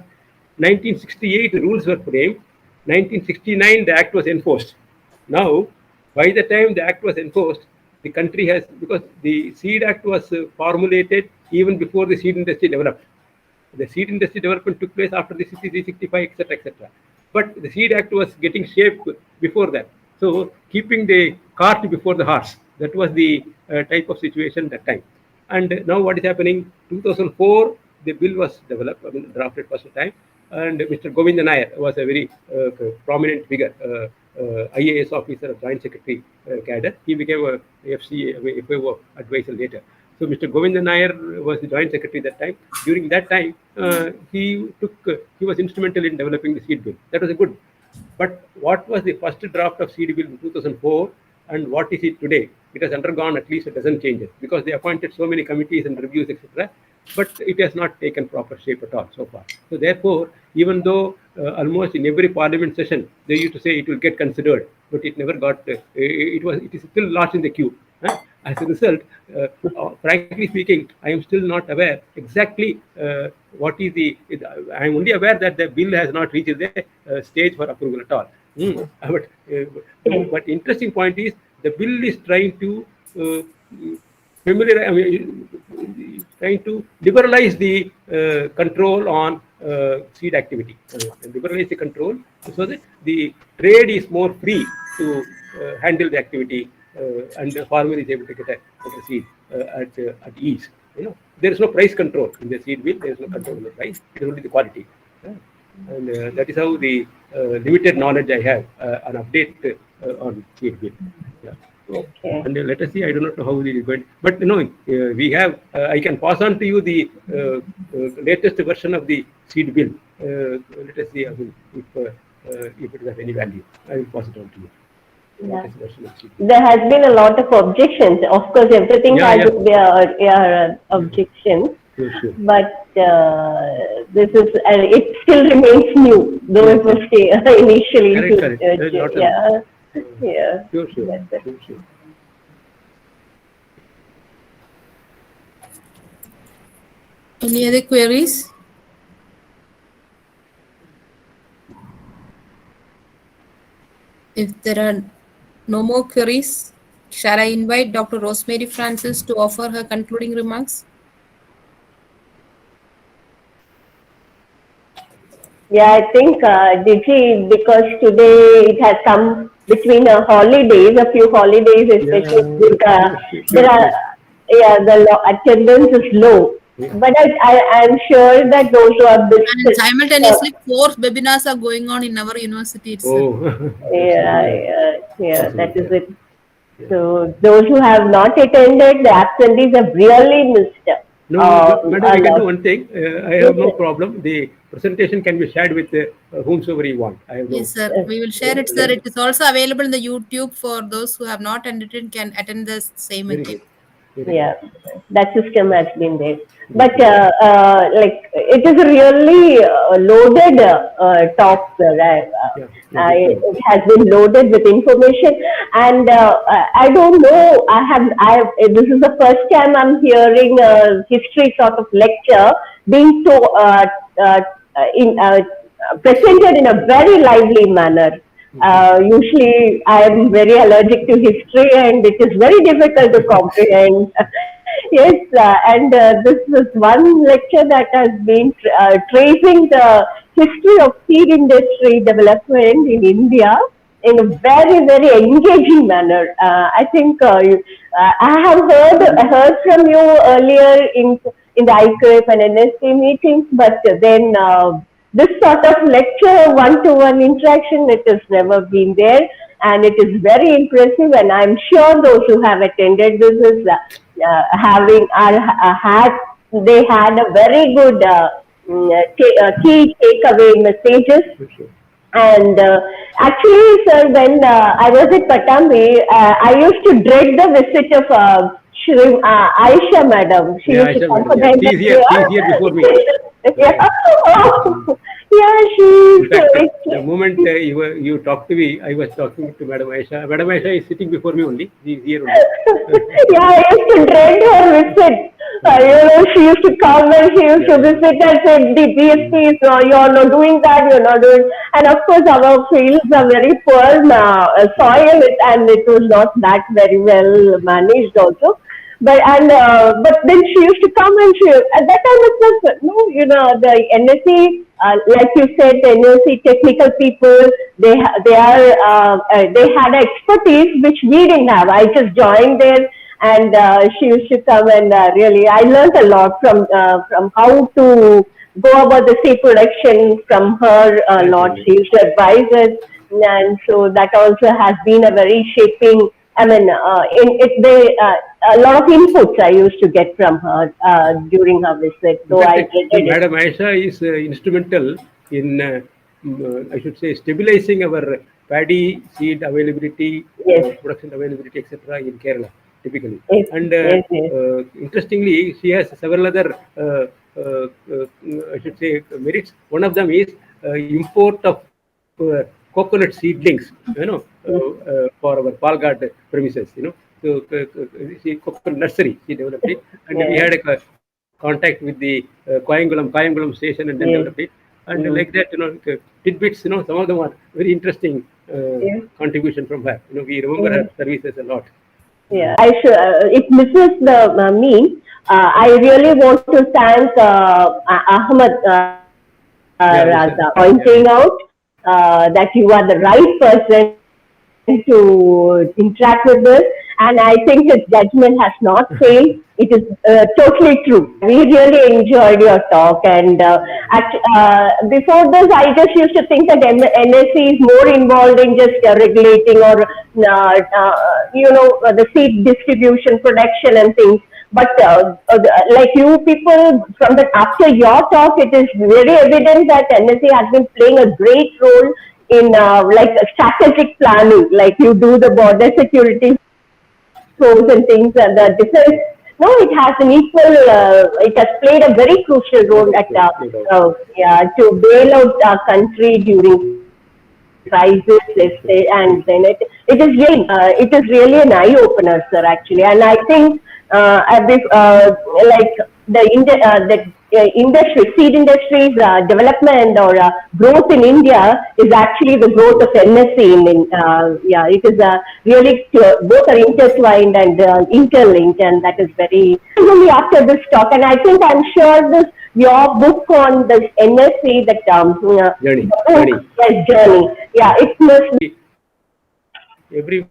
1968 the rules were framed, 1969 the act was enforced. Now, by the time the act was enforced, the country has, because the Seed Act was formulated even before the seed industry developed. The seed industry development took place after the 63, 65, etc., etc. But the Seed Act was getting shaped before that. So, keeping the cart before the horse, that was the type of situation that time. And now what is happening? 2004, the bill was developed, drafted first time, and Mr. Govinda Nair was a very prominent figure, IAS officer of Joint Secretary cadre. He became a FAO advisor later. So Mr. Govinda Nair was the Joint Secretary that time. During that time, he was instrumental in developing the seed bill. That was a good. But what was the first draft of seed bill in 2004 and what is it today? It has undergone at least a dozen changes because they appointed so many committees and reviews, etc. But it has not taken proper shape at all so far. So therefore, even though almost in every parliament session they used to say it will get considered, but it never got. It is still lost in the queue. As a result, frankly speaking, I am still not aware exactly what is the. I am only aware that the bill has not reached the stage for approval at all. But interesting point is the bill is trying to trying to liberalize the control on seed activity, liberalize the control so that the trade is more free to handle the activity and the farmer is able to get a seed at ease. There is no price control in the seed bill. There is no control on the price. It is only the quality. And that is how the limited knowledge I have an update on seed bill. Yeah. Okay. And let us see. I do not know how it is going. But we have. I can pass on to you the latest version of the seed bill. Let us see if it has any value. I will pass it on to you. Yeah. There has been a lot of objections. Of course, everything has their objections. Sure. But this is, it still remains new, though it was initially. Correct. Yeah. Sure. Any other queries? If there are no more queries, shall I invite Dr. Rosemary Francis to offer her concluding remarks? Yeah, I think, Digi, because today it has come between holidays, a few holidays, especially the attendance is low. Yeah. But I'm sure that those who are and simultaneously 4 webinars are going on in our university itself. Oh. Yeah, that is it. So those who have not attended, the absentees have really missed. Madam, I can do one thing. I have no problem. The presentation can be shared with whomsoever you want. Yes, sir. We will share it, sir. It is also available in the YouTube for those who have not attended can attend the same again. Yeah, that system has been there. But it is a really loaded talk, sir. It has been loaded with information, and I don't know. This is the first time I'm hearing a history sort of lecture being presented in a very lively manner. Usually I am very allergic to history and it is very difficult to comprehend. Yes, and this is one lecture that has been tracing the history of seed industry development in India in a very, very engaging manner. I think I have heard from you earlier in the ICRIP and NSC meetings, but then this sort of lecture, one-to-one interaction, it has never been there, and it is very impressive. And I'm sure those who have attended this is they had a very good key takeaway messages. And actually, sir, when I was at Patambi, I used to dread the visit of Aisha madam. She used to come for the She's here before me. yeah. Oh, yeah, In fact, the moment you talked to me, I was talking to Madam Aisha. Madam Aisha is sitting before me only. She is here only. yeah, I used to dread her visit. She used to come and she used to visit and say, the DSPs, you're not doing that, you're not doing. And of course, our fields are very poor soil, and it was not that very well managed also. But then she used to come and at that time it was the NSC, like you said, the NSC technical people, they had expertise which we didn't have. I just joined there, and she used to come, and really I learned a lot from how to go about the seed production from her a lot. She used to advise us, and so that also has been a very shaping. I mean, a lot of inputs I used to get from her during her visit. So Madam Aisha is instrumental in, I should say, stabilizing our paddy seed availability, production availability, etc. in Kerala, typically. Yes. And interestingly, she has several other, I should say, merits. One of them is import of coconut seedlings, for our Palghat premises, So, coconut nursery, she developed it, and we had a contact with the Kayangulam station, and then developed it, and like that, tidbits, some of them are very interesting contribution from her. We remember her services a lot. Yeah, it misses the mean. I really want to thank Ahmad Raza pointing out that you are the right person to interact with this, and I think his judgment has not failed. It is totally true. We really enjoyed your talk, and before this, I just used to think that NSC is more involved in just regulating or the seed distribution, production, and things. But like you people, after your talk, it is very evident that NSC has been playing a great role in like strategic planning, like you do the border security pros and things, and the defense. No, it has an equal. It has played a very crucial role at to bail out our country during crisis, and then it is really an eye opener, sir. Actually, and I think like the seed industry's development or growth in India is actually the growth of NSC. It is really both are intertwined and interlinked, and that is very only after this talk. And I think I'm sure your book on this NSC, that journey. Yeah, it must. Every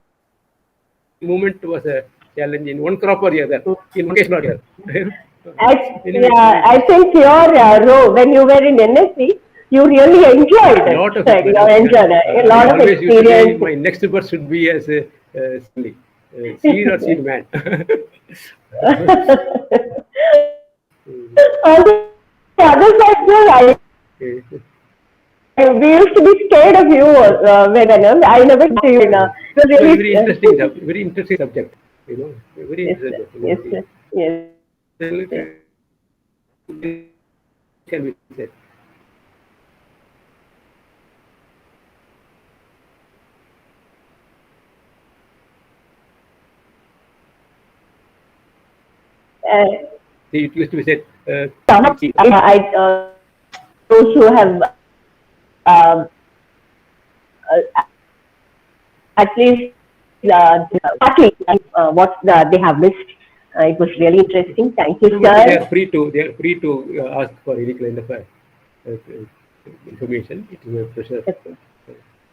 moment was a challenge in one crop or the other, in one case or the other. I think your role when you were in NSC, you really enjoyed it. A lot of a lot of experience. My next birth should be as a seed or seed man. On the other side, we used to be scared of you, I never see you. Very interesting subject. Very interesting. Yes. Can be said. It used to be said. Those who have at least what they have missed. It was really interesting. Thank you, sir. They are free to ask for any kind of information. It is a pleasure.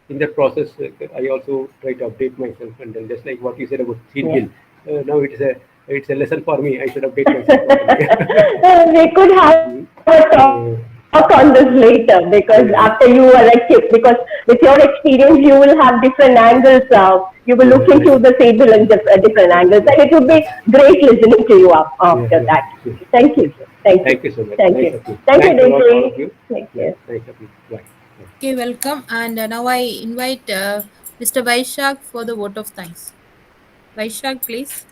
In that process, I also try to update myself, and then just like what you said about seed bill, now it is It's a lesson for me. I should update myself. We could have a talk on this later, because after you are a kid, because with your experience you will have different angles. You will look into the table in different angles, and it would be great listening to you after that. Thank you, sir. Thank you so much. Thank Nice you. of you. Thank you, Thanks a lot, all of Daisy. you. Thank you. Nice of you. Bye. Okay, welcome. And now I invite Mr. Vaishak for the vote of thanks. Vaishak, please.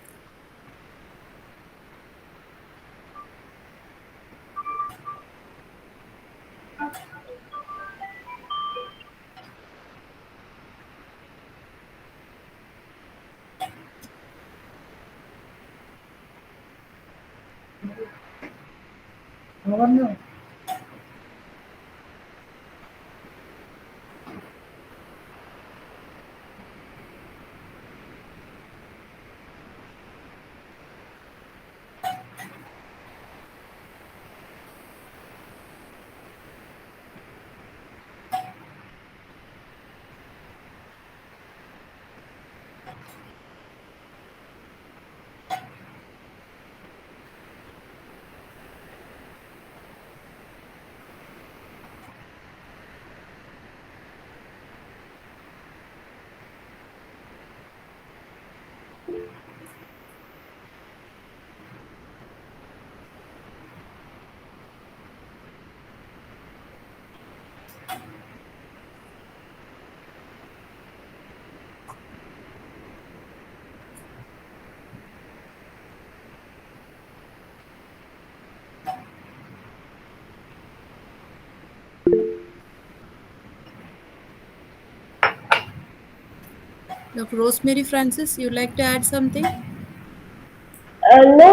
Dr. Rosemary Francis, you'd like to add something? No,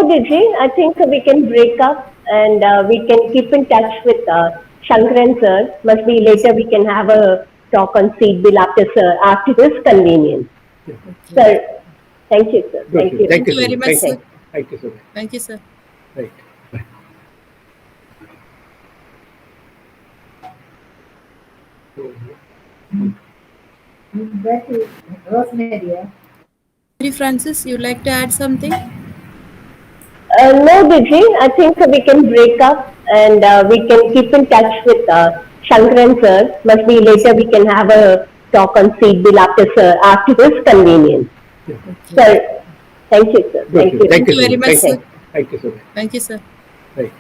Digi, I think we can break up, and we can keep in touch with Shankaran sir. Must be later we can have a talk on seed bill after his convenience. Sir, thank you, sir. Thank you. Thank you very much, sir. Thank you so much. Thank you, sir. Right. Bye. Rosemary Francis, you'd like to add something? No, Digi, I think we can break up, and we can keep in touch with Shankaran sir. Must be later we can have a talk on seed bill after his convenience. Sir, thank you, sir. Thank you. Thank you very much, sir. Thank you so much. Thank you, sir. Right.